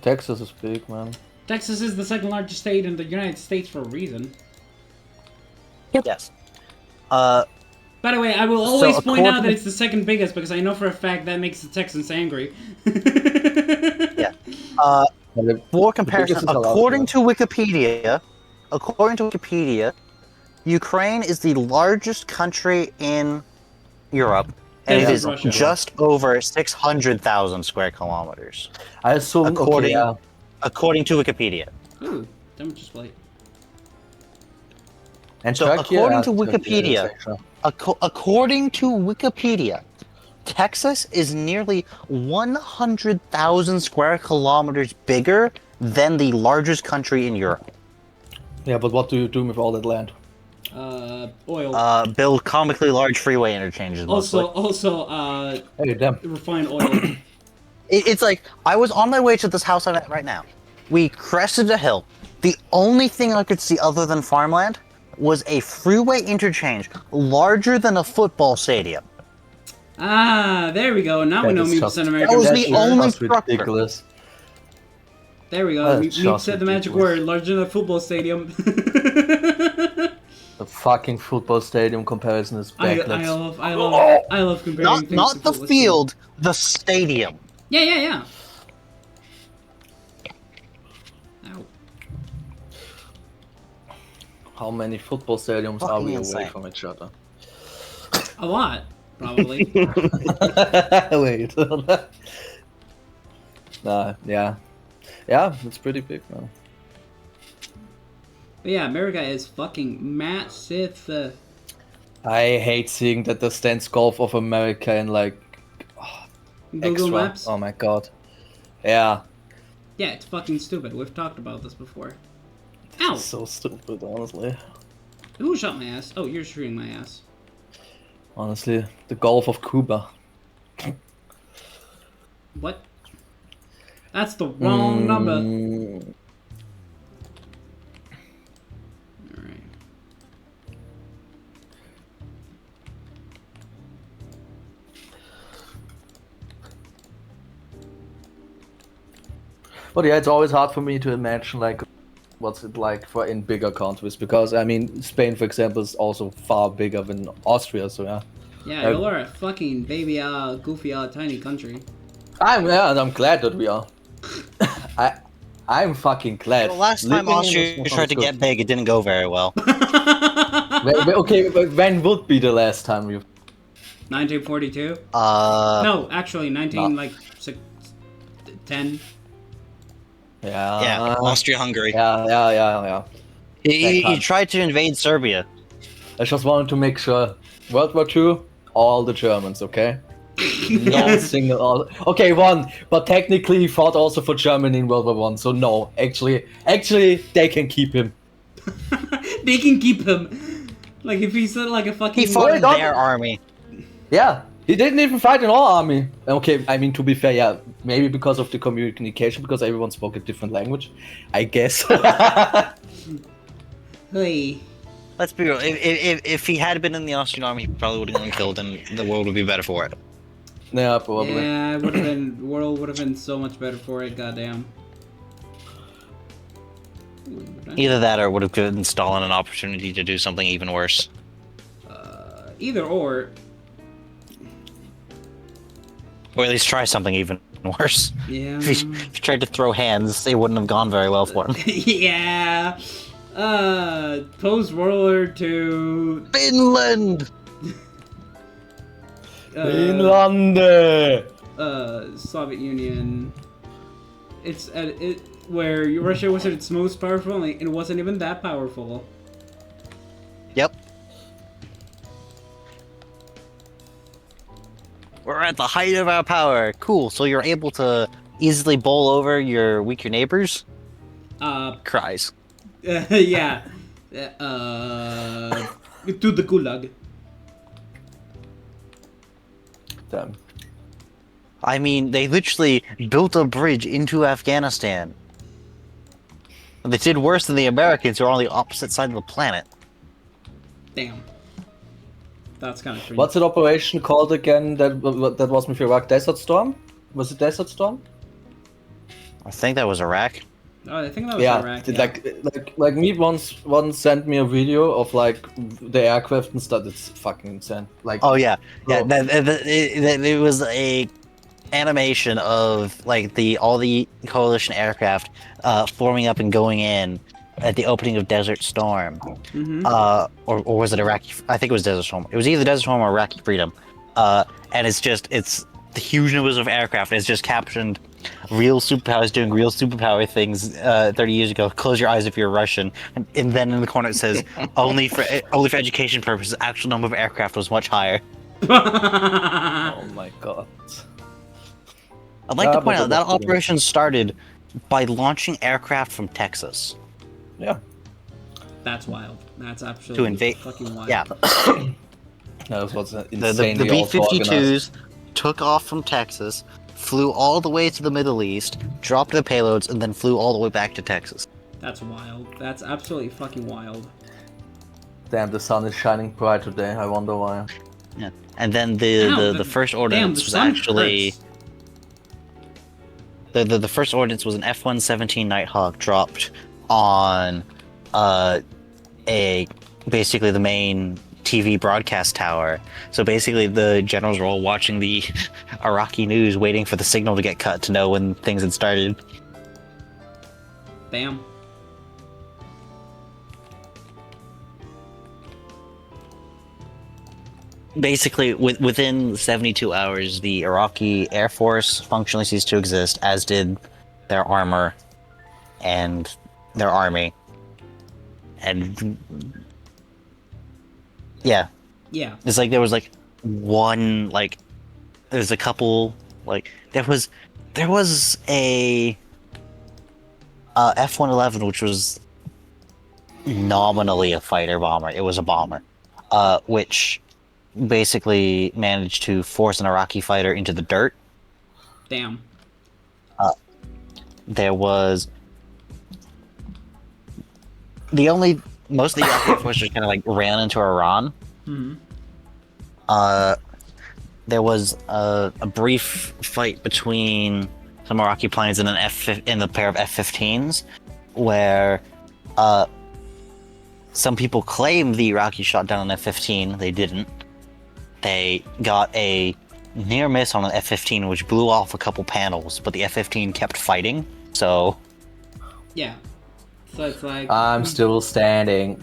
Texas is big, man. Texas is the second largest state in the United States for a reason. Yes. By the way, I will always point out according- that it's the second biggest because I know for a fact that makes the Texans angry. Yeah. For comparison, biggest is allowed, according to Wikipedia, Ukraine is the largest country in Europe, and Yes, it is Russia. just over 600,000 square kilometers, I assume. According- Okay, yeah. according to Wikipedia. Ooh, temperature spike. And So Turkey, according to Turkey is Wikipedia, actually- According to Wikipedia, Texas is nearly 100,000 square kilometers bigger than the largest country in Europe. Yeah, but what do you do with all that land? Oil. Build comically large freeway interchanges. Mostly. also, Hey, damn. refined oil. It's like I was on my way to this house I'm at right now. We crested a hill. The only thing I could see other than farmland was a freeway interchange larger than a football stadium. Ah, there we go. Now we That know is Meep just- said That American. was That's the just only structure. ridiculous. There we go. That's Meep just said the magic ridiculous. word. Larger than a football stadium. The fucking football stadium comparison is I backwards. love comparing things Not to the football field, the stadium. stadium. Yeah. Ow. How many football stadiums are Fucking we insane. away from each other? A lot, probably. Wait. Nah, yeah. Yeah, it's pretty big now. But yeah, America is fucking massive. I hate seeing that the stands Gulf of America in like Google extra. Maps. Oh my god. Yeah. Yeah, it's fucking stupid. We've talked about this before. Ow! So stupid, honestly. Who shot my ass? Oh, you're shooting my ass. Honestly, the Gulf of Cuba. What? That's the wrong number. Mm, Alright. But yeah, it's always hard for me to imagine like what's it like for in bigger countries because I mean Spain, for example, is also far bigger than Austria. So yeah, Yeah, y'all are a fucking baby, goofy, tiny country. I'm glad that we are. I'm fucking glad. The last time Living in Austria this tried to was get big, it didn't go very well. good. Okay, but when would be the last time you? 1942? Uh, No, actually, 19, No. like, 10. Yeah. yeah, Austria-Hungary. Yeah. He That tried to invade Serbia. I just wanted to make sure. World War II, all the Germans, okay? No single. Okay, one, but technically he fought also for Germany in World War One. So no, actually, they can keep him. They can keep him. Like, if he's like a fucking... He fought in Wait, their army. Yeah, he didn't even fight in our army. Okay, I mean to be fair, yeah, maybe because of the communication, because everyone spoke a different language, I guess. Hey. Let's be real. If he had been in the Austrian army, he probably would have gotten killed, and the world would be better for it. Yeah, probably. Yeah, it would have been... The world would have been so much better for it, goddamn. Either that, or it would have given Stalin an opportunity to do something even worse. Either or. Or at least try something even worse. Yeah. If he tried to throw hands, it wouldn't have gone very well for him. Yeah. Post World War II. Finland! Finland! Soviet Union. It's where Russia was at its most powerful, and it wasn't even that powerful. Yep. We're at the height of our power. Cool, so you're able to easily bowl over your weaker neighbors? Cries. Yeah. To the gulag. Damn. I mean, they literally built a bridge into Afghanistan. They did worse than the Americans, who are on the opposite side of the planet. Damn. That's kind of crazy. What's that operation called again? That was with Iraq. Desert Storm? Was it Desert Storm? I think that was Iraq. Oh, I think that was Yeah, Iraq. Yeah. like me once sent me a video of like the aircraft and stuff. It's fucking insane. Like, Oh yeah, yeah. Bro. It was a animation of like all the coalition aircraft forming up and going in at the opening of Desert Storm. Mm-hmm. Or was it Iraqi? I think it was Desert Storm. It was either Desert Storm or Iraqi Freedom. And it's the huge numbers of aircraft. It's just captioned real superpowers doing real superpower things 30 years ago. Close your eyes if you're Russian. And then in the corner it says only for education purposes. Actual number of aircraft was much higher. oh my god. I'd like to point out that operation started by launching aircraft from Texas. Yeah. That's wild. That's absolutely invade- fucking wild. Yeah. That was The insanely B-52s took off from Texas, flew all the way to the Middle East, dropped their payloads, and then flew all the way back to Texas. That's wild. That's absolutely fucking wild. Damn, the sun is shining bright today. I wonder why. Yeah. And then Damn, the first Damn, ordinance the was sun actually... hurts. The first ordinance was an F-117 Nighthawk dropped on basically the main TV broadcast tower. So basically the generals were all watching the Iraqi news, waiting for the signal to get cut to know when things had started. Bam. Basically, within 72 hours, the Iraqi Air Force functionally ceased to exist, as did their armor and their army. And yeah, it's like there was like one there's a couple there was a F-111 which was nominally a fighter bomber. It was a bomber, which basically managed to force an Iraqi fighter into the dirt. Damn. There was most of the Iraqi forces kind of like ran into Iran. Mm-hmm. There was a brief fight between some Iraqi planes and a pair of F-15s, where some people claim the Iraqis shot down an F-15. They didn't. They got a near miss on an F-15, which blew off a couple panels, but the F-15 kept fighting. So Yeah. So it's like I'm still standing.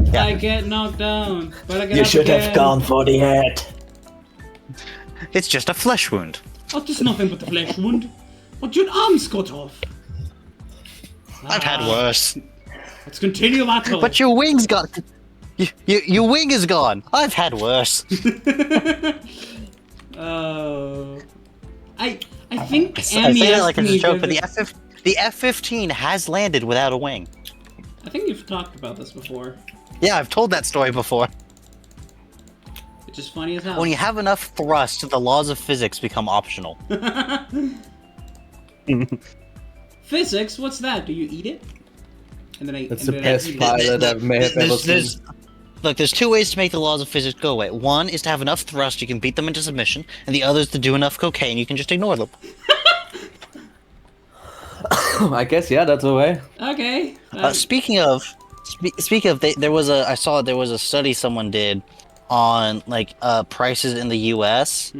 yeah. I get knocked down, but I get You up should again. have gone for the head. It's just a flesh wound. Oh, just nothing but the flesh wound. But your arm's cut off. I've had worse. Let's continue battle. But your wings got. Your wing is gone. I've had worse. I think I say Annie that asked like it's me a joke, but the- the F-15 has landed without a wing. I think you've talked about this before. Yeah, I've told that story before. Which is funny as hell. When you have enough thrust, the laws of physics become optional. Physics? What's that? Do you eat it? And then That's and the then I best eat it. pilot I may have ever seen. Look, there's two ways to make the laws of physics go away. One is to have enough thrust you can beat them into submission, and the other is to do enough cocaine you can just ignore them. I guess, yeah, that's the way. Okay. Speaking of, there was a study someone did on like prices in the U.S.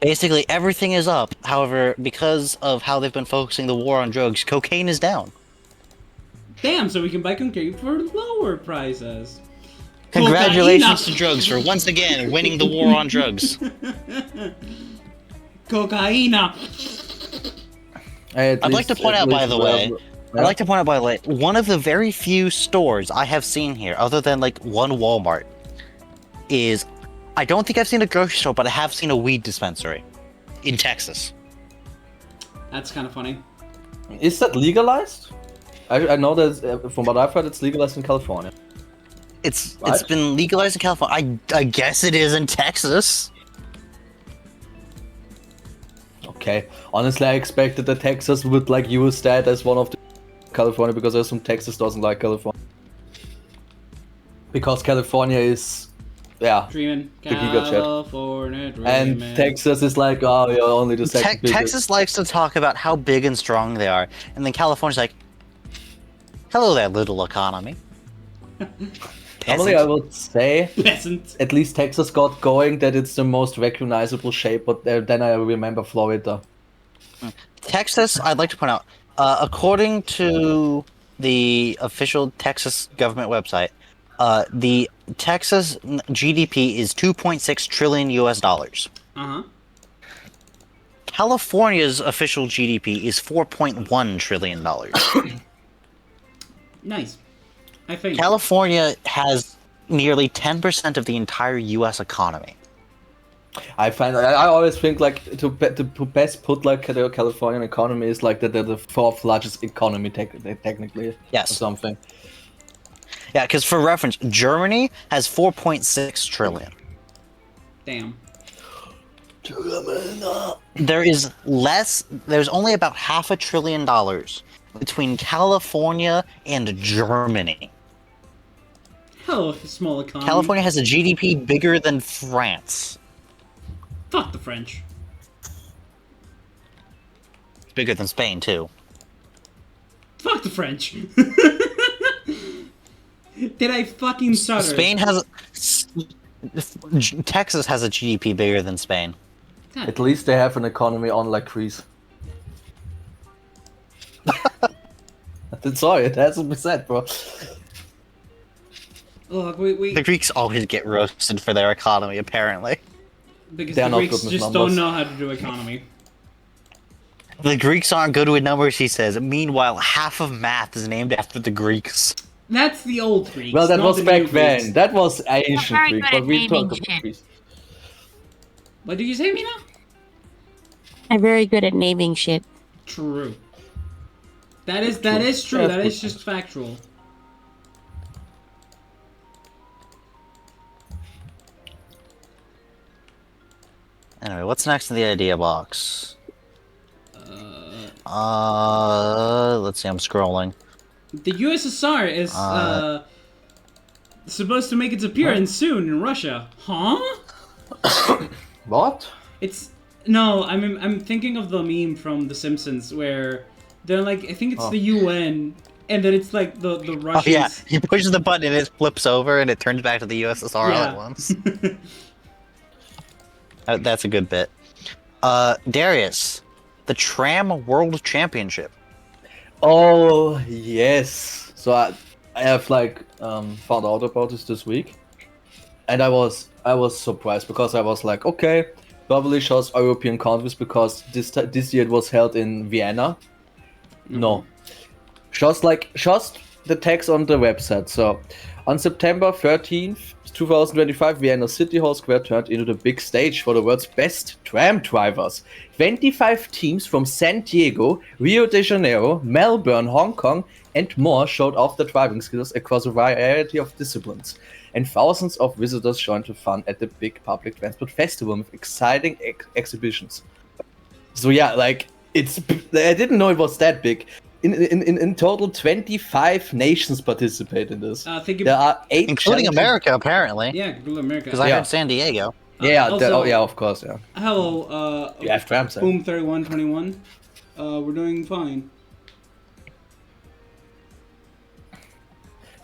Basically everything is up. However, because of how they've been focusing the war on drugs, cocaine is down. Damn, so we can buy cocaine for lower prices. Congratulations to drugs for once again winning the war on drugs. Cocaina. I'd like to point out, by the way, one of the very few stores I have seen here, other than like one Walmart, is I don't think I've seen a grocery store, but I have seen a weed dispensary in Texas. That's kind of funny. Is that legalized? I know that from what I've heard, it's legalized in California. It's been legalized in California. I guess it is in Texas. Okay. Honestly, I expected that Texas would like use that as one of the California because I assume Texas doesn't like California. Because California is, Dreaming. the giga chat. California dreaming. And Texas is like, oh, you're only the second biggest. Texas likes to talk about how big and strong they are, and then California's like, hello there, little economy. Normally, I would say, Peasant. at least Texas got going that it's the most recognizable shape, but then I remember Florida. Texas, I'd like to point out, according to the official Texas government website, the Texas GDP is 2.6 trillion US dollars. California's official GDP is 4.1 trillion dollars. Nice. I think California has nearly 10% of the entire US economy. I always think like to best put like the Californian economy is like the fourth largest economy technically. Yes. Or something. Yeah, because for reference, Germany has 4.6 trillion. Damn. There's only about $500 billion between California and Germany. Hell of a small economy. California has a GDP bigger than France. Fuck the French. It's bigger than Spain, too. Fuck the French. Did I fucking stutter? Texas has a GDP bigger than Spain. God. At least they have an economy unlike Greece. Sorry, it has to be said, bro. Look, we The Greeks always get roasted for their economy, apparently. because They're the not Greeks good with just numbers. don't know how to do economy. The Greeks aren't good with numbers, he says. Meanwhile, half of math is named after the Greeks. That's the old Greeks. Well, that not was the back new then. Greeks. That was ancient very Greek, good but at we naming talk about shit. Greece. What did you say, Mina? I'm very good at naming shit. True. That is true. Yeah, That is good. just factual. Anyway, what's next in the idea box? Let's see, I'm scrolling. The USSR is supposed to make its appearance soon in Russia. Huh? What? It's no. I'm thinking of the meme from The Simpsons where they're like, I think it's the UN, and then it's like the Oh Russians. yeah, he pushes the button and it flips over and it turns back to the USSR all at once. That's a good bit. Darius, the Tram World Championship. Oh yes. So I have like found out about this week, and I was surprised because I was like, okay, probably shows European countries because this year it was held in Vienna. No, just the text on the website. So on September 13th, 2025, Vienna City Hall Square turned into the big stage for the world's best tram drivers. 25 teams from San Diego, Rio de Janeiro, Melbourne, Hong Kong, and more showed off their driving skills across a variety of disciplines. And thousands of visitors joined the fun at the big public transport festival with exciting exhibitions. So yeah, like I didn't know it was that big. In total, 25 nations participate in this. There are 8 Including challenges. America, apparently. Yeah, including America. Because I heard San Diego. Also- yeah, of course, yeah. Hello, You have trams there. Boom 3121. We're doing fine.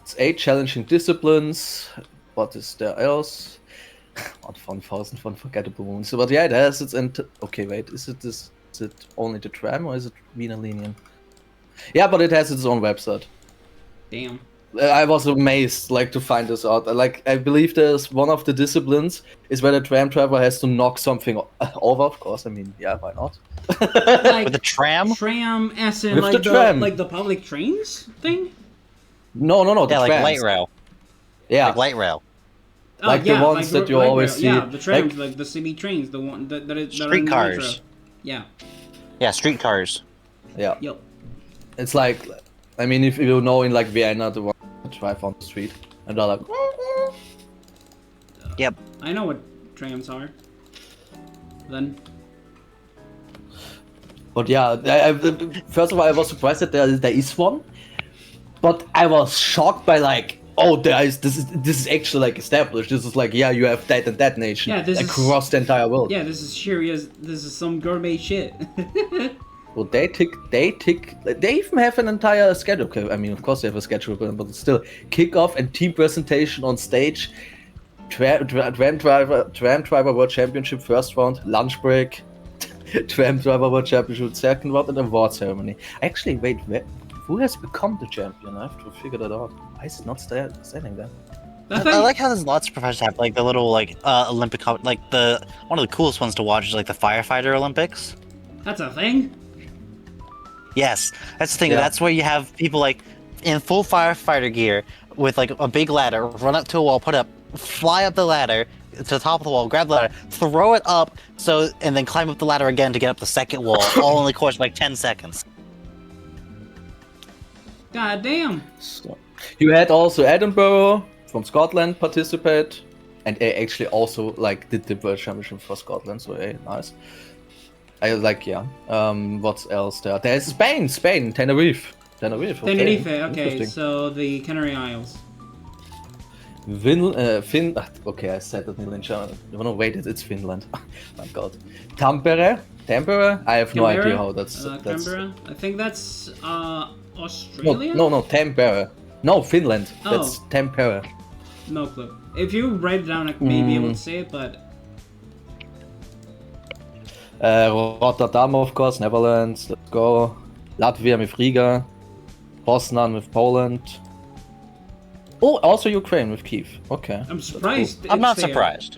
It's 8 challenging disciplines. what is there else? Not 1,000 unforgettable moments. But yeah, it has its okay, wait, is it only the tram or is it Wiener Linien? Yeah, but it has its own website. Damn. I was amazed, like, to find this out. Like, I believe there's one of the disciplines is where the tram driver has to knock something over. Of course, I mean, yeah, why not? Like, With the tram? Tram, as in With like the tram. like the public trains thing. No, the Yeah, like trams. light rail. Yeah, Like light rail. Oh, Like the yeah, ones that you light always rail. see, Yeah, the trams, like- like the city trains, the one that are in the Streetcars. metro. Yeah. Yeah, streetcars. yeah. Yep. It's like, I mean, if you know in like Vienna, the one that drive on the street, and they're like, Yep. I know what trams are. Then. but yeah, first of all, I was surprised that there is one, but I was shocked by like, oh, this is actually like established. This is like, yeah, you have that and that nation Yeah, this is- across the entire world. Yeah, this is serious. This is some gourmet shit. Well, they even have an entire schedule. Okay, I mean, of course they have a schedule, but it's still kickoff and team presentation on stage. Tram driver world championship first round, lunch break. Tram driver world championship second round, and award ceremony. Actually, wait, who has become the champion? I have to figure that out. Why is it not standing there? I I think, like how there's lots of professions have like the little like Olympic like one of the coolest ones to watch is like the firefighter Olympics. that's a thing. Yes, that's the thing. Yeah. That's where you have people like in full firefighter gear with like a big ladder, run up to a wall, fly up the ladder to the top of the wall, grab the ladder, throw it up, and then climb up the ladder again to get up the second wall, all in the course of like 10 seconds. God damn. So, you had also Edinburgh from Scotland participate, and they actually also like did the world championship for Scotland. So nice. I like, yeah. What's else there? There's Spain, Tenerife. Okay. Tenerife, okay, Interesting. so the Canary Isles. Okay, I said that in German. No, wait, it's Finland. My God. Tampere. I have no idea how that's. Canberra? I think that's Australia? No, Tampere. No, Finland. Oh. That's Tampere. No clue. If you write it down, I may be able to say it, but Rotterdam, of course, Netherlands. Let's go. Latvia with Riga. Poznan with Poland. Oh, also Ukraine with Kiev. Okay. I'm surprised. I'm it's not there. surprised.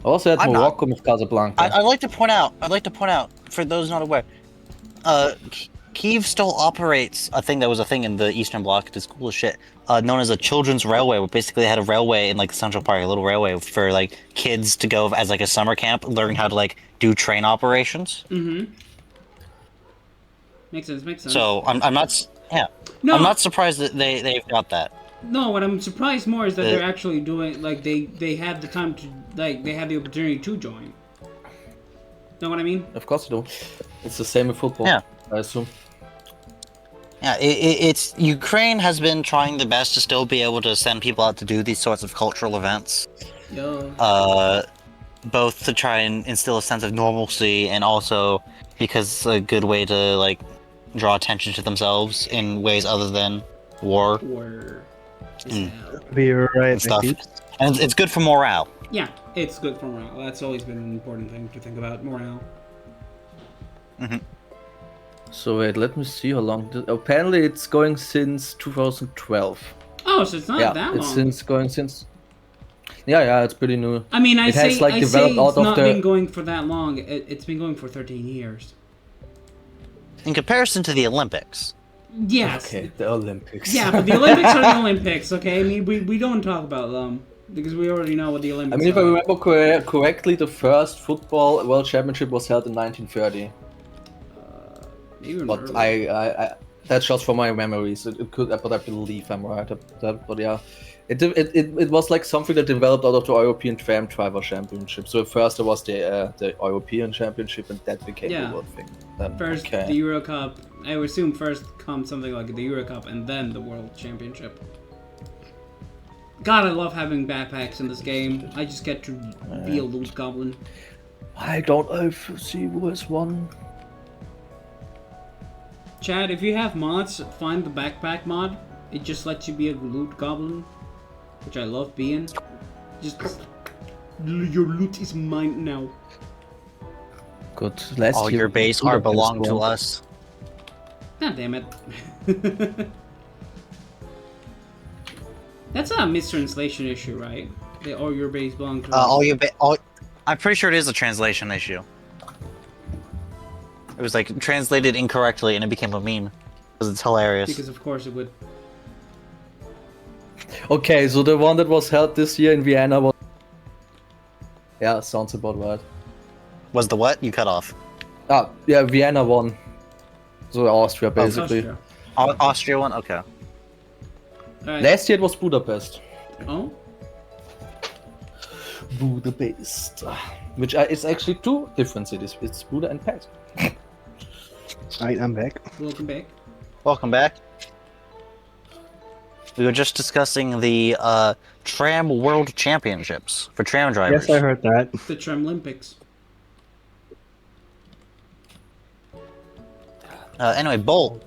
Also at I'm not. Morocco with Casablanca. I'd like to point out, for those not aware, Kiev still operates a thing that was a thing in the Eastern Bloc. It's cool as shit. Known as a children's railway, where basically they had a railway in like Central Park, a little railway for like kids to go as like a summer camp, learn how to like do train operations. Mm-hmm. Makes sense. So I'm not, yeah, No, I'm not surprised that they've got that. No, what I'm surprised more is that Uh, they're actually doing, like, they had the time to, like, they had the opportunity to join. Know what I mean? Of course you do. It's the same with football. Yeah. I assume. Yeah, it's Ukraine has been trying the best to still be able to send people out to do these sorts of cultural events. Yo. Both to try and instill a sense of normalcy and also because it's a good way to like draw attention to themselves in ways other than war Or... We're right, and stuff. Nikki. And it's good for morale. Yeah, it's good for morale. That's always been an important thing to think about, morale. So wait, let me see how long. Apparently, it's going since 2012. Oh, so it's not yeah, that it's long. going since. Yeah, it's pretty new. I mean, I It say, has, like, I say developed out it's of not the- been going for that long. It's been going for 13 years. In comparison to the Olympics. Yes. Okay, the Olympics. Yeah, but the Olympics are the Olympics, okay? I mean, we don't talk about them because we already know what the I Olympics mean, if I are. remember correctly, the first football world championship was held in 1930. Even But earlier. that's just from my memories. It could, but I believe I'm right about that. But yeah, it was like something that developed out of the European Tram Driver Championship. So first there was the European Championship, and that became Yeah. the world thing. Then, First, okay. the Euro Cup. I would assume first comes something like the Euro Cup and then the World Championship. God, I love having backpacks in this game. I just get to be a loot goblin. I don't know if see who has won. Chad, if you have mods, find the backpack mod. It just lets you be a loot goblin. which I love being. Just your loot is mine now. Good. Last All year, your base are belong to us. God damn it. That's a mistranslation issue, right? All your base belong to us. I'm pretty sure it is a translation issue. It was like translated incorrectly and it became a meme. Because it's hilarious. Because of course it would. Okay, so the one that was held this year in Vienna was... Yeah, sounds about right. Was the what? You cut off. Ah, yeah, Vienna won. So Austria, basically. Austria. Austria one? Okay. Right. Last year it was Budapest. Oh? Budapest. Which is actually two different cities. It's Buda and Pest. Alright, I'm back. Welcome back. Welcome back. We were just discussing the Tram World Championships for tram drivers. Yes, I heard that. The Tram Olympics. Anyway, Bolt.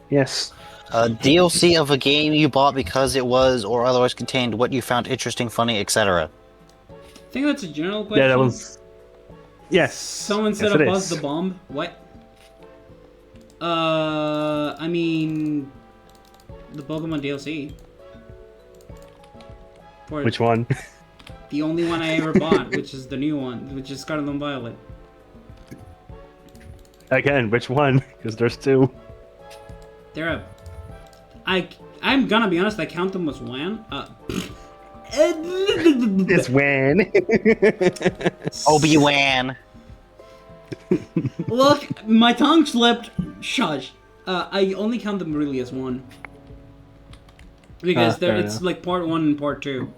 Yes. DLC of a game you bought because it was or otherwise contained what you found interesting, funny, etc. I think that's a general question. Yeah, that was... Yes. Someone said yes, it above is. the bomb. What? I mean... The Pokemon DLC. For Which one? the only one I ever bought, which is the new one, which is Scarlet and Violet. Again, which one? Because there's two. They're a... I'm gonna be honest, I count them as one. It's when. Obi-Wan. Look, my tongue slipped. Shush. I only count them really as one. Because fair it's enough. like part 1 and part 2.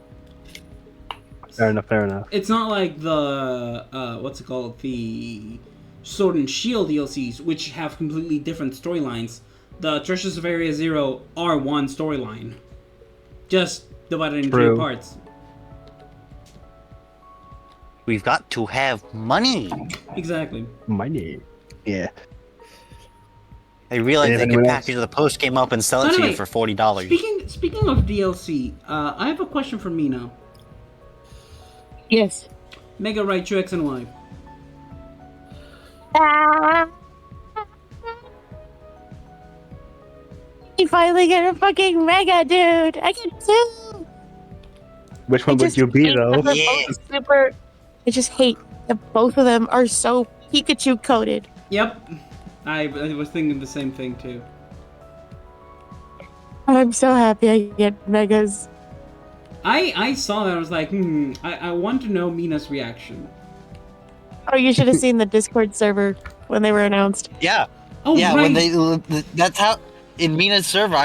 Fair enough, fair enough. It's not like the, what's it called? The Sword and Shield DLCs, which have completely different storylines. The Treasures of Area Zero are one storyline. Just divided into 3 parts. We've got to have money. Exactly. Money. Yeah. I realized If they could anyone package the post game up and sell it to Anyway, you for $40. Speaking of DLC, I have a question for Mina. Yes. Mega Raichu X and Y. You finally get a fucking Mega, dude! I get two! Which one I would just you be, hate though? that they're Yeah. both super... I just hate that both of them are so Pikachu coated. Yep. I was thinking the same thing too. I'm so happy I get Megas. I saw that, I was like, I want to know Mina's reaction. Oh, you should have seen the Discord server when they were announced. Yeah. Oh, Yeah, right. when that's how, in Mina's server,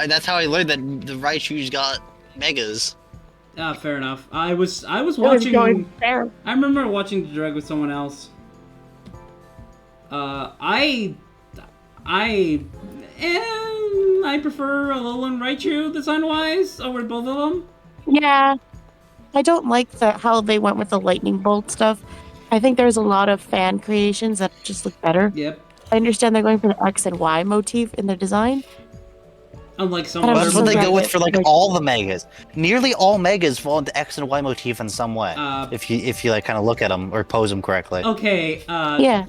that's how I learned that the Raichu's got megas. Ah, fair enough. I was It was watching... going there. I remember watching the direct with someone else. I prefer Alolan Raichu design-wise over both of them. Yeah. I don't like how they went with the lightning bolt stuff. I think there's a lot of fan creations that just look better. Yep. I understand they're going for the X and Y motif in their design. Unlike some And I'm Well, other... that's what they glad go with that- for like all the megas. Nearly all megas fall into X and Y motif in some way. If you like kind of look at them or pose them correctly. Okay, Yeah.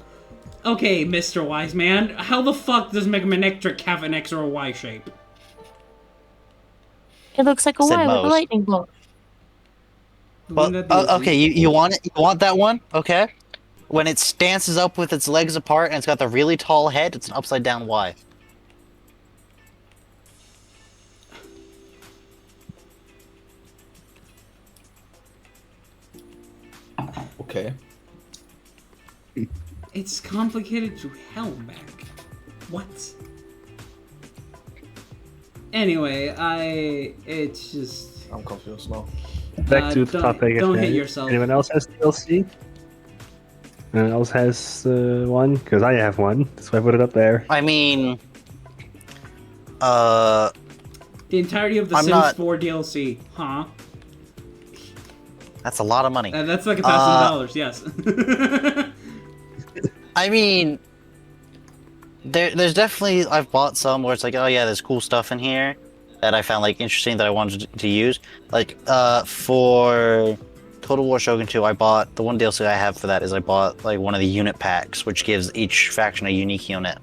Okay, Mr. Wise Man, how the fuck does Mega Man Electric have an X or a Y shape? It looks like a Said Y with a most. lightning bolt. Well, okay, you want that one? Okay. When it stances up with its legs apart and it's got the really tall head, it's an upside down Y. Okay. It's complicated to hell, Mac. What? Anyway, it's just... I'm confused now. Back to the topic. don't hit again. yourself. Anyone else has DLC? Anyone else has one? Because I have one. That's why I put it up there. I mean, The entirety of the I'm Sims not- 4 DLC, huh? that's a lot of money. That's like $1,000, yes. I mean, there's definitely, I've bought some where it's like, oh yeah, there's cool stuff in here. that I found like interesting that I wanted to use. Like for Total War Shogun 2, I bought the one DLC I have for that is I bought like one of the unit packs, which gives each faction a unique unit.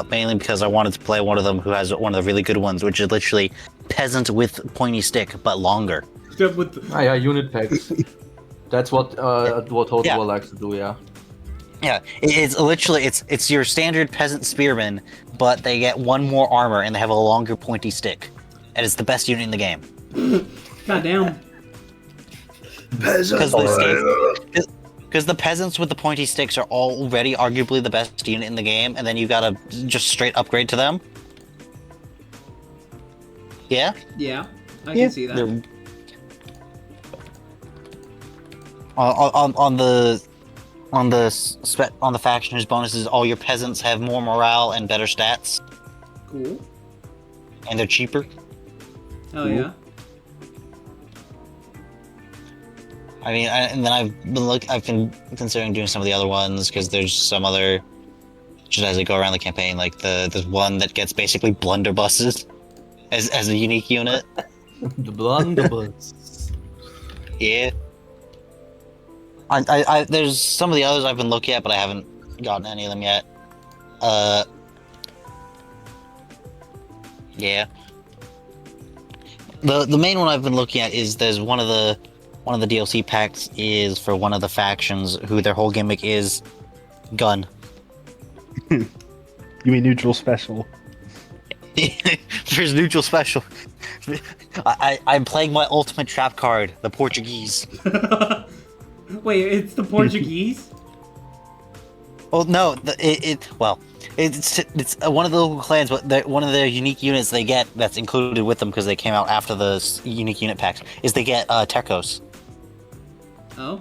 Mainly because I wanted to play one of them who has one of the really good ones, which is literally peasant with pointy stick but longer. Yeah, unit packs. That's what Total Yeah. War likes to do. Yeah. Yeah, it's literally it's your standard peasant spearman, but they get one more armor and they have a longer pointy stick, and it's the best unit in the game. Goddamn. Because the peasants with the pointy sticks are already arguably the best unit in the game, and then you gotta just straight upgrade to them. Yeah. Yeah, I can see that. On the faction whose bonuses, all your peasants have more morale and better stats, Cool. and they're cheaper. Oh yeah. I mean, and then I've been considering doing some of the other ones because there's some other, just as I go around the campaign, like there's one that gets basically blunderbusses as a unique unit. The blunderbuss. Yeah. I there's some of the others I've been looking at, but I haven't gotten any of them yet. Yeah. The main one I've been looking at is there's one of the DLC packs is for one of the factions who their whole gimmick is gun. You mean neutral special? There's neutral special. I'm playing my ultimate trap card, the Portuguese. Wait, it's the Portuguese? Well, no, it's one of the local clans, but one of their unique units they get that's included with them because they came out after the unique unit packs is they get Tercos. Oh.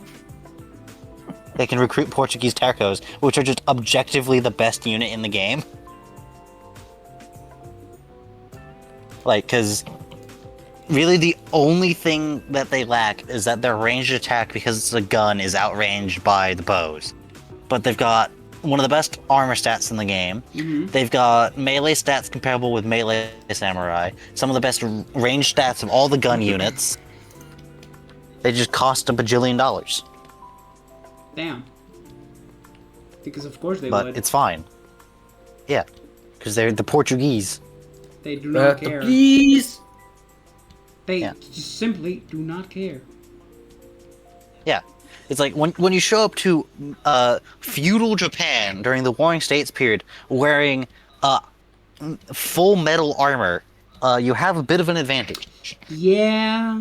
They can recruit Portuguese Tercos, which are just objectively the best unit in the game. Like, because really the only thing that they lack is that their ranged attack, because it's a gun, is outranged by the bows. But they've got one of the best armor stats in the game. Mm-hmm. They've got melee stats comparable with melee samurai. Some of the best range stats of all the gun units. They just cost $1 bajillion. Damn. Because of course they But would. it's fine. Yeah. Because they're the Portuguese. They do not care. Please. They Yeah. just simply do not care. Yeah. It's like when you show up to feudal Japan during the Warring States period wearing full metal armor, you have a bit of an advantage. Yeah.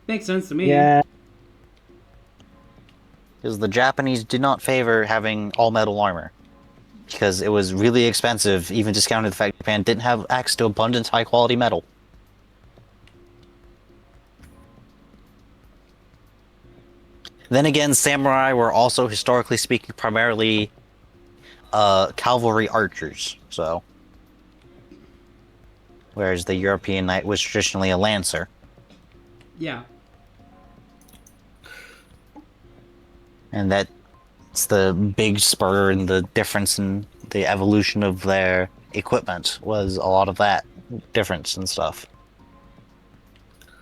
Makes sense to me. Yeah. Because the Japanese did not favor having all metal armor. Because it was really expensive, even discounted the fact Japan didn't have access to abundant high quality metal. Then again, samurai were also, historically speaking, primarily cavalry archers, so. Whereas the European knight was traditionally a lancer. Yeah. And that's the big spur and the difference in the evolution of their equipment, was a lot of that difference and stuff.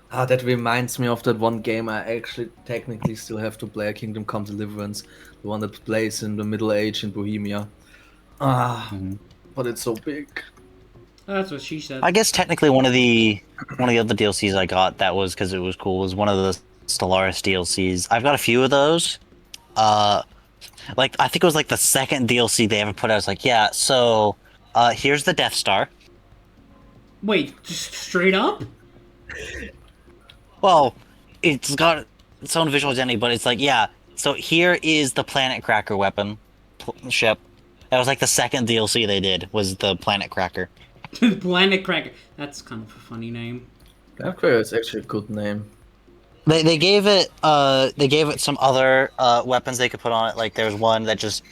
Ah, that reminds me of that one game I actually technically still have to play, Kingdom Come Deliverance, the one that plays in the Middle Age in Bohemia. But it's so big. That's what she said. I guess technically one of the other DLCs I got that was because it was cool was one of the Stellaris DLCs. I've got a few of those. Like I think it was like the second DLC they ever put out. I was like, yeah, so here's the Death Star. Wait, just straight up? Well, it's got its own visual identity, but it's like, yeah, so here is the Planet Cracker weapon ship. That was like the second DLC they did, was the Planet Cracker. Planet Cracker. That's kind of a funny name. Cracker is actually a good name. They gave it some other weapons they could put on it. Like there's one that just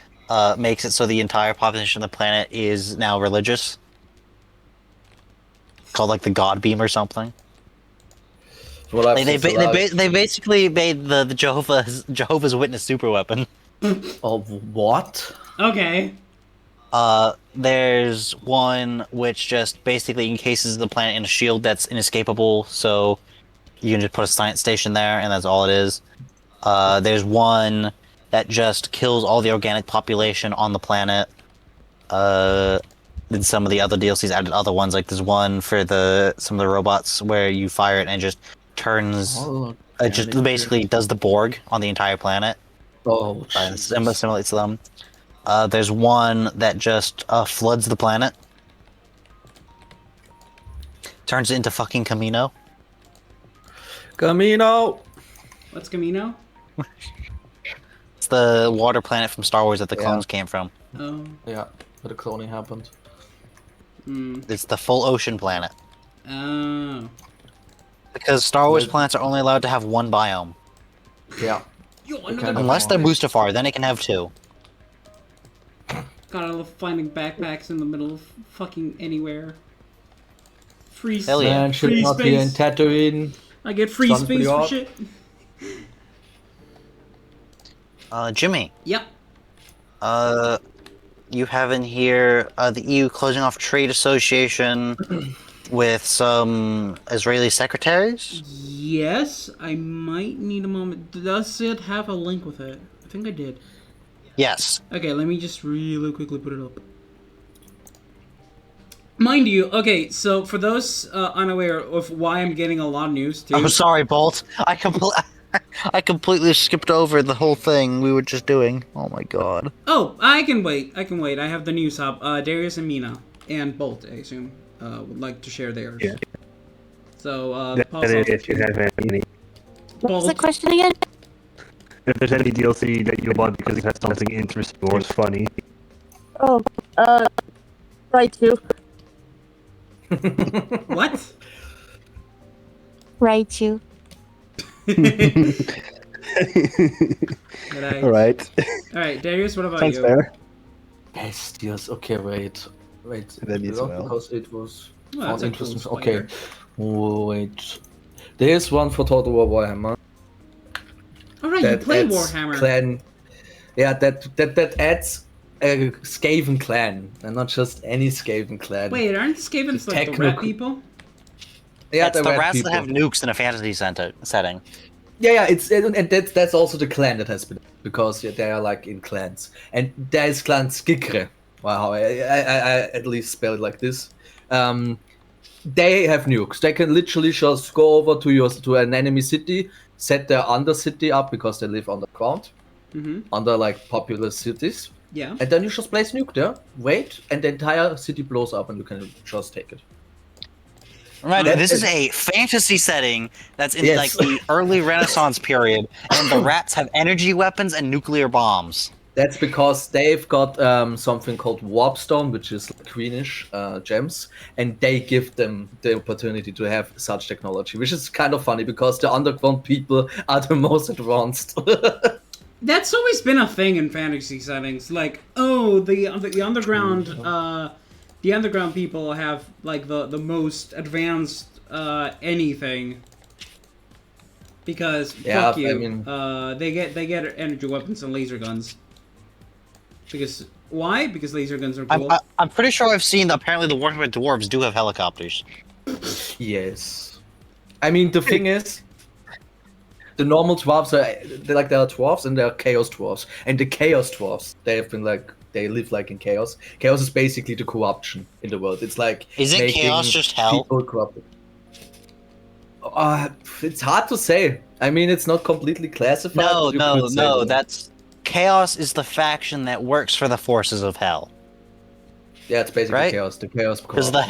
makes it so the entire population of the planet is now religious. Called like the God Beam or something. Well, They basically made the Jehovah's Witness super weapon. Oh, what? Okay. There's one which just basically encases the planet in a shield that's inescapable, so you can just put a science station there, and that's all it is. There's one that just kills all the organic population on the planet. Then some of the other DLCs added other ones, like there's one for some of the robots where you fire it and it just turns, it just basically does the Borg on the entire planet. Oh, And simulates them. There's one that just floods the planet. Turns it into fucking Camino. Camino! What's Camino? It's the water planet from Star Wars that the clones came from. Oh. Yeah, where the cloning happened. It's the full ocean planet. Oh. Because Star Wars planets are only allowed to have one biome. Yeah. Yo, kind another of- Unless they're Mustafar, then it can have two. God, I love finding backpacks in the middle of fucking anywhere. Free Hell yeah. Man should free not be in space. Tatooine. I get free Sounds pretty space for odd. shit. Jimmy, Yep. you have in here the EU closing off trade association with some Israeli secretaries. Yes, I might need a moment. Does it have a link with it? I think I did. Yes. Okay, let me just really quickly put it up. Mind you, okay, so for those unaware of why I'm getting a lot of news too. I'm sorry, Bolt. I completely skipped over the whole thing we were just doing. Oh my god. Oh, I can wait. I can wait. I have the news hub. Darius and Mina and Bolt, I assume, would like to share theirs. Yeah. So, That pause is off. if you have any. What was the Bolt. question again? If there's any DLC that you want because it has something interesting or is funny. Oh, right to. What? Right to. Alright. Alright. Alright, Darius, what about Sounds you? fair. Yes, okay, wait. That needs well. Because it was Oh, that's a interesting. cool Okay, spider. wait. There's one for Total War Warhammer. Alright, you play adds Warhammer. Clan. Yeah, that adds a Skaven clan, and not just any Skaven clan. Wait, aren't the Skavens like the rat Technical- people? yeah, It's the red rats people. that have nukes in a fantasy setting. Yeah, and that's also the clan that has been, because they are like in clans, and there is clan Skikre. Wow, I at least spell it like this. They have nukes. They can literally just go over to an enemy city, set their undercity up because they live underground, under like popular cities, Yeah. and then you just place nuke there, wait, and the entire city blows up, and you can just take it. Right, That this is is- a fantasy setting that's in Yes. like the early Renaissance period, and the rats have energy weapons and nuclear bombs. That's because they've got something called warpstone, which is like greenish gems, and they give them the opportunity to have such technology, which is kind of funny because the underground people are the most advanced. That's always been a thing in fantasy settings. Like, oh, the underground, the underground people have like the most advanced anything. Because Yeah, fuck you, I mean- they get energy weapons and laser guns. Because why? Because laser guns are cool. I'm pretty sure I've seen. Apparently, the Warhammer dwarves do have helicopters. Yes. I mean, the thing is, the normal dwarves there are dwarves and there are chaos dwarves, and the chaos dwarves they live like in chaos. Chaos is basically the corruption in the world. It's like Isn't making chaos just hell? people corrupted. It's hard to say. I mean, it's not completely classified. No, but you no, could say no. that. That's chaos is the faction that works for the forces of hell. Yeah, it's basically Right? chaos. The chaos Because the corruption,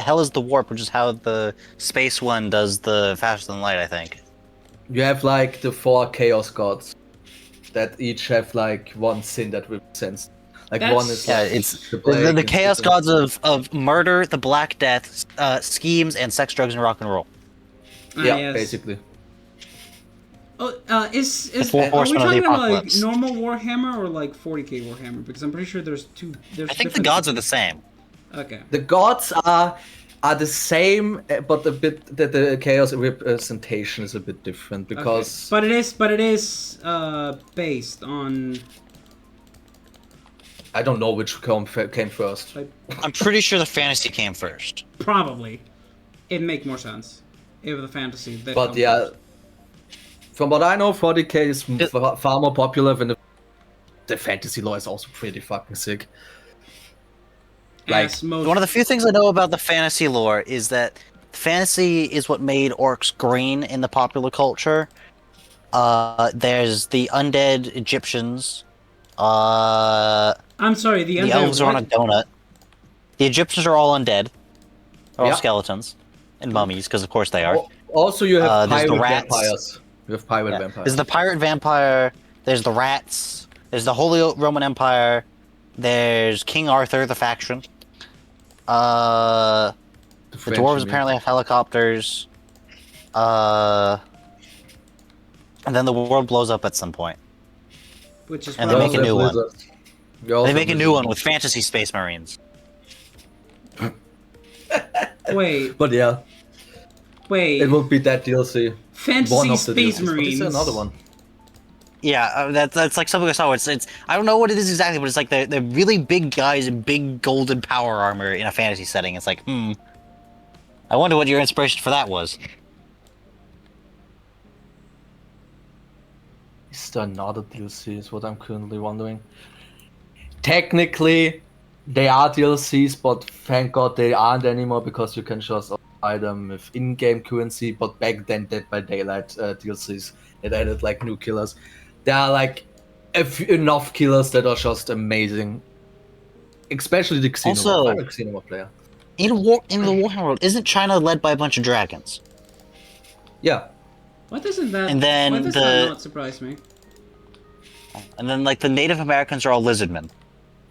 hell is the warp, which is how the space one does the faster than light. I think. You have like the 4 chaos gods that each have like one sin that represents. Like That's- one is Yeah, like it's the, the plague, chaos it's the- gods of murder, the Black Death, schemes, and sex, drugs, and rock and roll. Yeah, yes. basically. Oh, is four are we horsemen of the talking about like apocalypse. normal Warhammer or like 40k Warhammer? Because I'm pretty sure there's two. There's I think the different- gods are the same. Okay. The gods are the same, but a bit the chaos representation is a bit different because But it is based on. I don't know which came first. I'm pretty sure the fantasy came first. Probably. It'd make more sense if the fantasy. But yeah, from what I know, 40k is far more popular than the fantasy lore is also pretty fucking sick. Like, one of the few things I know about the fantasy lore is that fantasy is what made orcs green in the popular culture. There's the undead Egyptians. I'm sorry, the elves are on a donut. The Egyptians are all undead. They're all skeletons and mummies, because of course they are. Also, you have pirate the rats. vampires. You have pirate vampires. There's the pirate vampire. There's the rats. There's the Holy Roman Empire. There's King Arthur, the faction. The dwarves apparently have helicopters. And then the world blows up at some point. Which is and they make a new one. They make a new one with fantasy space marines. Wait. But yeah. Wait. It will be that DLC. Fantasy Space DLCs. Marines. But another one. Yeah, that's like something I saw. It's I don't know what it is exactly, but it's like they're really big guys in big golden power armor in a fantasy setting. It's like, I wonder what your inspiration for that was. Is there another DLC is what I'm currently wondering. Technically, they are DLCs, but thank God they aren't anymore because you can just buy them with in-game currency. But back then, Dead by Daylight DLCs, it added like new killers. There are like enough killers that are just amazing. Especially the Xenomorph. Also, I'm a Xenomorph player. In the Warhammer world, isn't China led by a bunch of dragons? Yeah. Why doesn't that? And then why does that not surprise me? And then like the Native Americans are all lizardmen.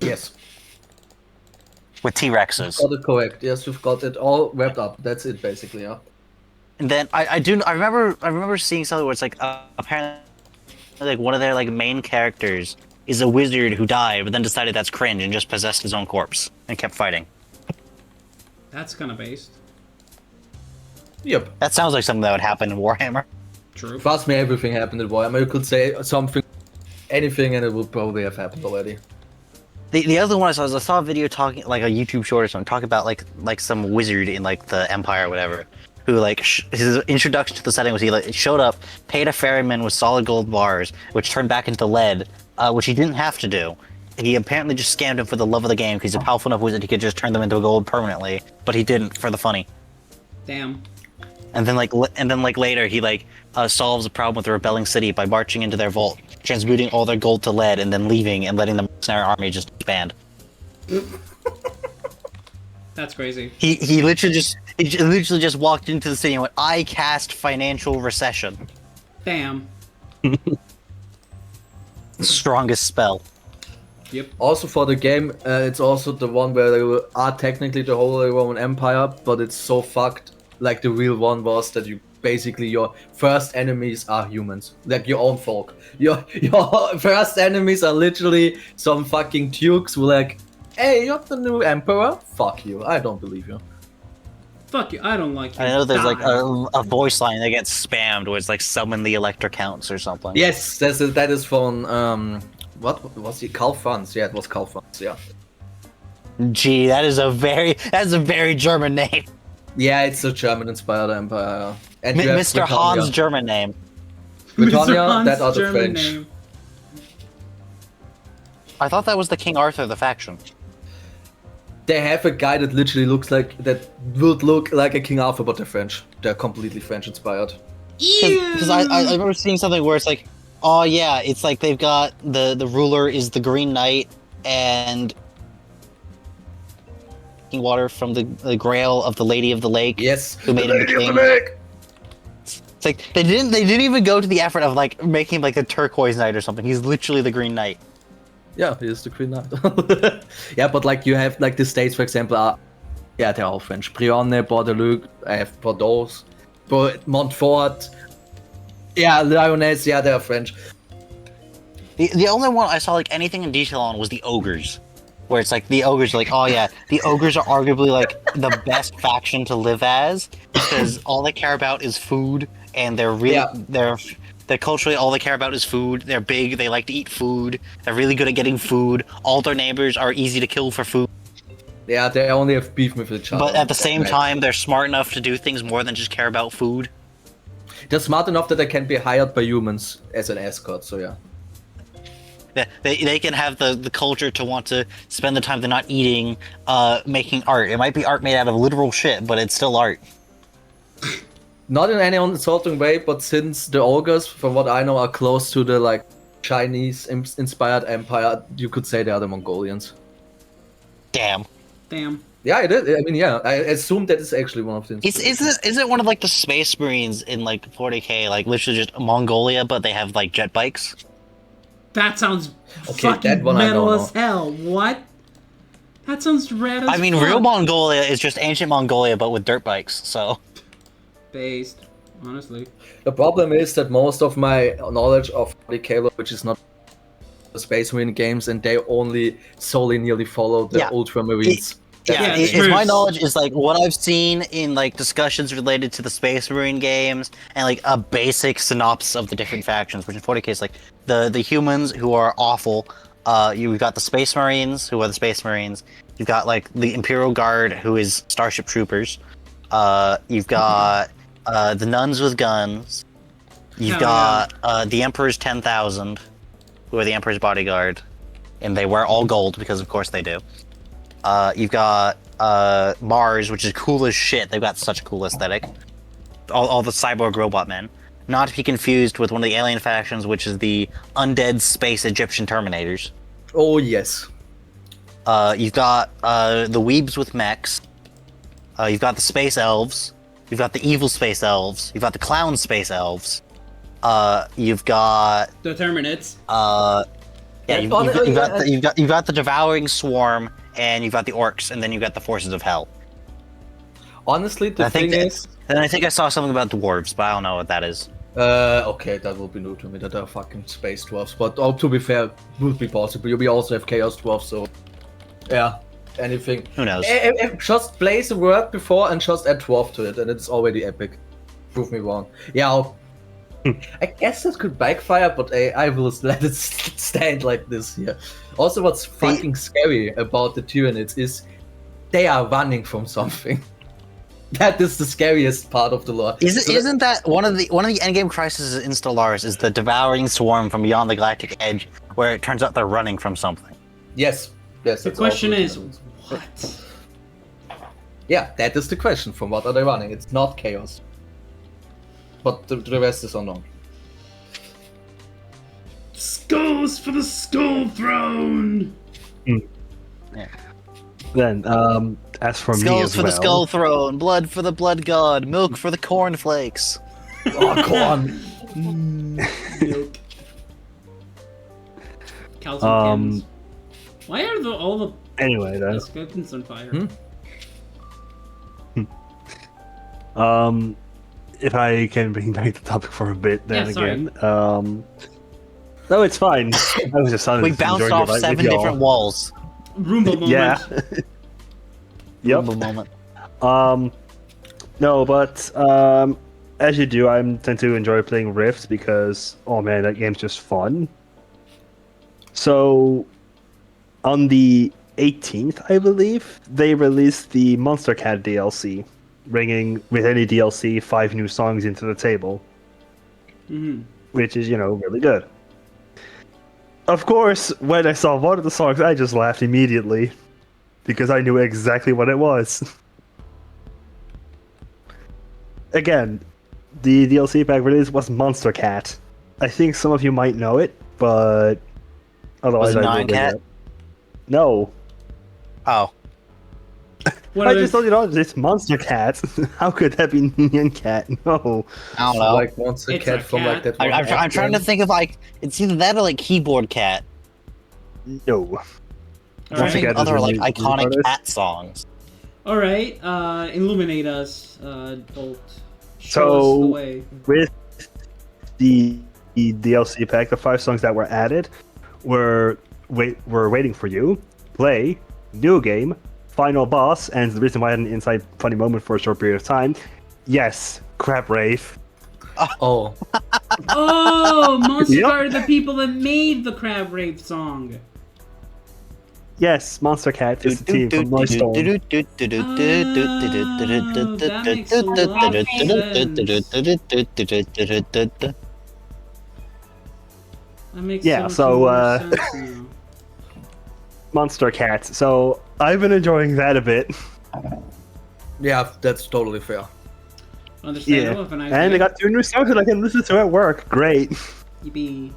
Yes. With T-Rexes. Got it correct. Yes, you've got it all wrapped up. That's it basically, yeah. And then I remember seeing something where it's like apparently like one of their like main characters is a wizard who died, but then decided that's cringe and just possessed his own corpse and kept fighting. That's kind of based. Yep. That sounds like something that would happen in Warhammer. True. Trust me, everything happened in Warhammer. You could say something, anything, and it would probably have happened already. The other one I saw a video talking, like a YouTube short or something, talking about like some wizard in like the Empire or whatever, who like his introduction to the setting was he like showed up, paid a ferryman with solid gold bars, which turned back into lead, which he didn't have to do. He apparently just scammed him for the love of the game because he's a powerful enough wizard he could just turn them into gold permanently, but he didn't for the funny. Damn. And then later he solves a problem with the rebelling city by marching into their vault, transmuting all their gold to lead, and then leaving and letting the mercenary army just disband. That's crazy. He literally just walked into the city and went, "I cast financial recession." Damn. Strongest spell. Yep. Also for the game, it's also the one where they are technically the Holy Roman Empire, but it's so fucked. Like the real one was that you basically your first enemies are humans, like your own folk. Your first enemies are literally some fucking dukes who like, hey, you're the new emperor? Fuck you, I don't believe you. Fuck you, I don't like you. I know there's Die. like a voice line that gets spammed where it's like summon the Elector Counts or something. Yes, that is from what was it? Karl Franz? Yeah, it was Karl Franz. Yeah. Gee, that's a very German name. Yeah, it's a German-inspired empire. And you have Mr. Han's German name. Britannia, that are the French. Name. I thought that was the King Arthur, the faction. They have a guy that literally that would look like a King Arthur, but they're French. They're completely French-inspired. Because I remember seeing something where it's like, oh yeah, it's like they've got the ruler is the Green Knight and water from the Grail of the Lady of the Lake. Yes, who made him the king. It's like they didn't even go to the effort of like making him like the Turquoise Knight or something. He's literally the Green Knight. Yeah, he is the Green Knight. Yeah, but like you have like the states, for example, they're all French. Brienne, Bordeaux, I have Bordeaux, Montfort. Yeah, Lyonesse, yeah, they're French. The only one I saw like anything in detail on was the ogres. Where it's like the ogres are like, oh yeah, the ogres are arguably like the best faction to live as because all they care about is food and they're That culturally all they care about is food. They're big. They like to eat food. They're really good at getting food. All their neighbors are easy to kill for food. Yeah, they only have beef with each other. But at the same Right. time, they're smart enough to do things more than just care about food. They're smart enough that they can be hired by humans as an escort, so yeah. They can have the culture to want to spend the time they're not eating, making art. It might be art made out of literal shit, but it's still art. Not in any insulting way, but since the ogres, from what I know, are close to the like Chinese-inspired empire, you could say they are the Mongolians. Damn. Damn. Yeah, it is. I mean, yeah, I assume that is actually one of the. Is it one of like the Space Marines in like 40K, like literally just Mongolia, but they have like jet bikes? That sounds Okay, fucking that one I metal don't as hell. What? That sounds rad as I mean, fuck. real Mongolia is just ancient Mongolia, but with dirt bikes. So Based, honestly. The problem is that most of my knowledge of 40K, which is not the Space Marine games, and they only solely nearly follow the Yeah. Ultramarines. Yeah, it's my Smurfs. knowledge is like what I've seen in like discussions related to the Space Marine games and like a basic synopsis of the different factions, which in 40K is like the humans who are awful. You've got the Space Marines who are the Space Marines. You've got like the Imperial Guard who is Starship Troopers. You've got the nuns with guns. You've Hell got the Emperor's 10,000, who are the Emperor's bodyguard, and they wear all gold because of course they do. You've got Mars, which is cool as shit. They've got such a cool aesthetic. All the cyborg robot men. Not to be confused with one of the alien factions, which is the undead space Egyptian Terminators. Oh yes. You've got the Weebs with mechs. You've got the Space Elves. You've got the evil Space Elves. You've got the Clown Space Elves. You've got The Terminates. yeah, you've got the Devouring Swarm, and you've got the Orcs, and then you've got the Forces of Hell. Honestly, the thing is, and I think I saw something about dwarves, but I don't know what that is. okay, that will be new to me. That are fucking space dwarfs. But to be fair, would be possible. We also have chaos dwarfs, so yeah, anything. Who knows? Just place a word before and just add dwarf to it, and it's already epic. Prove me wrong. Yeah, I guess that could backfire, but I will let it stand like this here. Also, what's fucking scary about the Tyranids is they are running from something. That is the scariest part of the lore. Isn't that one of the endgame crises in Stellaris is the Devouring Swarm from Beyond the Galactic Edge, where it turns out they're running from something? Yes. Yes. The that's question also is, true. what? Yeah, that is the question. From what are they running? It's not chaos. But the rest is unknown. Skulls for the Skull Throne! Then, as for me Skulls as for well, the Skull Throne, blood for the Blood God, milk for the Cornflakes. Oh, come on. Milk. Calcium cans. Why are all the anyway, then, skeletons on fire? if I can bring back the topic for a bit, then Yeah, sorry. again, no, it's fine. I was just We bounced off 7 different walls. Roomba moment. Yeah. Yep. Roomba moment. No, but as you do, I tend to enjoy playing Rift because, oh man, that game's just fun. So, on the 18th, I believe, they released the Monster Cat DLC, bringing, with any DLC, 5 new songs into the table. Mm-hmm. Which is, really good. Of course, when I saw one of the songs, I just laughed immediately, because I knew exactly what it was. Again, the DLC pack release was Monster Cat. I think some of you might know it, but otherwise Was it I Nyan will bring Cat? it up. No. Oh. What I are just they- told you, it's Monster Cat. How could that be Nyan Cat? No. I don't know. Like once a It's cat a from like cat. that. I'm trying to think of like it's either that or like Keyboard Cat. No. All I'm trying to think Cat of is other like really- iconic artist. cat songs. Alright, illuminate us, Bolt. Show So- us the way. With the DLC pack, the 5 songs that were added were Waiting for You, Play, New Game, Final Boss, and the reason why I had an inside funny moment for a short period of time. Yes, Crap Rave. Oh, Oh, Monster Yep. Cat are the people that made the Crab Rape song. Yes, Monster Cat is the team from Milestone. That makes a lot of sense. That makes Yeah, so so, much more sense now. Monster Cat. So I've been enjoying that a bit. yeah, that's totally fair. Understandable if a nice And they got 2 new songs that I can listen to at work. Great. Yippee.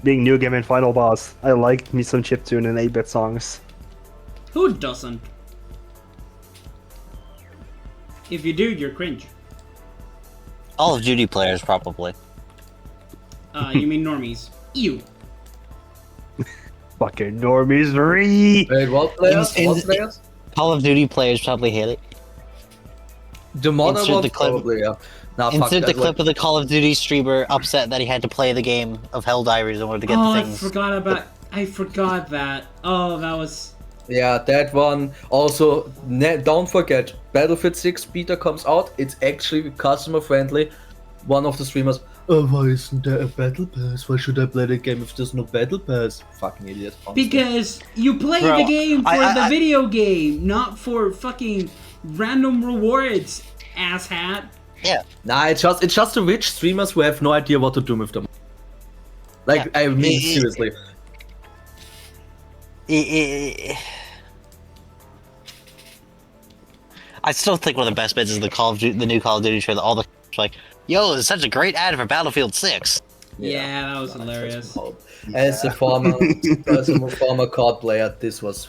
Being New Game and Final Boss, I like me some chiptune and 8-bit songs. Who doesn't? If you do, you're cringe. Call of Duty players, probably. You mean normies. Ew. Fucking normies re. Wait, what players? What players? Call of Duty players probably hate it. The modern Insert ones, the clip. probably, yeah. Nah, fuck Insert that, the clip of the Call of Duty streamer upset that he had to play the game of Hell Diaries in order to get Oh, the I things. I forgot that. Oh, that was... Yeah, that one. Also, don't forget, Battlefield 6 beta comes out. It's actually customer friendly. One of the streamers, oh, why isn't there a battle pass? Why should I play the game if there's no battle pass? Fucking idiot. Honestly. Because you play Bro, the game for I- the video game, not for fucking random rewards, asshat. Yeah. Nah, it's just the rich streamers who have no idea what to do with them. Like, Yeah. I mean, seriously. I still think one of the best bits is the new Call of Duty trailer. All the like, yo, it's such a great ad for Battlefield 6. Yeah, that was hilarious. As a former COD player, this was.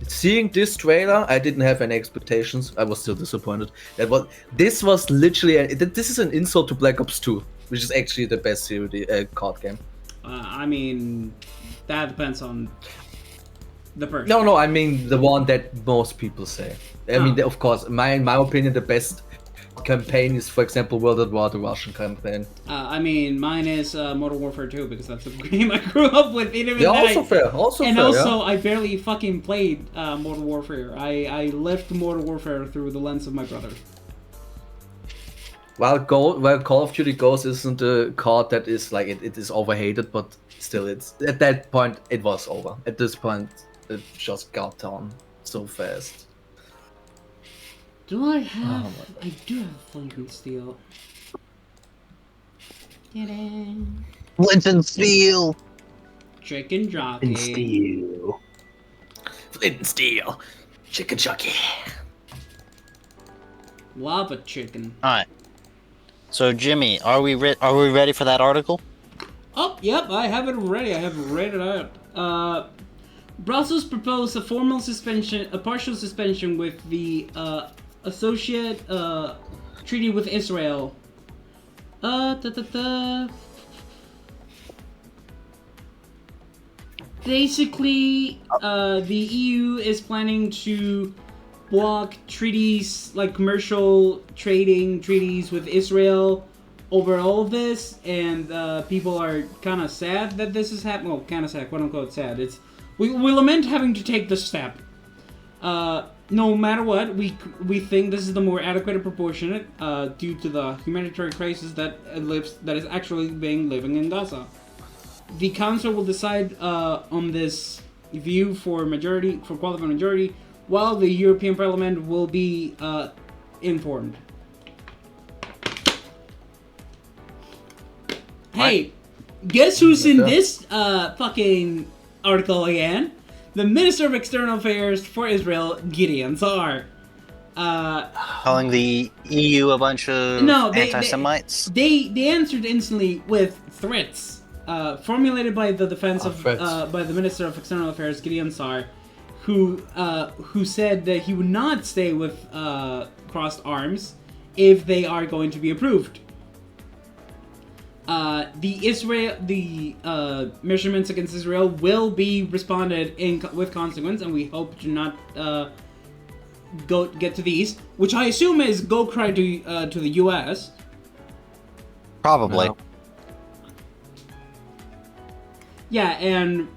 Seeing this trailer, I didn't have any expectations. I was still disappointed. This was literally. This is an insult to Black Ops 2, which is actually the best COD game. I mean, that depends on the person. No, I mean the one that most people say. I mean, of course, in my opinion, the best campaign is, for example, World at War, the Russian campaign. I mean, mine is Modern Warfare 2 because that's the game I grew up with. Even Yeah, then also fair. and also, I barely fucking played Modern Warfare. I left Modern Warfare through the lens of my brother. While Call of Duty Ghosts isn't a COD that is like it is overhated, but still, it's at that point it was over. At this point, it just got done so fast. Do I have? I do have Flint and Steel. Flint and Steel. Chicken Jockey. And Steel. Flint and Steel, Chicken Chucky. Lava Chicken. All right. So Jimmy, are we ready for that article? Oh, yep, I have it ready. I have read it out. Brussels proposed a partial suspension with the associate treaty with Israel. Basically, the EU is planning to block treaties, like commercial trading treaties with Israel over all of this, and people are kind of sad that this is happening. Well, kind of sad, quote unquote sad. We lament having to take this step. No matter what, we think this is the more adequate and proportionate due to the humanitarian crisis that is actually living in Gaza. The council will decide on this view for qualified majority, while the European Parliament will be informed. Hey, guess who's in this fucking article again? The Minister of External Affairs for Israel, Gideon Sa'ar. Calling the EU a bunch of anti-Semites? They answered instantly with threats, formulated by the by the Minister of External Affairs, Gideon Sa'ar, who said that he would not stay with crossed arms if they are going to be approved. The measurements against Israel will be responded with consequence, and we hope to not get to these, which I assume is go cry to the U.S. Probably. No. Yeah, and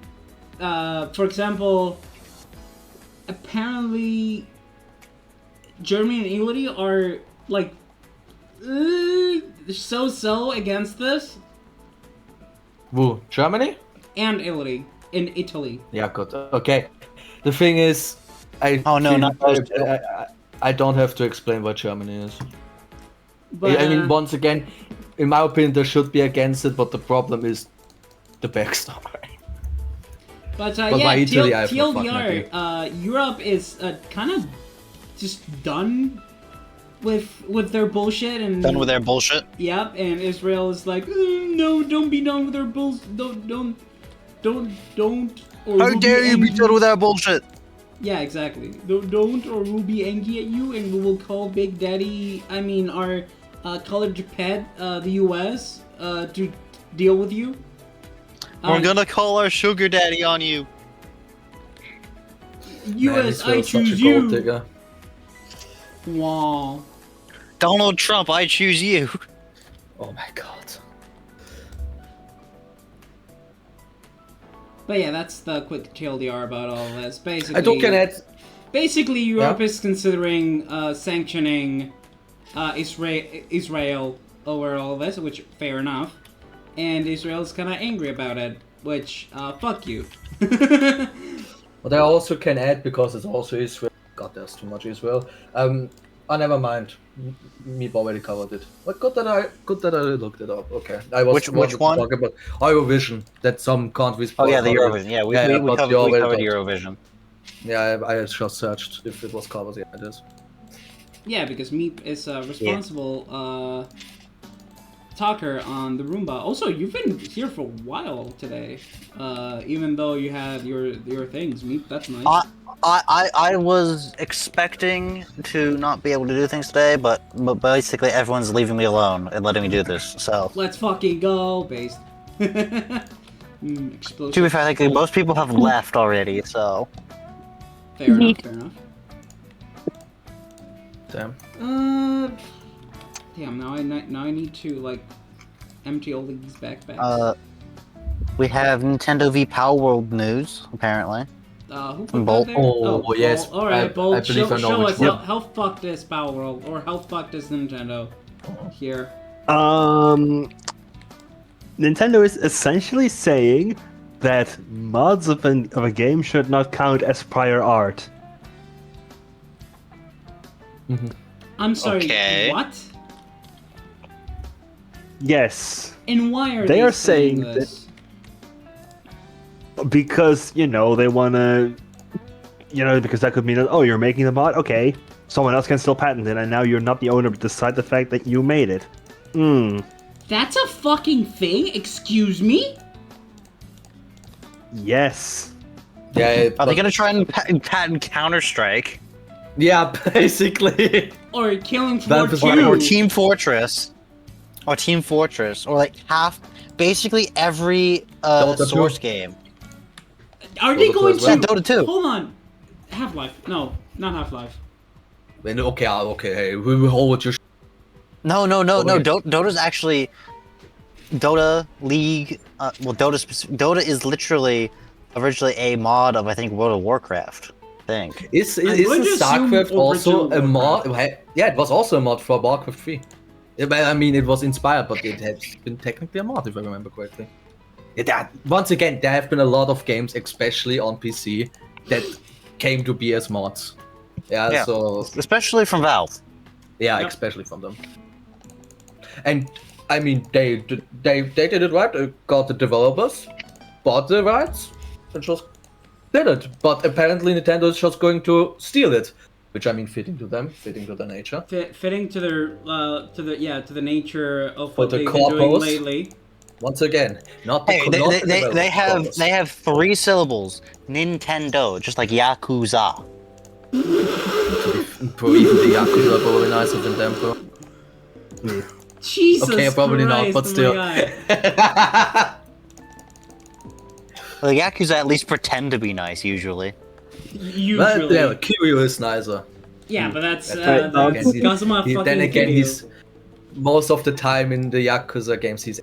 for example, apparently Germany and Italy are like so against this? Who? Germany? And Italy. In Italy. Yeah, good. Okay. The thing is, Oh, no, not those two. I don't have to explain what Germany is. But, I mean, once again, in my opinion, they should be against it, but the problem is the backstory. But But yeah, by Italy, I have no fucking TLDR, Europe is kind of just done with their bullshit and Done with their bullshit. Yep, and Israel is like, no, don't be done with our bullshit. Don't. Or How we'll dare you be angry." done with our bullshit? Yeah, exactly. Don't, or we'll be angry at you, and we will call Big Daddy. I mean, our college pet, the U.S. To deal with you. We're gonna call our sugar daddy on you. U.S. I Israel's such a choose gold you. digger. Wow. Donald Trump, I choose you. Oh my god. But yeah, that's the quick TLDR about all of this. Basically, I don't get it. Basically, Europe is considering sanctioning Israel over all of this, which fair enough. And Israel's kind of angry about it, which fuck you. But I also can add, because it's also Israel. God, there's too much Israel. Oh, never mind. Meep already covered it. But good that I looked it up. Okay. I was Which wanted to one? talk about Eurovision. That some countries. Oh yeah, the boycotted. Eurovision. Yeah, we but covered, you we already covered talked. Eurovision. Yeah, I just searched if it was covered. Yeah, it is. Yeah, because Meep is a responsible talker on the Roomba. Also, you've been here for a while today, even though you had your things. Meep, that's nice. I was expecting to not be able to do things today, but basically everyone's leaving me alone and letting me do this. So Let's fucking go, based. Explosive. to be fair, I think most people have left already. So Fair enough. Fair enough. Damn. Damn. Now I need to like empty all these backpacks. we have Nintendo v Power World news apparently. Who put From Bolt. that there? Oh, yes. Bolt. All right, Bolt. I believe show, I know show which us one. how fucked is Power World, or how fucked is Nintendo here. Nintendo is essentially saying that mods of a game should not count as prior art. I'm sorry. Okay. What? Yes, And why are They they are saying saying this? because they want to, because that could mean that you're making the mod. Okay, someone else can still patent it, and now you're not the owner, but decide the fact that you made it. That's a fucking thing? Excuse me? Yes. Yeah. Are they gonna try and patent Counter-Strike Yeah, basically. Or Killing That Floor was 2? or Team Fortress, or like basically every Dota 2. Source game? Are they Dota 2 going as to... well. Yeah, Dota 2. Hold on. Half-Life. No, not Half-Life. Okay. Hey, we hold your. No. Okay. Dota's actually Dota League. Dota is literally originally a mod of I think World of Warcraft. I think. Is I'm going to assume StarCraft also original a mod? Warcraft. Yeah, it was also a mod for Warcraft 3. I mean, it was inspired, but it had been technically a mod, if I remember correctly. Once again, there have been a lot of games, especially on PC, that came to be as mods. Yeah. So Especially from Valve. yeah, Yep. especially from them. And I mean, they did it right. They got the developers, bought the rights, and just did it. But apparently, Nintendo is just going to steal it, which I mean, fitting to them, fitting to their nature. Fitting to their to the nature of For what the they've been doing corpos. lately. Once again, not the Hey, not the they developers. have 3 syllables. Nintendo, just like Yakuza. Bro, even the Yakuza are probably nicer than them, bro. Jesus Okay, probably Christ, not, but oh my still. God. Well, the Yakuza at least pretend to be nice usually. Usually. Yeah, Kiryu is nicer. Yeah, but that's Then Kazuma fucking then again, Kiryu. he's most of the time in the Yakuza games. He's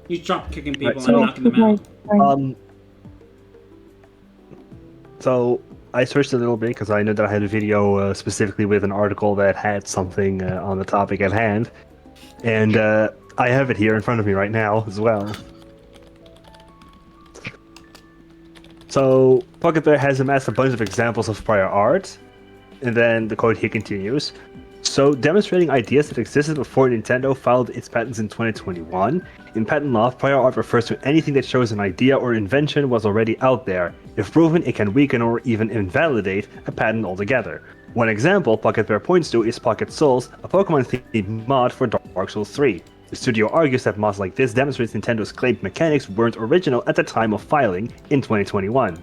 He's drop kicking people Right, so- and knocking them out. So I searched a little bit because I know that I had a video specifically with an article that had something on the topic at hand, and I have it here in front of me right now as well. So Pocket Bear has amassed a bunch of examples of prior art, and then the code here continues. So, demonstrating ideas that existed before Nintendo filed its patents in 2021. In patent law, prior art refers to anything that shows an idea or invention was already out there. If proven, it can weaken or even invalidate a patent altogether. One example Pocket Bear points to is Pocket Souls, a Pokemon-themed mod for Dark Souls 3. The studio argues that mods like this demonstrates Nintendo's claimed mechanics weren't original at the time of filing in 2021.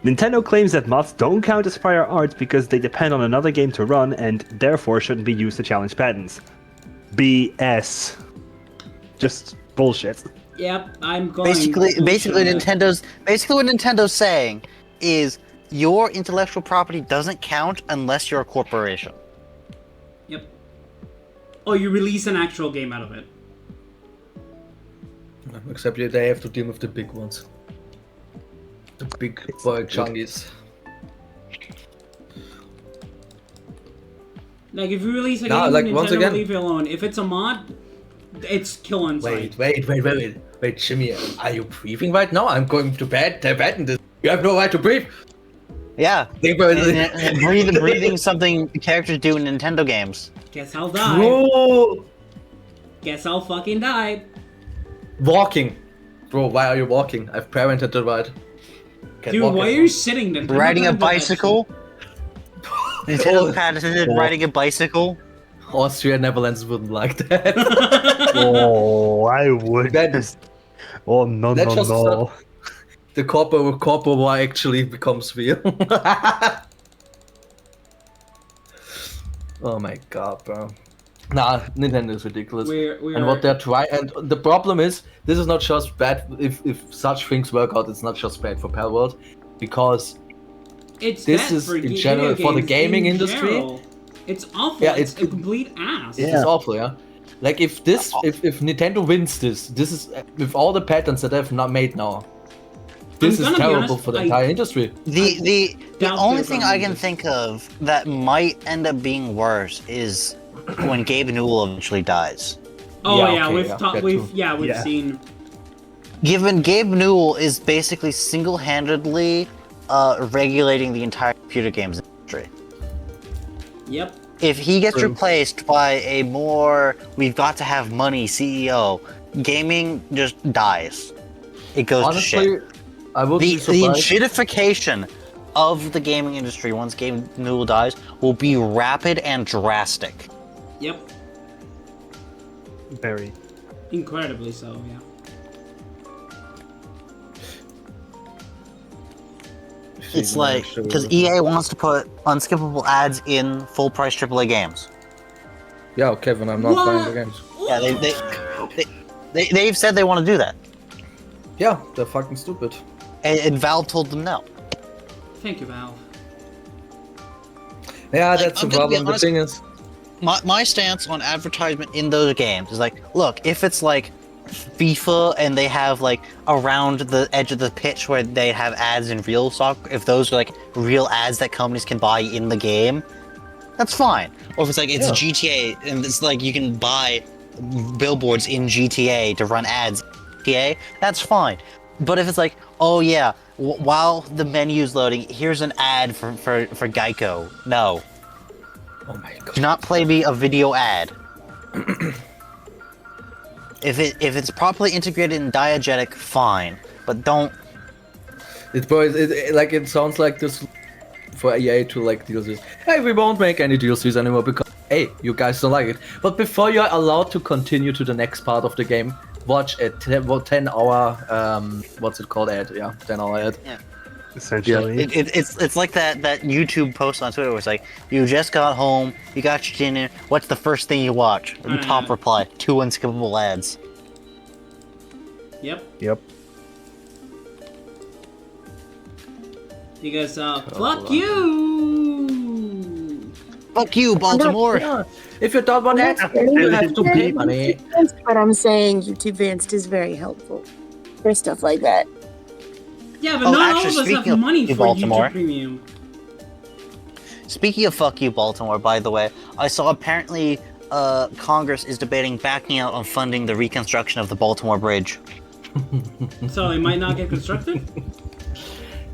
Nintendo claims that mods don't count as prior art because they depend on another game to run and therefore shouldn't be used to challenge patents. BS. Just bullshit. Yep, I'm going. Basically, what Nintendo's saying is your intellectual property doesn't count unless you're a corporation. Yep. Oh, you release an actual game out of it. Except they have to deal with the big ones. The big boy chungies. Like, if you release a Nah, game, like, Nintendo once will again- leave it alone. If it's a mod, it's kill on sight. Wait, Jimmy, are you breathing right now? I'm going to bed. They're betting this. You have no right to breathe. Yeah, and breathing something characters do in Nintendo games. Guess I'll die. Bro, Guess I'll fucking die. walking. Bro, why are you walking? I've parented the right. Can't Dude, walk why are anymore. you sitting there? Riding a bicycle? Nintendo patented Oh. riding a bicycle? Austria Netherlands wouldn't like that. Oh, I would. That- Oh, no, Let's no, just no. The corporate war actually becomes real. Oh my god, bro. Nah, Nintendo is ridiculous. And what they're trying, and the problem is, this is not just bad. If such things work out, it's not just bad for Palworld, because It's this bad is for in video general for the games gaming in industry. general. It's awful. Yeah, it's it's- a complete ass. This is awful, yeah. Like if Nintendo wins this is with all the patents that they've not made now. This is gonna be terrible honest, for the I- entire industry. The doubt only they're thing gonna I do can this. think of that might end up being worse is when Gabe Newell eventually dies. Oh Yeah, yeah, okay, we've yeah, talked. that We've too. we've Yeah. seen. Given Gabe Newell is basically single-handedly regulating the entire computer games industry. Yep. If he gets True. replaced by a more we've got to have money CEO, gaming just dies. It goes to shit. Honestly, I would The be surprised. shitification of the gaming industry once Gabe Newell dies will be rapid and drastic. Yep. Very. Incredibly so. Yeah. It's like because EA wants to put unskippable ads in full-price AAA games. Yeah, Kevin, I'm not What? buying the games. Yeah, they've said they want to do that, Yeah, they're fucking stupid. and Valve told them no. Thank you, Valve. Yeah, that's the I'm gonna be problem. The honest- thing is, My stance on advertisement in those games is like, look, if it's like FIFA and they have like around the edge of the pitch where they have ads in real soccer, if those are like real ads that companies can buy in the game, that's fine. Or if it's like it's Yeah. GTA and it's like you can buy billboards in GTA to run ads in GTA, that's fine. But if it's like, oh yeah, while the menu's loading, here's an ad for Geico. No. oh my god. Do not play me a video ad. If it's properly integrated in diegetic, fine, but don't. It sounds like this for EA to like deal with. Hey, we won't make any DLCs anymore because hey, you guys don't like it. But before you're allowed to continue to the next part of the game, watch a 10-hour what's it called ad? Yeah, 10-hour ad. Essentially. It's like that YouTube post on Twitter where it's like, you just got home, you got your dinner, what's the first thing you watch? And top reply, 2 unskippable ads. Yep. Yep. Because fuck you. Fuck you, Baltimore! Yeah. If you don't want that, you have to pay money. But I'm saying YouTube Advanced is very helpful for stuff like that. Yeah, but Oh, not actually, all of us speaking have of money for Baltimore- YouTube Premium. Speaking of fuck you, Baltimore, by the way, I saw apparently Congress is debating backing out on funding the reconstruction of the Baltimore Bridge. So it might not get constructed?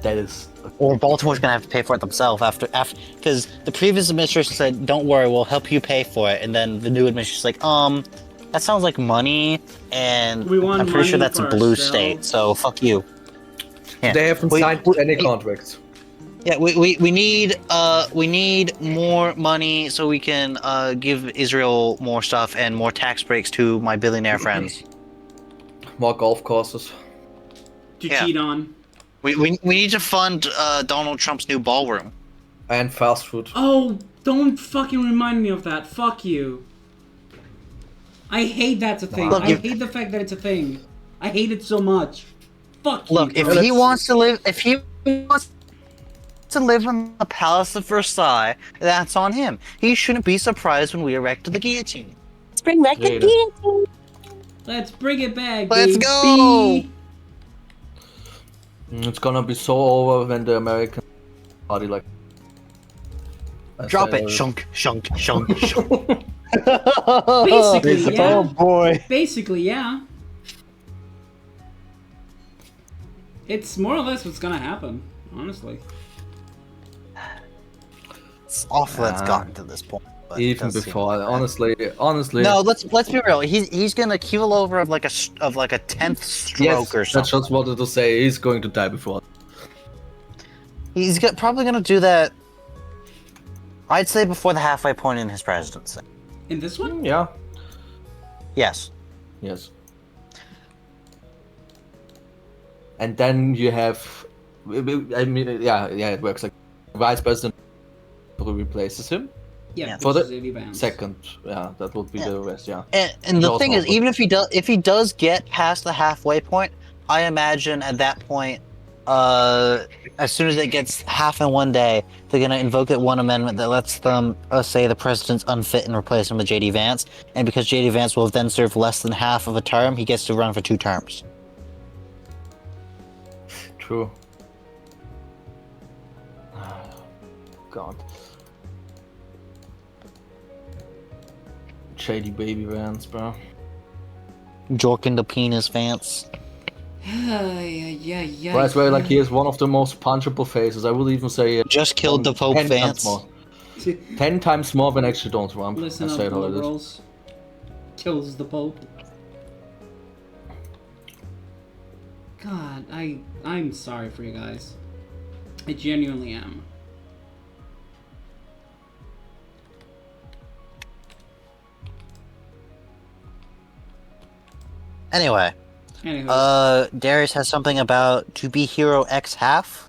That is. Or Baltimore's gonna have to pay for it themselves after because the previous administration said, "Don't worry, we'll help you pay for it," and then the new administration's like, that sounds like money, and We want I'm pretty sure money that's a for blue ourselves. state, so fuck you. Yeah. They haven't signed any contracts. Yeah, we need more money so we can give Israel more stuff and more tax breaks to my billionaire friends. More golf courses. To Yeah. cheat on. We need to fund Donald Trump's new ballroom. And fast food. Oh, don't fucking remind me of that. Fuck you. I hate that's a thing. Look, I hate the fact that it's a thing. I hate it so much. Fuck you. Look, if he wants to live, in the Palace of Versailles, that's on him. He shouldn't be surprised when we erect the guillotine. Let's bring back the Later. guillotine. Let's bring it back, Let's baby. go! It's gonna be so over when the American party like. Drop it, shunk, shunk, shunk, shunk. Basically, yeah. Oh boy. Basically, yeah. It's more or less what's gonna happen, honestly. It's awful it's gotten to this point. but it Even does seem before, like that. honestly. No, let's be real. He's gonna keel over of like a 10th stroke Yes, or I something. just wanted to say he's going to die before. He's probably gonna do that. I'd say before the halfway point in his presidency. In this one? Yeah. Yes. Yes. And then you have, I mean, yeah, it works like vice president who replaces him. Yeah, For which the is J.D. Vance. Second, yeah, that would be the rest, yeah. And the No, thing it's is, not. even if he does get past the halfway point, I imagine at that point, as soon as it gets half in one day, they're gonna invoke that one amendment that lets them say the president's unfit and replace him with J.D. Vance. And because J.D. Vance will have then served less than half of a term, he gets to run for 2 terms. True. God. Shady baby Vance, bro. Jorking the penis Vance. Yeah. But I swear, like, he is one of the most punchable faces. I would even say Just killed the Pope 10 times Vance. more. 10 times more than actually Donald Trump. Listen I up, say it how it is. liberals. Kills the Pope. God, I'm sorry for you guys. I genuinely am. Anyway, Anywho. Darius has something about To Be Hero X half.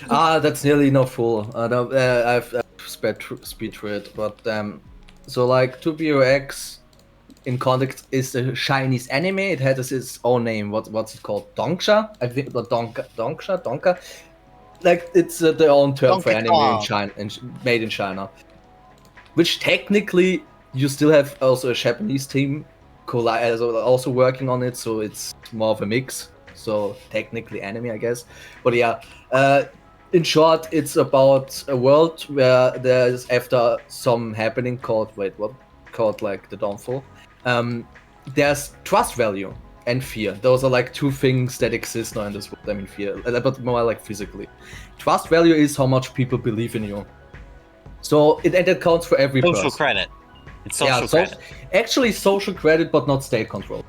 That's nearly not full. No, I've speed through it, but so like 2BOX in context is a Chinese anime. It has its own name. What's it called? Dongsha? I think the Donka. Like it's their own term for Donkey anime in Kong. China, made in China. Which technically you still have also a Japanese team also working on it, so it's more of a mix. So technically anime, I guess. But yeah, in short, it's about a world where there's after some happening called like the downfall. There's trust value and fear. Those are like two things that exist now in this world. I mean, fear, but more like physically. Trust value is how much people believe in you. So it counts for every Social person. credit. It's social credit. Actually, social credit, but not state control.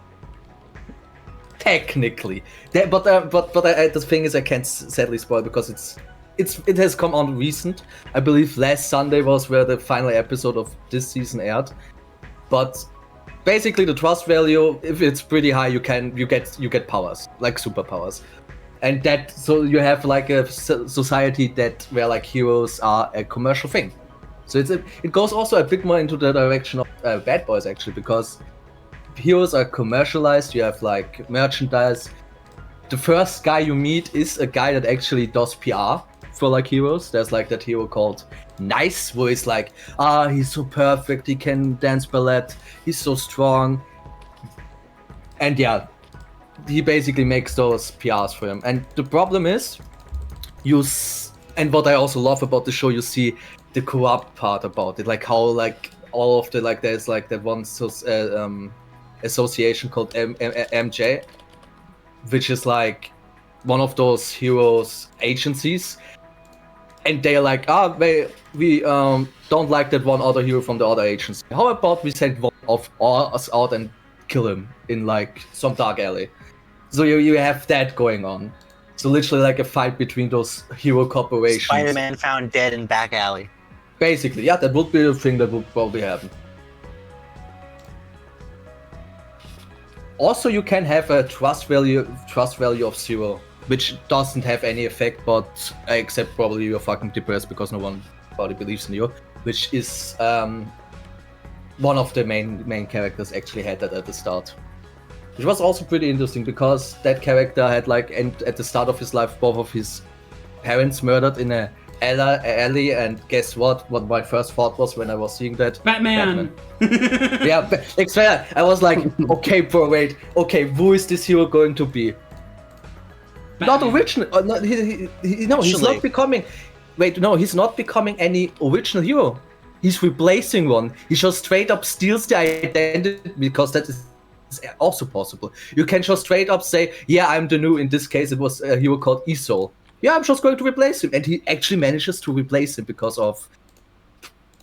Technically, the thing is, I can't sadly spoil because it has come on recent. I believe last Sunday was where the final episode of this season aired. But basically, the trust value, if it's pretty high, you get powers like superpowers, and that so you have like a society where like heroes are a commercial thing. So it goes also a bit more into the direction of Bad Boys actually, because heroes are commercialized. You have like merchandise. The first guy you meet is a guy that actually does PR for like heroes. There's like that hero called Nice, where he's like, he's so perfect. He can dance ballet. He's so strong. And yeah, he basically makes those PRs for him. And the problem is, And what I also love about the show, you see the corrupt part about it, like how like all of the like there's like that one association called MJ, which is like one of those heroes agencies, and they're like, we don't like that one other hero from the other agency. How about we send one of us out and kill him in like some dark alley? So you have that going on. So literally like a fight between those hero corporations. Spider-Man found dead in back alley. Basically, yeah, that would be the thing that would probably happen. Also, you can have a trust value of 0, which doesn't have any effect, but except probably you're fucking depressed because nobody believes in you, which is one of the main characters actually had that at the start. Which was also pretty interesting because that character had like, and at the start of his life, both of his parents murdered in a alley, and guess what? What my first thought was when I was seeing that? Batman. Yeah, I was like, okay, bro, wait, okay, who is this hero going to be? Not original. Not, he's not becoming. Wait, no, he's not becoming any original hero. He's replacing one. He just straight up steals the identity because that is also possible. You can just straight up say, yeah, I'm the new, in this case it was a hero called Isol. Yeah, I'm just going to replace him. And he actually manages to replace him because of,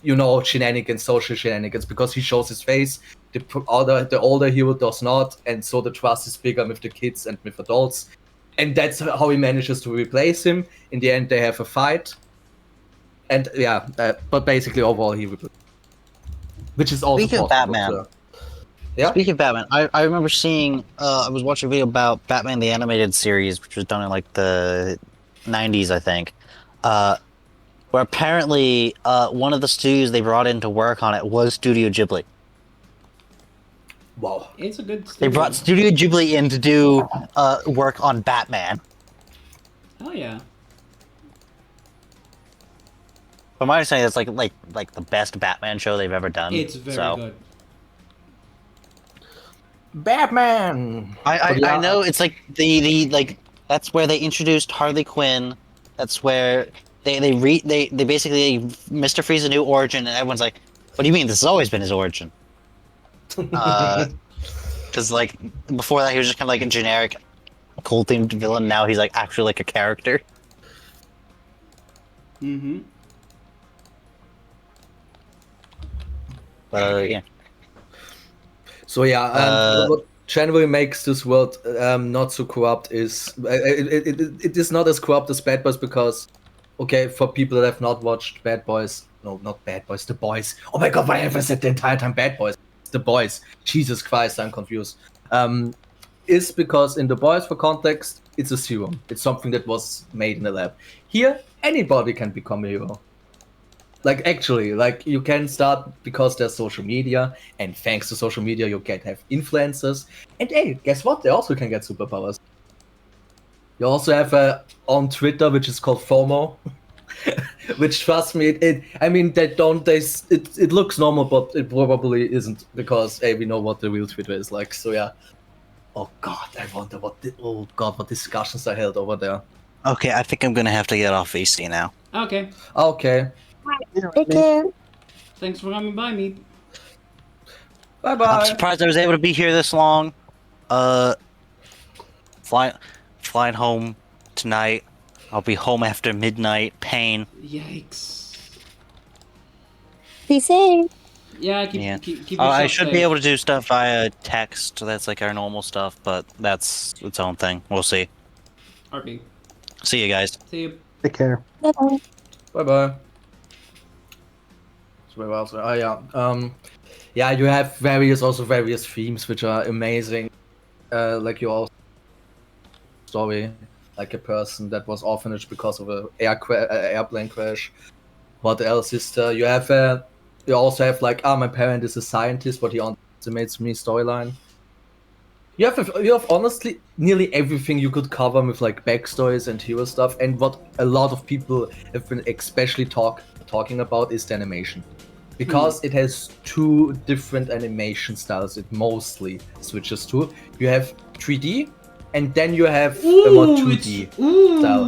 shenanigans, social shenanigans, because he shows his face. The older hero does not, and so the trust is bigger with the kids and with adults. And that's how he manages to replace him. In the end, they have a fight. And yeah, but basically overall he replaces. Which is also Speaking of Batman. Yeah? Speaking of Batman, I remember seeing, I was watching a video about Batman the Animated Series, which was done in like the 90s, I think, where apparently one of the studios they brought in to work on it was Studio Ghibli. Wow. It's a good They studio. brought Studio Ghibli in to do work on Batman. Oh yeah. From my understanding, that's like the best Batman show they've ever done. It's very good. Batman! I know it's like the like that's where they introduced Harley Quinn. That's where they basically Mr. Freeze a new origin, and everyone's like, "What do you mean? This has always been his origin." Because like before that, he was just kind of like a generic, cool themed villain. Now he's like actually like a character. Mm-hmm. Yeah. So yeah, what generally makes this world not so corrupt is it is not as corrupt as Bad Boys because, okay, for people that have not watched Bad Boys, no, not Bad Boys, The Boys. Oh my god, why have I said the entire time Bad Boys? It's The Boys. Jesus Christ, I'm confused. Is because in The Boys, for context, it's a serum. It's something that was made in a lab. Here, anybody can become a hero. Like, actually, like, you can start because there's social media, and thanks to social media, you can have influencers. And hey, guess what? They also can get superpowers. You also have on Twitter, which is called FOMO, which, trust me, it looks normal, but it probably isn't, because, hey, we know what the real Twitter is like, so yeah. Oh god, I wonder what discussions are held over there. Okay, I think I'm gonna have to get off VC now. Okay. Okay. Take care. Thanks for coming by, me. Bye bye. I'm surprised I was able to be here this long. Flying home tonight. I'll be home after midnight. Pain. Yikes. Be safe. Yeah, keep yourself I should safe. be able to do stuff via text. That's like our normal stuff, but that's its own thing. We'll see. RP. See you guys. See you. Take care. Bye-bye. Bye bye. Yeah, you have various themes which are amazing. Like your story, like a person that was orphanaged because of a airplane crash. What else is there? You also have like, my parent is a scientist, but he underestimates me storyline. You have honestly nearly everything you could cover with like backstories and hero stuff, and what a lot of people have been especially talking about is the animation. Because it has two different animation styles, it mostly switches to. You have 3D, and then you have a Ooh, more 2D style.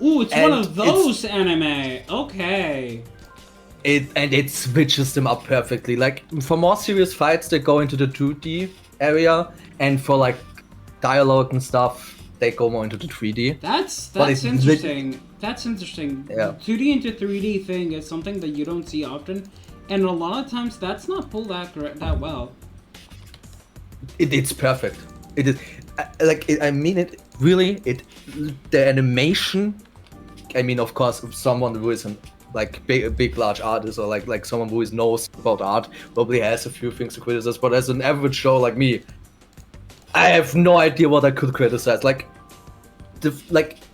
It's one And of those anime. Okay. It switches them up perfectly. Like for more serious fights, they go into the 2D area, and for like dialogue and stuff, they go more into the 3D. That's But it's interesting. That's interesting. Yeah. The 2D into 3D thing is something that you don't see often, and a lot of times that's not pulled that well. It's perfect. It is I mean it really. The animation. I mean, of course, someone who is like big large artist or like someone who knows about art probably has a few things to criticize. But as an average show like me, I have no idea what I could criticize. Like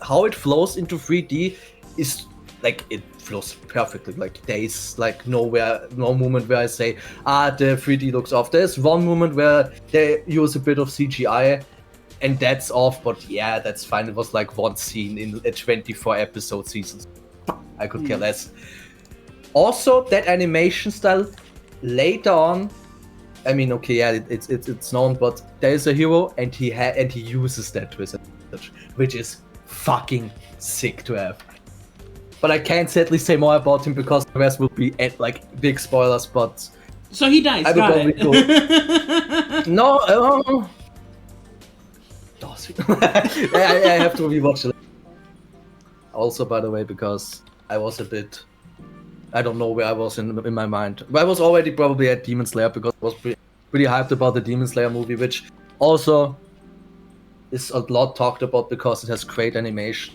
how it flows into 3D is like it flows perfectly. Like there is like no moment where I say the 3D looks off. There's one moment where they use a bit of CGI. And that's off, but yeah, that's fine. It was like one scene in a 24 episode season. I could care less. Also, that animation style later on, I mean, okay, yeah, it's known, but there is a hero, and he uses that to his advantage, which is fucking sick to have. But I can't sadly say more about him because the rest will be like big spoilers. But so he dies. I will Got probably it. go. No. I have to rewatch it. Also, by the way, because I was a bit, I don't know where I was in my mind. But I was already probably at Demon Slayer because I was pretty hyped about the Demon Slayer movie, which also is a lot talked about because it has great animation.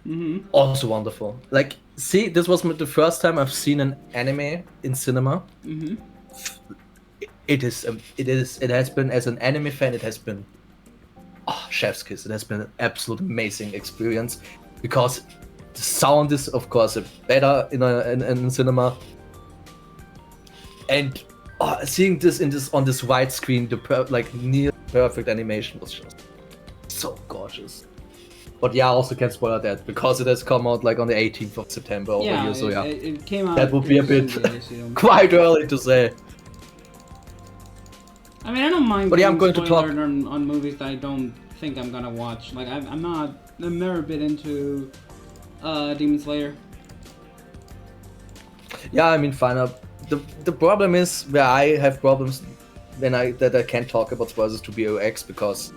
Mm-hmm. Also wonderful. Like, see, this was the first time I've seen an anime in cinema. Mm-hmm. It has been, as an anime fan, it has been chef's kiss. It has been an absolute amazing experience because the sound is, of course, better in cinema, and seeing this on this widescreen, near perfect animation was just so gorgeous. But yeah, I also can't spoil that because it has come out like on the 18th of September over here. So yeah, it came out. that would be a bit recently, so. quite early to say. I mean, I don't mind. But yeah, I'm going to talk on movies that I don't think I'm gonna watch. Like I've never been into Demon Slayer. Yeah, I mean, fine. The problem is where I have problems that I can't talk about spoilers is to BOX because.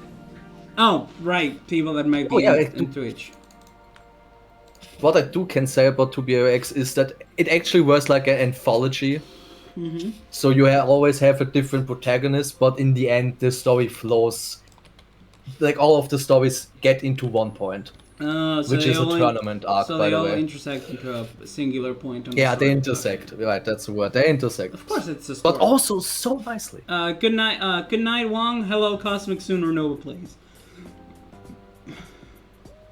Oh right, people that might be into it. What I can say about 2BOX is that it actually works like an anthology. Mm-hmm. So you always have a different protagonist, but in the end, the story flows. Like all of the stories get into one point, which is a tournament arc. So by they the all way, intersect into a singular point. On yeah, the they intersect. Right, that's the word. They intersect. Of course, it's a story. But also so nicely. Good night, Wong. Hello, Cosmic Sooner Nova, please.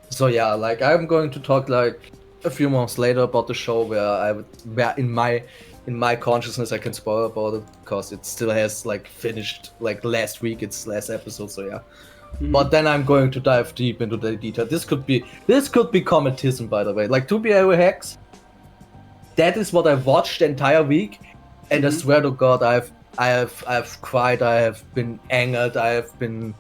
So yeah, like I'm going to talk like a few months later about the show where in my consciousness I can spoil about it because it still has like finished like last week its last episode. So yeah. Mm-hmm. But then I'm going to dive deep into the detail. This could be commentism, by the way. Like 2BOX, that is what I watched the entire week, and I swear to God, I have cried, I have been angered, I have been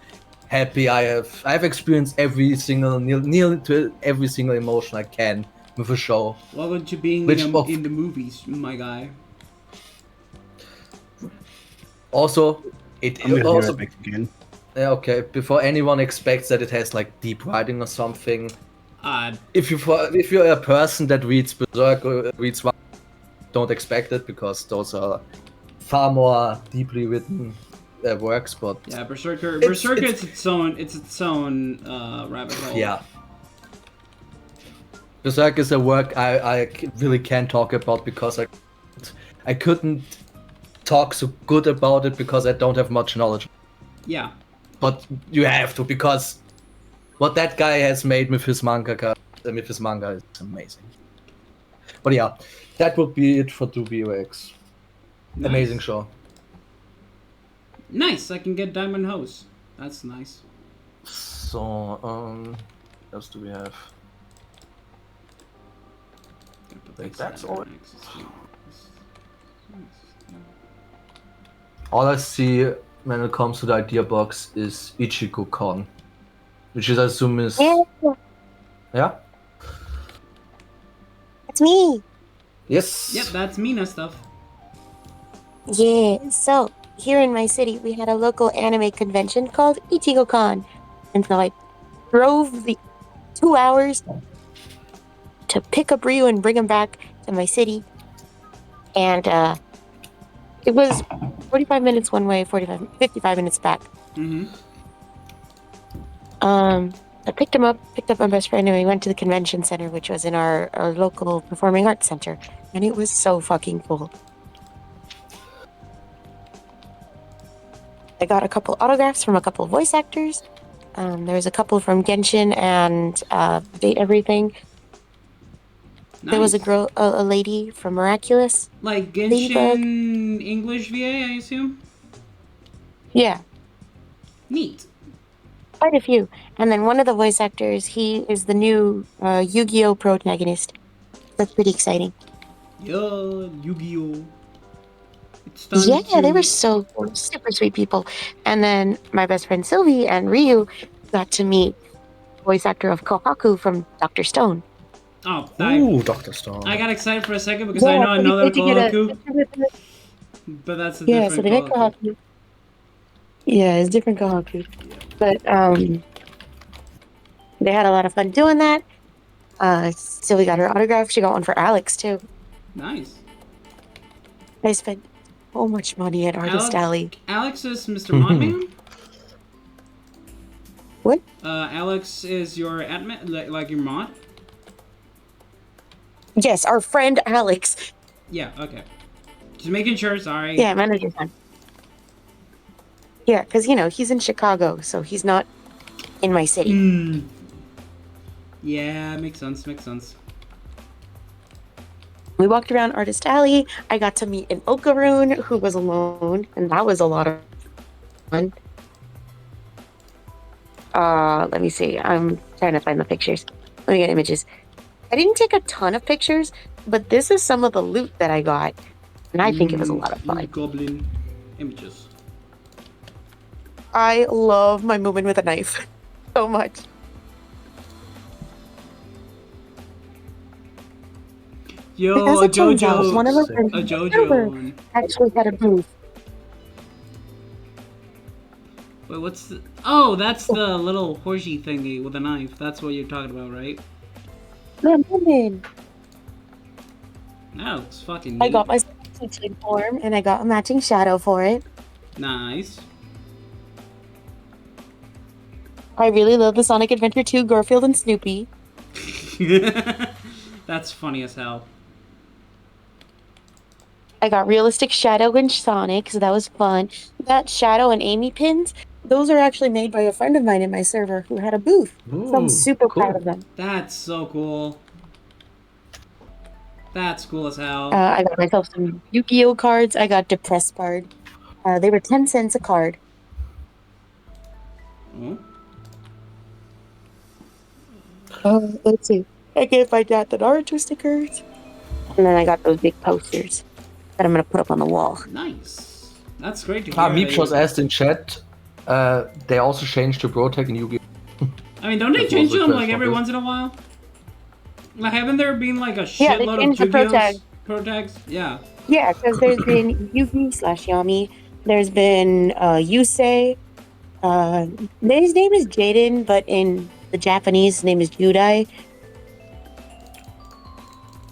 happy, I have experienced nearly to every single emotion I can with a show. Welcome to being in the movies, my guy. Also, again. Yeah, okay. Before anyone expects that it has like deep writing or something, if you're a person that reads Berserk or reads one, don't expect it because those are far more deeply written works. But yeah, Berserker it's its own rabbit hole. Yeah, Berserk is a work I really can't talk about because I couldn't talk so good about it because I don't have much knowledge. Yeah. But you have to because what that guy has made with his manga is amazing. But yeah, that would be it for 2BOX. Nice. Amazing show. Nice, I can get Diamond Hose. That's nice. So, what else do we have? Like, that's all. All I see when it comes to the idea box is Ichigo-con, which is I assume is Yeah, yeah. it's me. Yes. Yep, that's Mina stuff. Yeah, so here in my city, we had a local anime convention called Ichigo-Con. And so I drove the 2 hours to pick up Ryu and bring him back to my city. And it was 45 minutes one way, 55 minutes back. Mm-hmm. I picked him up, picked up my best friend, and we went to the convention center, which was in our local performing arts center. And it was so fucking cool. I got a couple autographs from a couple of voice actors. There was a couple from Genshin and Date Everything. Nice. There was a girl, a lady from Miraculous. Like Ladybug. Genshin English VA, I assume? Yeah, Neat. quite a few. And then one of the voice actors, he is the new Yu-Gi-Oh protagonist. That's pretty exciting. Yeah, Yu-Gi-Oh! It's time Yeah, to... they were so cool, super sweet people. And then my best friend Sylvie and Ryu got to meet voice actor of Kohaku from Dr. Stone. Oh, Ooh, Dr. Stone. I got excited for a second because I know so we another played to get a Kohaku, picture with her. but that's a Yeah, so different they met Kohaku. Kohaku. Yeah, it's different Kohaku. But they had a lot of fun doing that. Sylvie got her autograph. She got one for Alex too. Nice. I spent so much money at Artist Alley. Alex is Mr. Modman? What? Alex is your admin, like your mod? Yes, our friend Alex. Yeah, okay. Just making sure, sorry. Yeah, manager's son. Yeah, because, he's in Chicago, so he's not in my city. Yeah, makes sense, makes sense. We walked around Artist Alley. I got to meet an Okaroon who was alone, and that was a lot of fun. Let me see. I'm trying to find the pictures. Let me get images. I didn't take a ton of pictures, but this is some of the loot that I got, and I think it was a lot of fun. Goblin images. I love my movement with a knife so much. Yo, As a it turns out, JoJo. one of our friends A on the JoJo server one. actually had a booth. Wait, what's the... Oh, that's the little horsey thingy with a knife. That's what you're talking about, right? Man, woman. Oh, it's fucking neat. I got my teaching form, and I got a matching shadow for it. Nice. I really love the Sonic Adventure 2 Garfield and Snoopy. That's funny as hell. I got realistic Shadow and Sonic, so that was fun. That Shadow and Amy pins, those are actually made by a friend of mine in my server who had a booth. So I'm Ooh, super cool. proud of them. That's so cool. That's cool as hell. I got myself some Yu-Gi-Oh cards. I got Depressed card. They were 10 cents a card. Let's see. I gave my dad the Naruto stickers. And then I got those big posters that I'm going to put up on the wall. Nice. That's great to hear. Meep was asked in chat. They also changed the Protag in Yu-Gi-Oh. I mean, don't they That change was them request like every for this. once in a while? Like, haven't there been like a Yeah, they shitload of changed the Yu-Gi-Oh's Protags? Yeah. Yeah, because there's been Yugi/Yami. There's been Yusei. His name is Jaden, but in the Japanese, his name is Judai.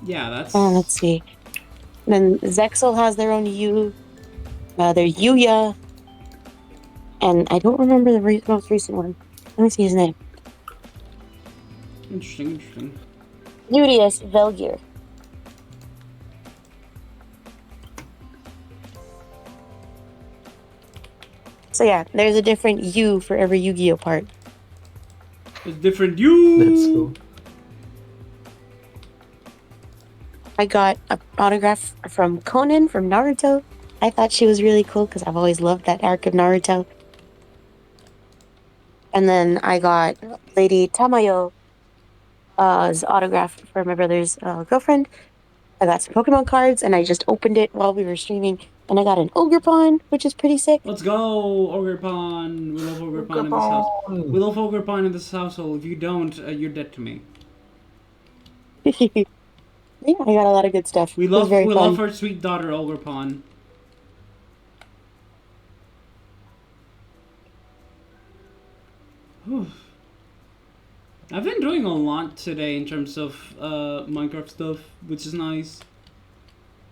Yeah, that's... Let's see. Then Zexel has their own Yu. There's Yuya. And I don't remember the most recent one. Let me see his name. Interesting, interesting. Udius Velgir. So yeah, there's a different U for every Yu-Gi-Oh part. It's different you. Let's go. I got an autograph from Conan from Naruto. I thought she was really cool because I've always loved that arc of Naruto. And then I got Lady Tamayo's autograph for my brother's girlfriend. I got some Pokemon cards, and I just opened it while we were streaming. And I got an ogre pawn, which is pretty sick. Let's go, Ogre Pawn. We love Ogre Pawn in this house. We love Ogre Pawn in this household. If you don't, you're dead to me. Yeah, I got a lot of good stuff. We It was love very we fun. love our sweet daughter, Ogre Pawn. Whew. I've been doing a lot today in terms of Minecraft stuff, which is nice.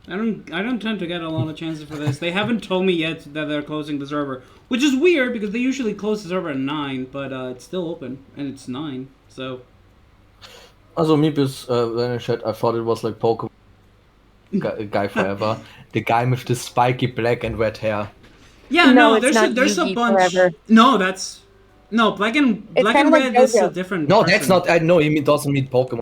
I don't tend to get a lot of chances for this. They haven't told me yet that they're closing the server, which is weird because they usually close the server at 9, but it's still open and it's 9. So Also, me when I chat, I thought it was like Pokemon guy forever. The guy with the spiky black and red hair. yeah, No, no, it's not there's a Yugi bunch. forever. No, that's no black and It's black kinda and like red is a JoJo. different. No, person. that's not. I know he doesn't mean Pokemon.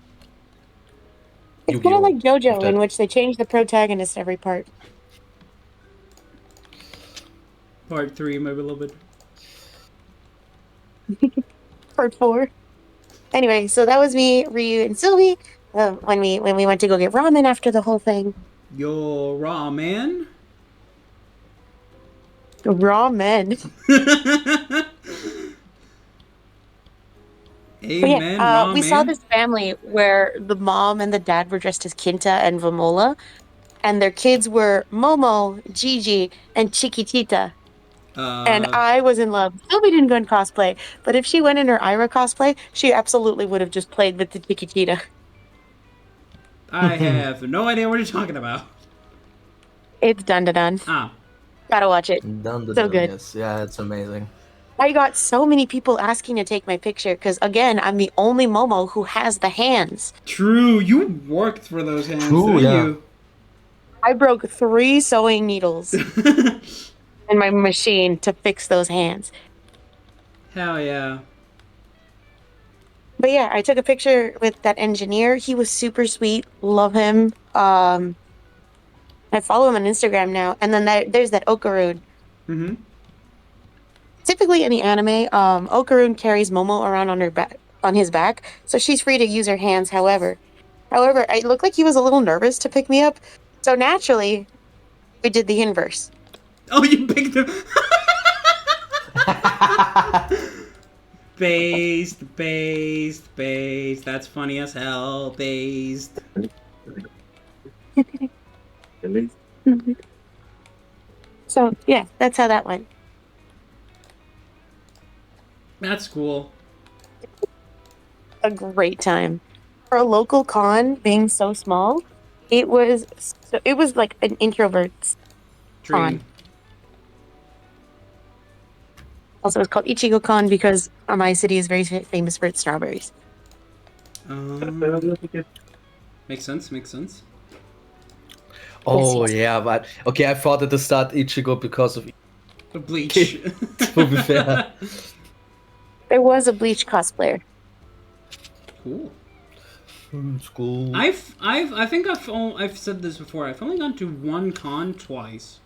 It's kind of Yu-Gi-Oh! like With JoJo, in that. which they change the protagonist every part. Part 3, maybe a little bit. Part 4. Anyway, so that was me, Ryu, and Sylvie when we went to go get ramen after the whole thing. Yo, ramen. Ramen. Amen, ramen. We saw this family where the mom and the dad were dressed as Kinta and Vamola, and their kids were Momo, Gigi, and Chiquitita. And I was in love. Sylvie didn't go in cosplay, but if she went in her Ira cosplay, she absolutely would have just played with the Chiquitita. I have no idea what you're talking about. It's done. Ah, Gotta watch it. So good. Yes. Yeah, it's amazing. I got so many people asking to take my picture because, again, I'm the only Momo who has the hands. true. You worked for those hands, True, didn't yeah. you? I broke 3 sewing needles in my machine to fix those hands. Hell yeah. But yeah, I took a picture with that engineer. He was super sweet. Love him. I follow him on Instagram now. And then there's that Okaroon. Mm-hmm. Typically in the anime, Okaroon carries Momo around on his back, so she's free to use her hands. However, it looked like he was a little nervous to pick me up, so naturally, we did the inverse. Oh, you picked him. Based. That's funny as hell. Based. So yeah, that's how that went. That's cool. A great time for a local con being so small. It was like an introvert's con. Dream. Also, it's called Ichigo Con because my city is very famous for its strawberries. Makes sense. Oh Yes. yeah, but okay. I thought at the start Ichigo because of Bleach. to be fair. There was a Bleach cosplayer. Cool. School. I think I've said this before. I've only gone to one con twice.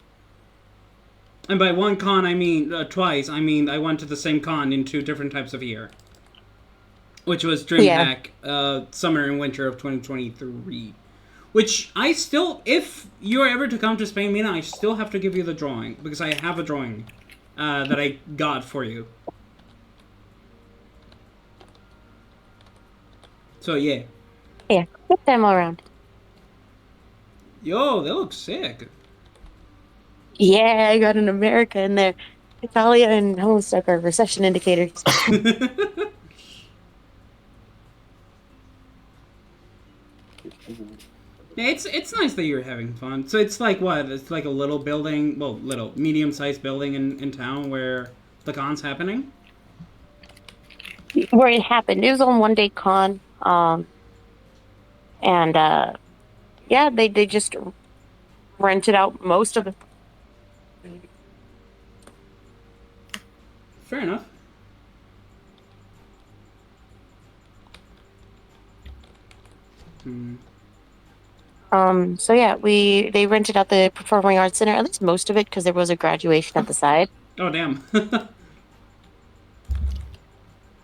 And by one con, I mean twice. I mean I went to the same con in 2 different types of year, which was DreamHack, summer and winter of 2023. Which I still, if you're ever to come to Spain, Mina, I still have to give you the drawing because I have a drawing that I got for you. So yeah. Yeah, flip them all around. Yo, they look sick. Yeah, I got an America in there. Italia and Homestuck are recession indicators. Yeah, it's nice that you're having fun. So it's like what? It's like a little building, well, little medium-sized building in town where the con's happening. Where it happened. It was on one day con. Yeah, they just rented out most of it. Fair enough. So yeah, they rented out the Performing Arts Center, at least most of it, because there was a graduation at the side. Oh damn. And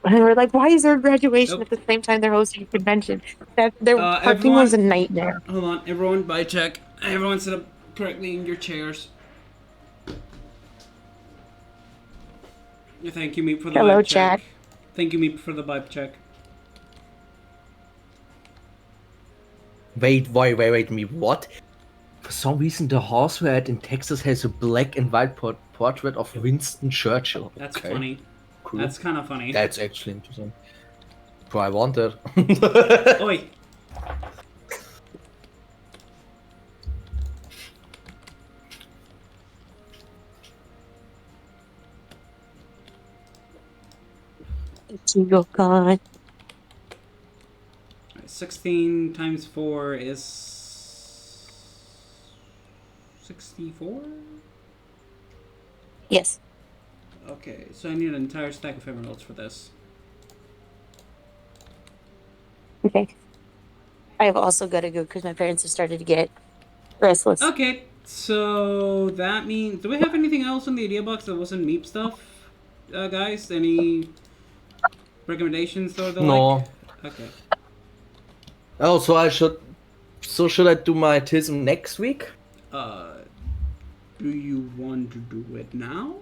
we're like, why is there a graduation at the same time they're hosting a convention? That their parking was a nightmare. Hold on, everyone, bye check. Everyone sit up correctly in your chairs. Thank you, Meep, for the Hello, vibe check. chat. Thank you, Meep, for the vibe check. Wait, me, what? For some reason, the horse we had in Texas has a black and white portrait of Winston Churchill. That's Okay, funny. cool. That's kind of funny. That's actually interesting. So I want it. Oi! Your God. 16 times 4 is 64? Yes. Okay, so I need an entire stack of emeralds for this. Okay. I have also got to go because my parents have started to get restless. Okay, so that means... Do we have anything else in the idea box that wasn't Meep stuff, guys? Any recommendations or the No. like? Okay. Oh, so I should. So should I do my TISM next week? Do you want to do it now?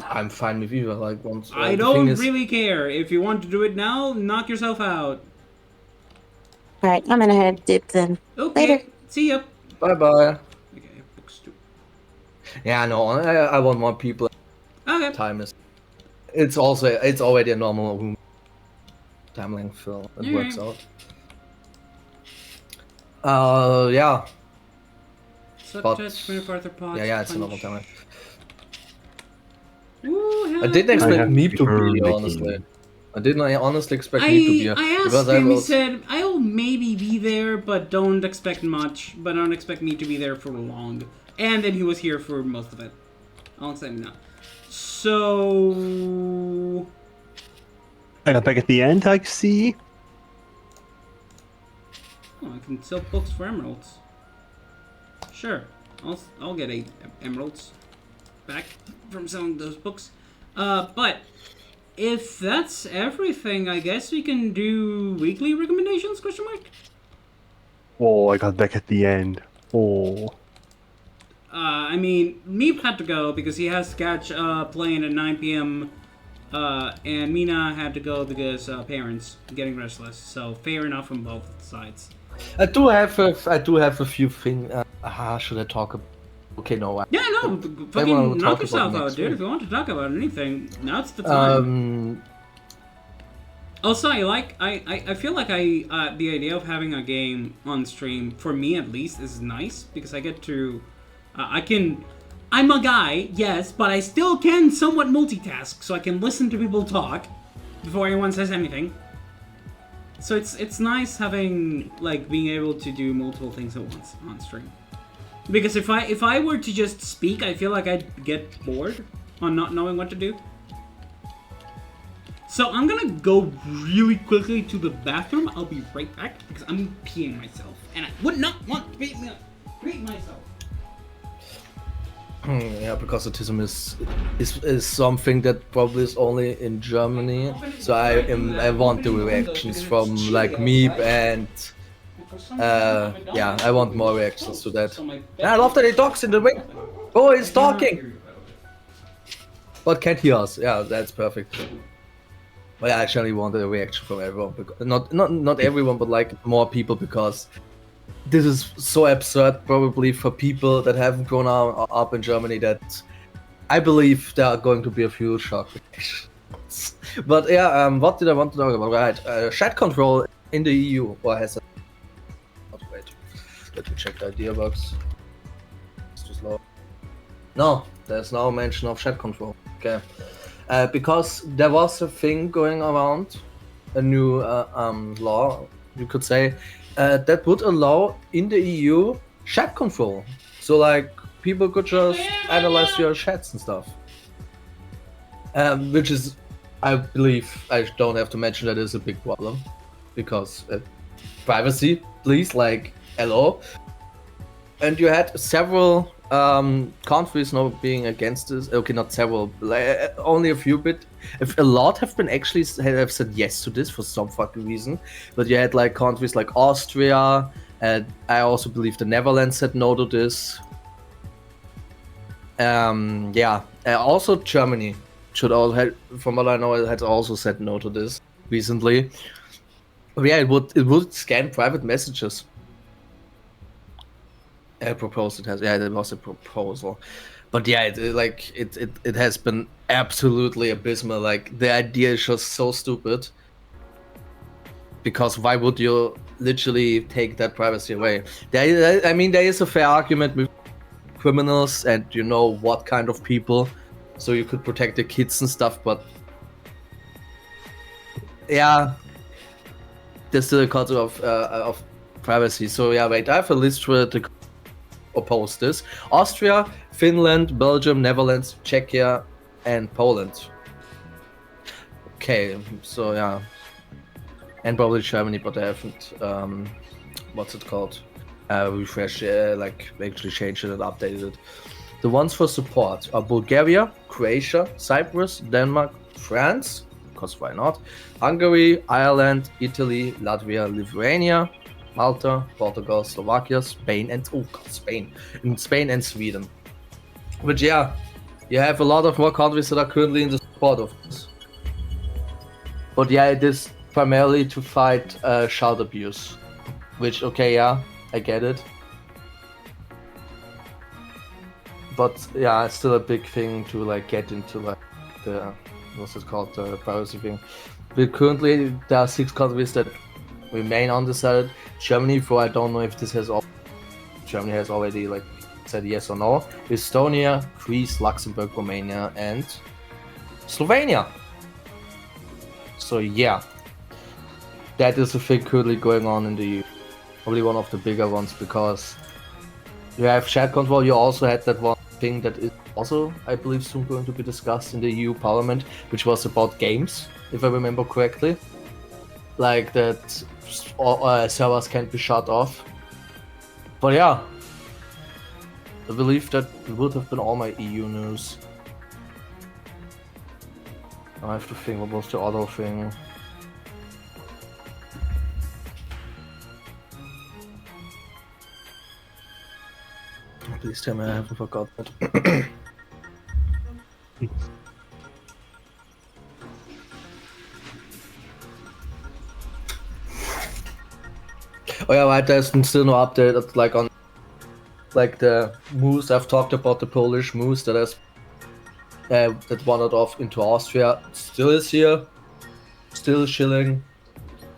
I'm fine with either. Like once. I don't really care. If you want to do it now, knock yourself out. All right, I'm gonna head dip then. Okay, Later. see ya. Bye bye. Okay, books too. Yeah, no, I want more people. Okay. Time is. It's already a normal room time length, so it works out. Yeah. Subject, 24 pods. Yeah, it's a normal time length. Ooh, I didn't expect have me to to be earn here, the honestly. game. I didn't honestly expect me to be here. I asked him, he said, I'll maybe be there, but don't expect much. But don't expect me to be there for long. And then he was here for most of it. I'll say no. So... I got back at the end, I see. Oh, I can sell books for emeralds. Sure. I'll get 8 emeralds back from selling those books. But... if that's everything, I guess we can do weekly recommendations, question mark? Oh, I got back at the end. Oh. I mean, Meep had to go because he has to catch plane at 9 p.m. And Mina had to go because parents getting restless. So fair enough on both sides. I do have a few things. Should I talk about? Okay, no. Yeah, no, fucking knock yourself out, dude. If you want to talk about anything, now's the time. Also, I feel like the idea of having a game on stream, for me at least, is nice because I get to, I'm a guy, yes, but I still can somewhat multitask, so I can listen to people talk before anyone says anything. So it's nice having, like, being able to do multiple things at once on stream. Because if I were to just speak, I feel like I'd get bored on not knowing what to do. So I'm gonna go really quickly to the bathroom. I'll be right back because I'm peeing myself, and I would not want to pee myself. Yeah, because autism is something that probably is only in Germany. So I want the reactions from like Meep and yeah, I want more reactions to that. And I love that he talks in the wing. Oh, he's talking. But can't hear us. Yeah, that's perfect. But I actually wanted a reaction from everyone, because not everyone, but like more people, because this is so absurd probably for people that haven't grown up in Germany that I believe there are going to be a few shock reactions. But yeah, what did I want to talk about? Right, chat control in the EU, or has wait, let me check the idea box. It's too slow. No, there's no mention of chat control. Okay. Because there was a thing going around, a new law, you could say, that would allow in the EU chat control. So like people could just analyze your chats and stuff. Which is, I believe, I don't have to mention that is a big problem, because privacy, please, like hello. And you had several countries now being against this. Okay, not several, only a few bit. If a lot have been actually have said yes to this for some fucking reason, but you had like countries like Austria, and I also believe the Netherlands said no to this. Yeah, Also, Germany should all have, from what I know, it has also said no to this recently. But yeah, it would scan private messages. Proposed it has. Yeah, there was a proposal, but yeah, it has been absolutely abysmal. Like the idea is just so stupid. Because why would you literally take that privacy away? There is a fair argument with criminals and you know what kind of people, so you could protect the kids and stuff. But yeah, there's still a culture of privacy. So yeah, wait, I have a list for to oppose this: Austria, Finland, Belgium, Netherlands, Czechia, and Poland. Okay, so yeah. And probably Germany, but I haven't, what's it called? Refreshed, actually changed it and updated it. The ones for support are Bulgaria, Croatia, Cyprus, Denmark, France, because why not? Hungary, Ireland, Italy, Latvia, Lithuania, Malta, Portugal, Slovakia, Spain, and Spain and Sweden. But yeah, you have a lot of more countries that are currently in the support of this. But yeah, it is primarily to fight child abuse, which okay, yeah, I get it. But yeah, it's still a big thing to like get into like the the privacy thing. But currently there are 6 countries that remain undecided. Germany, for I don't know if this has Germany has already like said yes or no. Estonia, Greece, Luxembourg, Romania, and Slovenia. So yeah, that is a thing currently going on in the EU. Probably one of the bigger ones because you have chat control. You also had that one thing that is also, I believe, soon going to be discussed in the EU Parliament, which was about games, if I remember correctly. Like that servers can't be shut off. But yeah, I believe that would have been all my EU news. I have to think, what was the other thing? Please tell me I haven't forgotten it. Oh yeah, right, there's still no update like on like the moose. I've talked about the Polish moose that has that wandered off into Austria. Still is here, still chilling.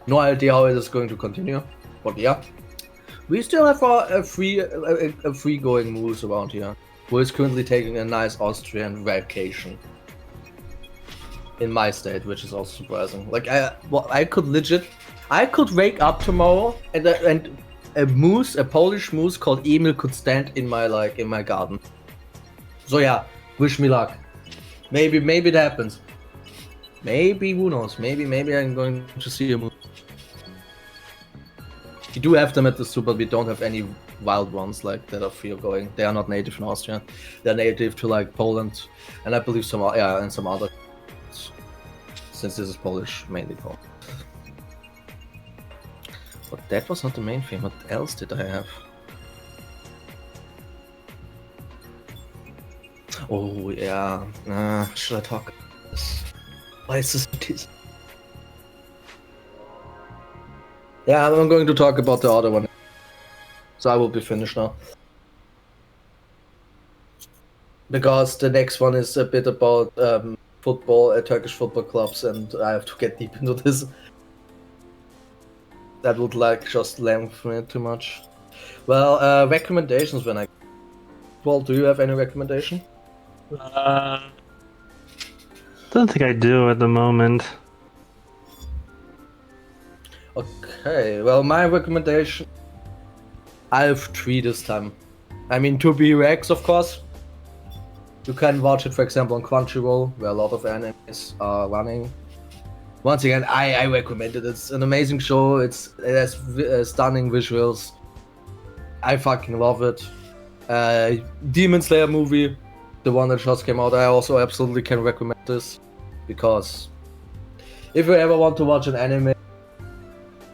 No idea how it is going to continue, but yeah. We still have a free going moose around here, who is currently taking a nice Austrian vacation in my state, which is also surprising. Like I could wake up tomorrow and a Polish moose called Emil could stand in my garden. So yeah, wish me luck. Maybe it happens. Maybe, who knows? Maybe I'm going to see a moose. We do have them at the zoo, but we don't have any wild ones like that are free going. They are not native in Austria. They're native to like Poland, and I believe some other. Since this is Polish, mainly Polish. But that was not the main thing. What else did I have? Oh yeah. Should I talk about this? Why is this? Yeah, I'm going to talk about the other one. So I will be finished now. Because the next one is a bit about football, Turkish football clubs, and I have to get deep into this. That would like just lengthen it too much. Well, recommendations when Well, do you have any recommendation? Don't think I do at the moment. Okay, well, my recommendation, I have 3 this time. I mean, 2B Rex, of course. You can watch it, for example, on Crunchyroll, where a lot of animes are running. Once again, I recommend it. It's an amazing show. It has stunning visuals. I fucking love it. Demon Slayer movie, the one that just came out, I also absolutely can recommend this. Because if you ever want to watch an anime,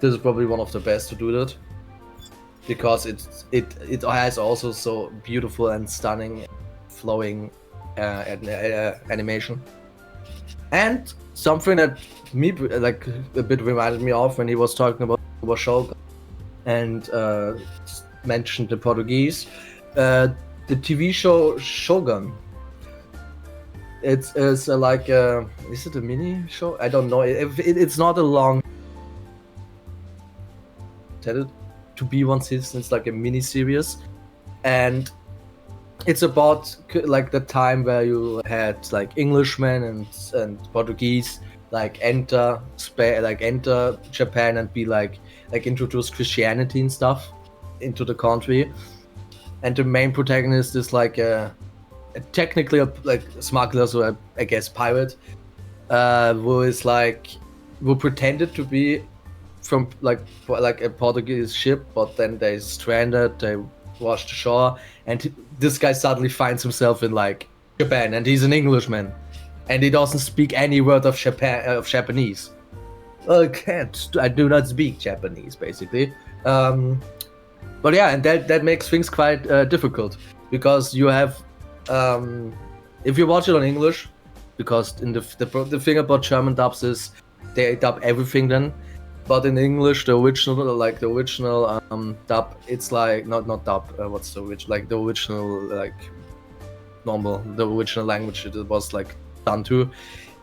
this is probably one of the best to do that, because it has also so beautiful and stunning, flowing animation. And something that me like a bit reminded me of when he was talking about Shogun and mentioned the Portuguese, the TV show Shogun. It's like is it a mini show? I don't know. It's not a long. Intended to be one season. It's like a mini series, and it's about like the time where you had like Englishmen and Portuguese like enter Japan and be like introduce Christianity and stuff into the country, and the main protagonist is like technically a like smuggler, so I guess pirate, who pretended to be from like a Portuguese ship, but then they stranded, they washed ashore, and this guy suddenly finds himself in like Japan, and he's an Englishman, and he doesn't speak any word of Japanese. I do not speak Japanese, basically. But yeah, and that makes things quite difficult, because you have, if you watch it on English, because in the thing about German dubs is they dub everything then, but in English the original dub, it's like not dub. What's the original? Like the original the original language it was like done to.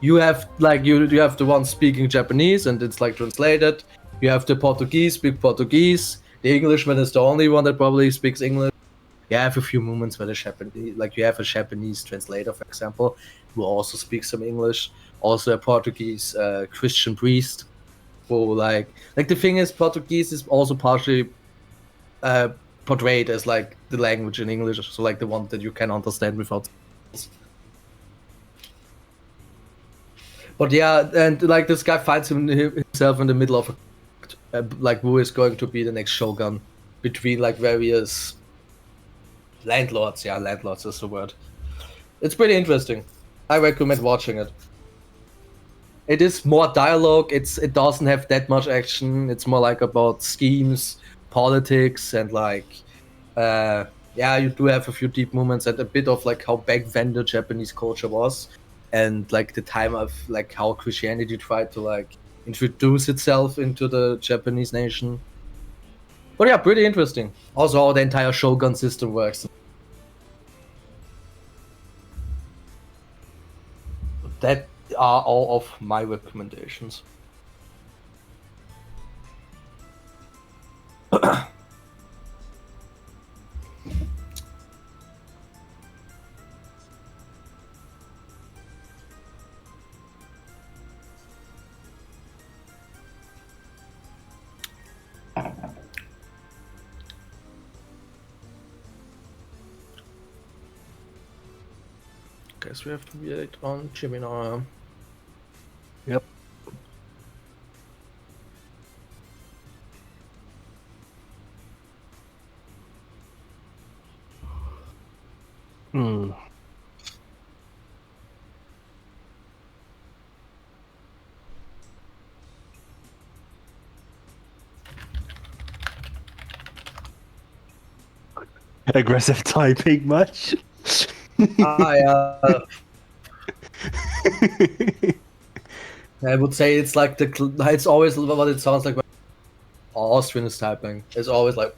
You have like you have the one speaking Japanese and it's like translated. You have the Portuguese speak Portuguese. The Englishman is the only one that probably speaks English. You have a few moments where the Japanese, like you have a Japanese translator, for example, who also speaks some English. Also a Portuguese Christian priest. Who like the thing is, Portuguese is also partially portrayed as like the language in English, so like the one that you can understand without. But yeah, and like this guy finds himself in the middle of like who is going to be the next shogun between like various landlords. Yeah, landlords is the word. It's pretty interesting. I recommend watching it. It is more dialogue. It doesn't have that much action. It's more like about schemes, politics, and like yeah, you do have a few deep moments and a bit of like how back then the Japanese culture was, and like the time of like how Christianity tried to like introduce itself into the Japanese nation. But yeah, pretty interesting. Also, how the entire shogun system works. That are all of my recommendations. Guess we have to wait on Jimmy now. Yep. Hmm. Aggressive typing much? I would say it's like it's always what it sounds like when Austrian is typing. It's always like.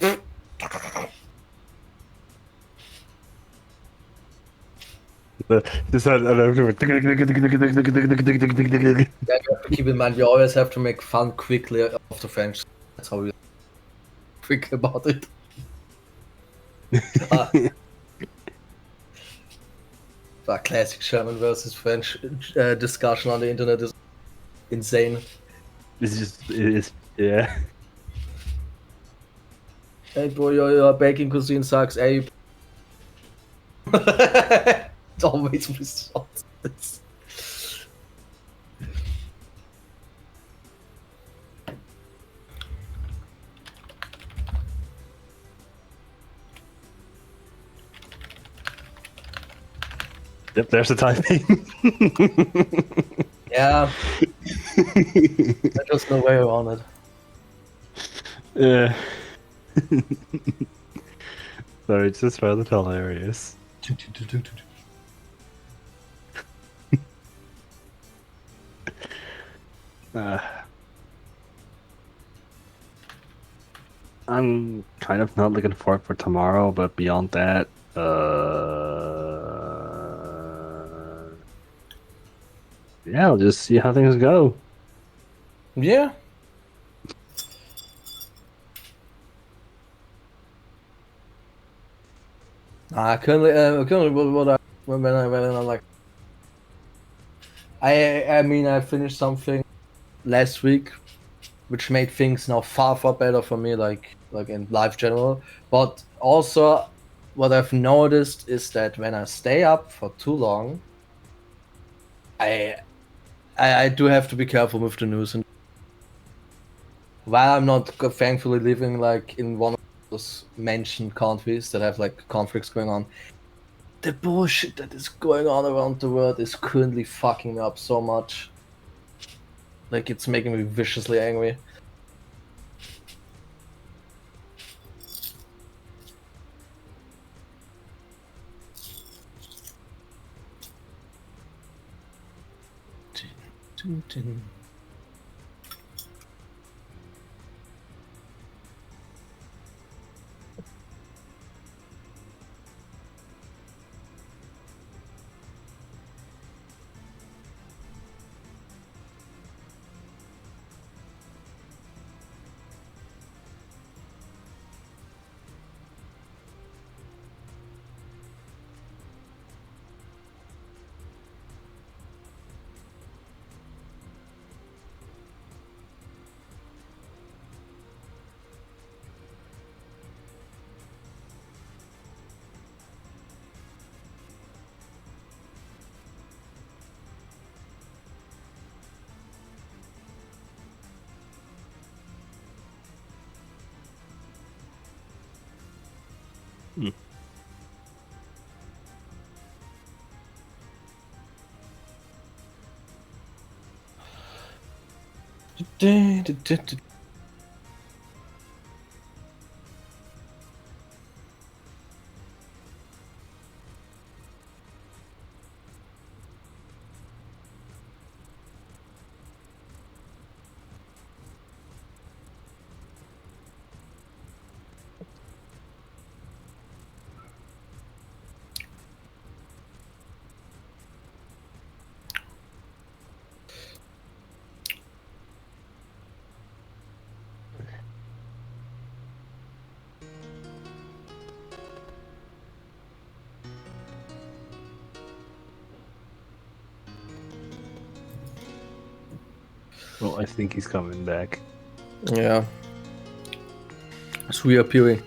This Yeah, you have to keep in mind, we always have to make fun quickly of the French. That's how we quick about it. The classic German versus French discussion on the internet is insane. It is, yeah. Hey bro, your baking cuisine sucks, Abe. It's always results. Yep, there's the typing. Yeah. There's just no way around it. Yeah. Sorry, it's just rather hilarious. Uh, I'm kind of not looking forward for tomorrow, but beyond that, yeah, I'll just see how things go. Yeah. Currently, what I when I like, I mean, I finished something last week, which made things now far better for me, like in life general. But also, what I've noticed is that when I stay up for too long, I I do have to be careful with the news. And while I'm not thankfully living like in one of those mentioned countries that have like conflicts going on, the bullshit that is going on around the world is currently fucking me up so much. Like it's making me viciously angry. Hmm. Well, I think he's coming back. Yeah. It's reappearing.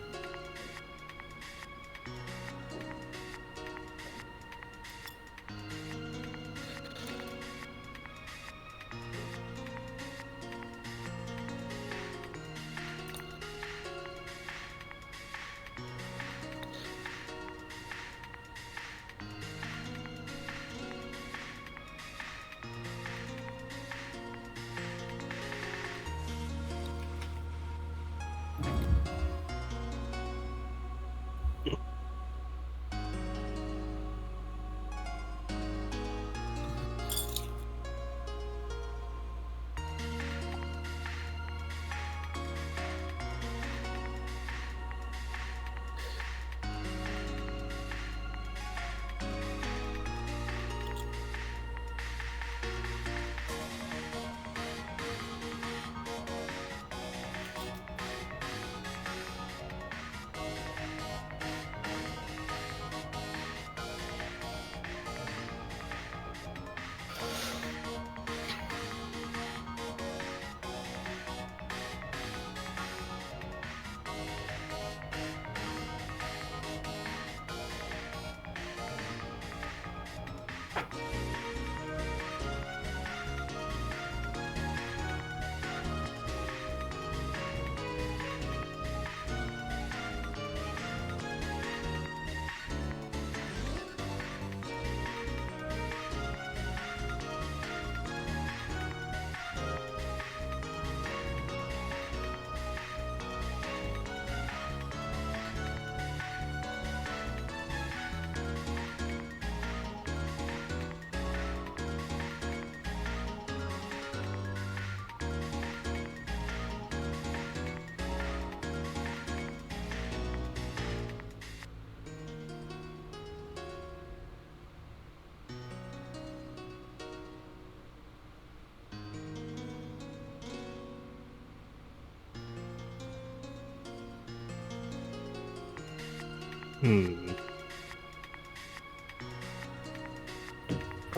Hmm.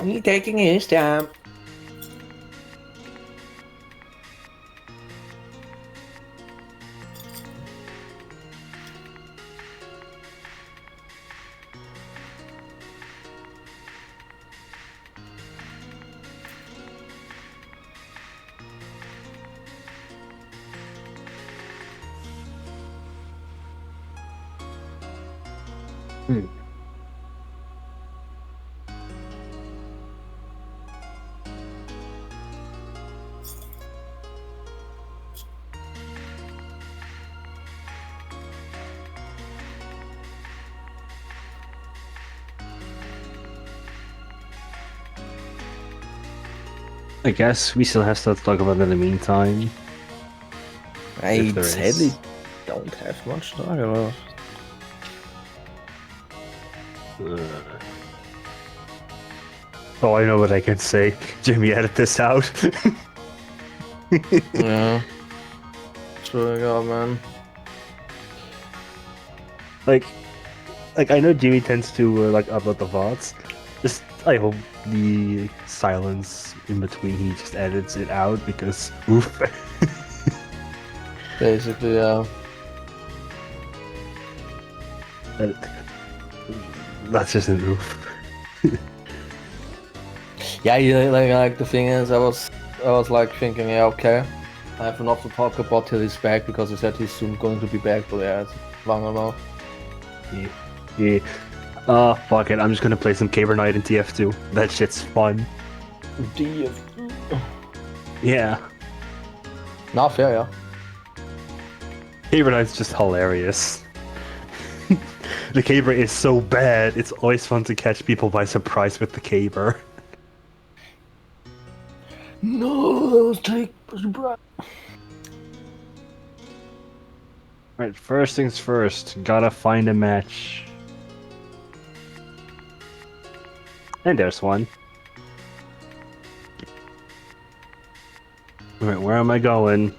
He's taking his time. Hmm. I guess we still have stuff to talk about in the meantime. I If there sadly is. don't have much to talk about. Oh, I know what I can say. Jimmy, edit this out. Yeah. Sure, God, man. like I know Jimmy tends to like upload the VODs. Just I hope the silence in between he just edits it out because oof. Basically, yeah. That's just an oof. Yeah, like the thing is, I was like thinking, yeah, okay, I have enough to talk about till he's back because he said he's soon going to be back. But yeah, it's long enough. Yeah. Fuck it. I'm just gonna play some Caber Knight in TF2. That shit's fun. Yeah. Not fair, yeah. Caber Knight's just hilarious. The Caber is so bad, it's always fun to catch people by surprise with the Caber. No, take. Right, first things first, gotta find a match. And there's one. Alright, where am I going?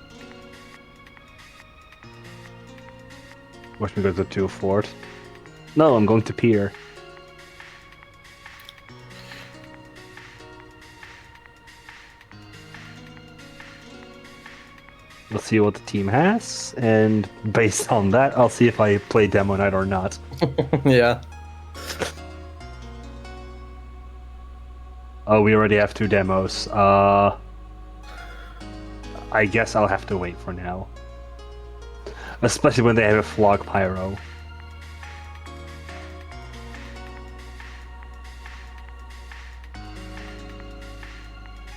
Watch me go to 2 Fort. No, I'm going to Pier. Let's see what the team has, and based on that, I'll see if I play Demo Night or not. Yeah. Oh, we already have 2 demos. I guess I'll have to wait for now. Especially when they have a Flog Pyro.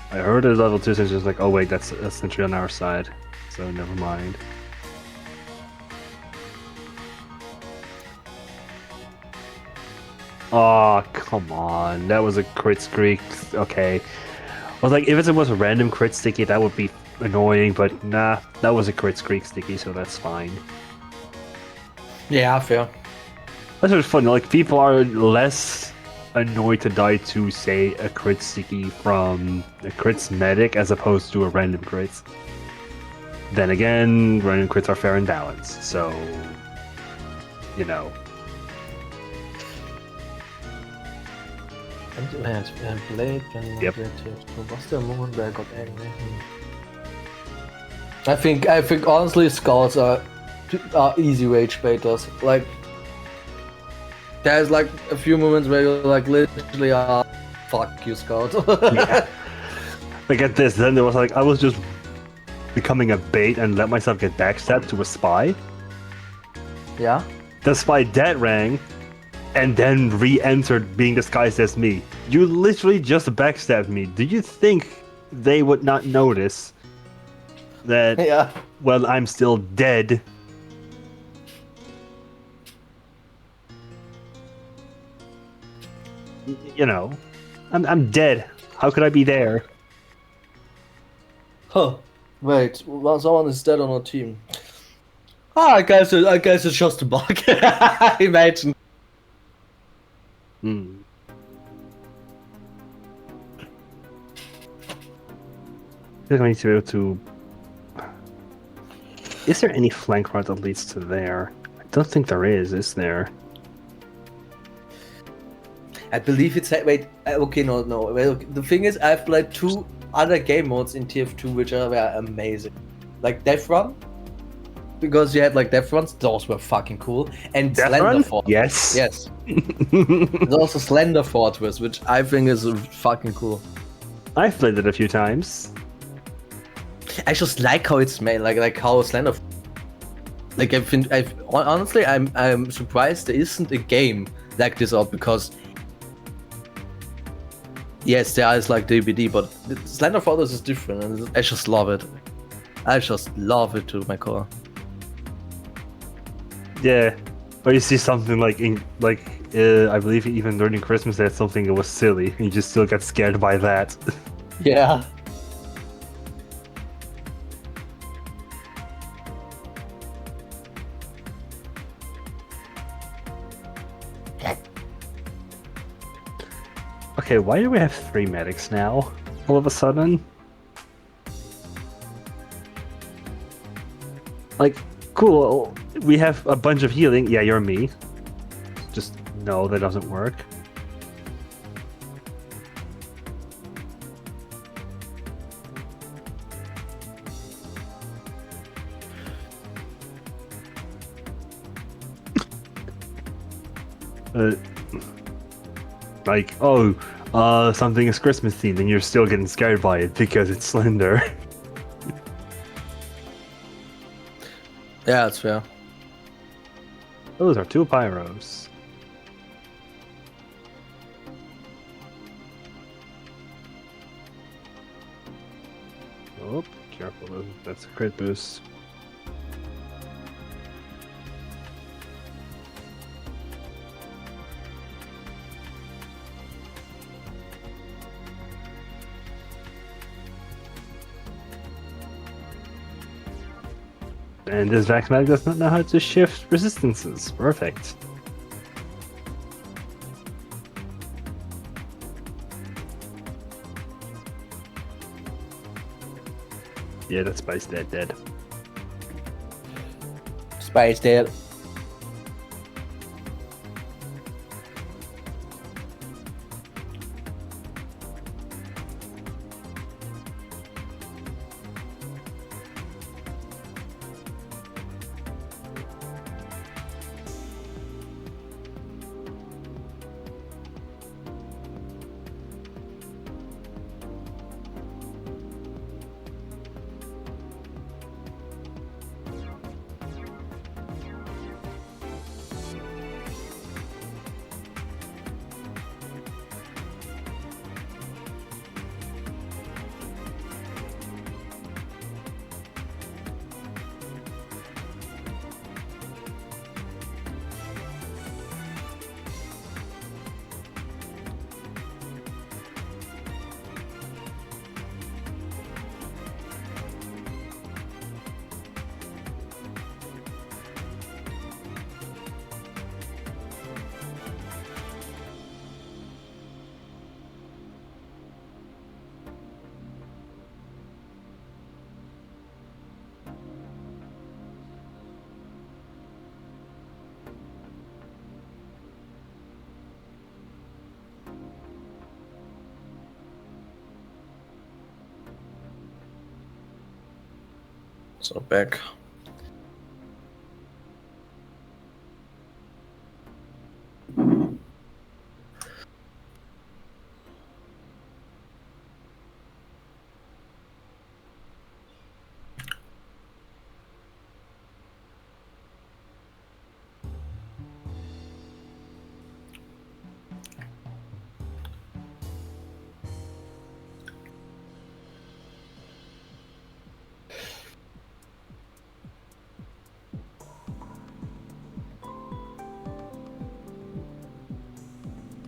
I heard it level 2, so it's just like, oh wait, that's essentially on our side. So never mind. Oh, come on. That was a crit streak. Okay. I was like, if it was a random crit sticky, that would be annoying, but nah, that was a crit streak sticky, so that's fine. Yeah, fair. That's what's fun. Like, people are less annoyed to die to, say, a crit sticky from a crit's medic as opposed to a random crit. Then again, random crits are fair and balanced, so, you know. Yep. I think honestly, scouts are easy rage baiters. Like, there's like a few moments where you're like literally, fuck you, scout. Yeah. Like at this, then there was like, I was just becoming a bait and let myself get backstabbed to a spy. Yeah. The spy dead rang, and then re-entered being disguised as me. You literally just backstabbed me. Do you think they would not notice that, Yeah. well, I'm still dead? You know, I'm dead. How could I be there? Huh. Wait, well, someone is dead on our team. I guess it's just a bug. Imagine. Hmm. I think I need to be able to... Is there any flank route that leads to there? I don't think there is there? I believe it's wait. Okay, no. Well, the thing is, I've played 2 other game modes in TF2 which were amazing, like Death Run, because you had like Death Runs. Those were fucking cool. And Death Slender Run? Fortress. Yes. Yes. There's also Slender Fortress, which I think is fucking cool. I've played it a few times. I just like how it's made, like how Slender. Like honestly, I'm surprised there isn't a game like this out, because yes, there is like DBD, but Slender Fortress is different, and I just love it. I just love it to my core. Yeah. Or you see something like I believe even during Christmas they had something that was silly, and you just still get scared by that. Yeah. Okay, why do we have 3 medics now? All of a sudden? Like, cool, we have a bunch of healing. Yeah, you're me. Just, no, that doesn't work. Like, oh, something is Christmas themed, and you're still getting scared by it because it's Slender. Yeah, that's fair. Those are 2 pyros. Oh, careful, that's a crit boost. And this Vax Mag does not know how to shift resistances. Perfect. Yeah, that Spice dead. Spice dead. So back.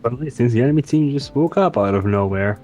Suddenly, since the enemy team just woke up out of nowhere.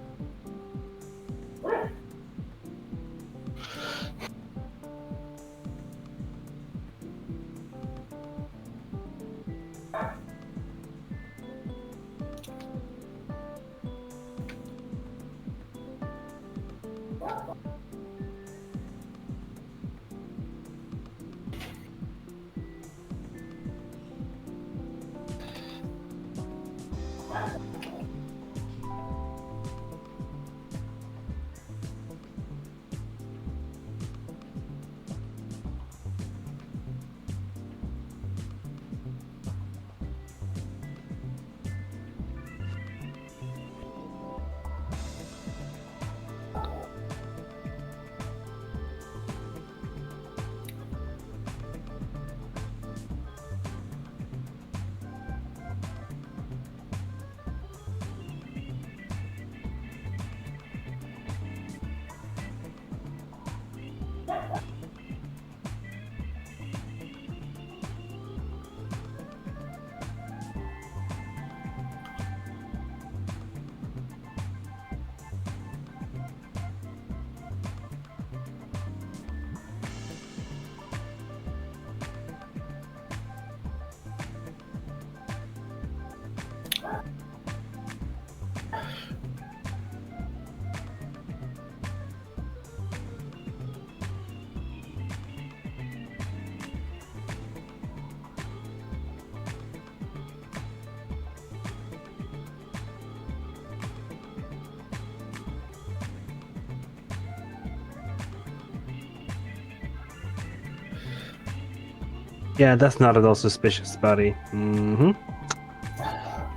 Yeah, that's not at all suspicious, buddy. Mm-hmm.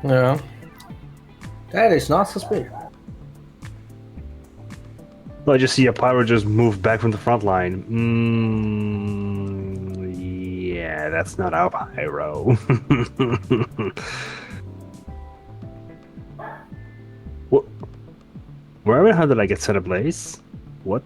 Yeah. That is not suspicious. Well, I just see a pyro just move back from the front line. Yeah, that's not our pyro. What? How did I get set ablaze? What?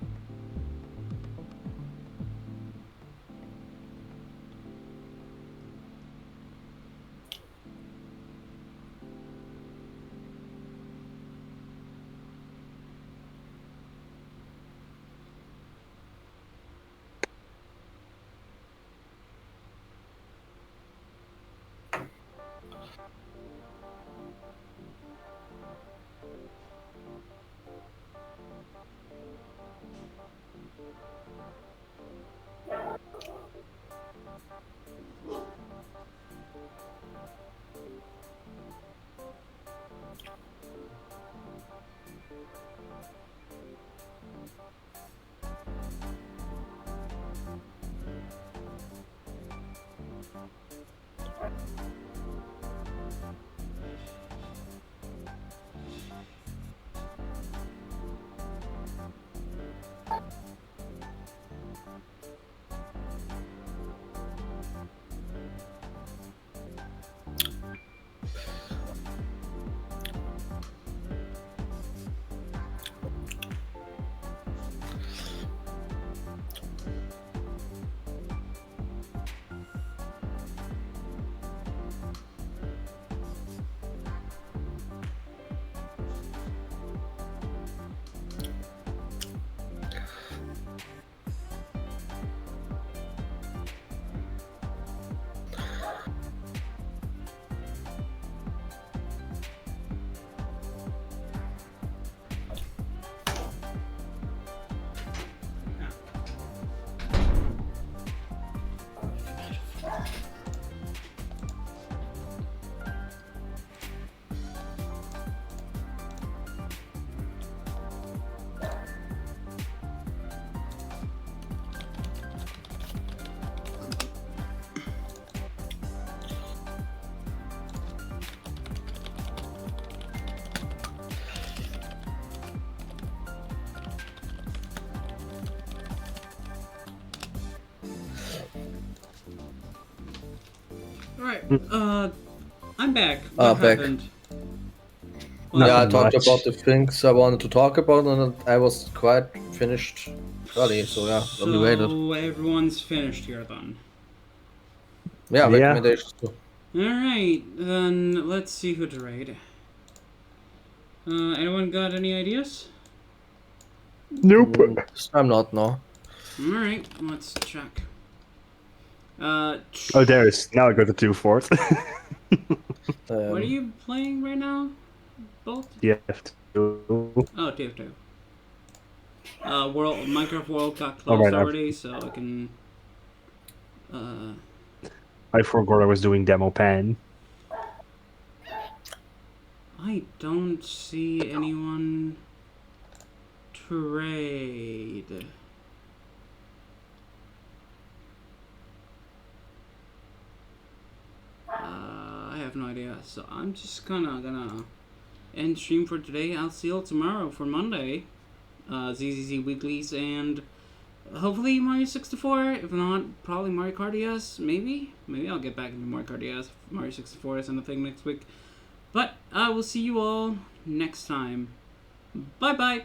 Alright, I'm back. What Back. happened? Nothing Yeah, I talked much. about the things I wanted to talk about, and I was quite finished early, so yeah, only waited. So everyone's finished here then. Yeah, Yeah. recommendations too. Alright, then let's see who to raid. Anyone got any ideas? Nope. I'm not, no. Alright, let's check. Oh, there is. Now I got the 2/4. What are you playing right now? Bolt? TF2. Oh, TF2. Minecraft World got Oh, closed right, already, so I can... I forgot I was doing demo pan. I don't see anyone trade. I have no idea, so I'm just gonna end stream for today. I'll see you all tomorrow for Monday. ZZZ Weeklies and hopefully Mario 64. If not, probably Mario Kart DS. Maybe I'll get back into Mario Kart DS if Mario 64 isn't a thing next week. But I will see you all next time. Bye bye.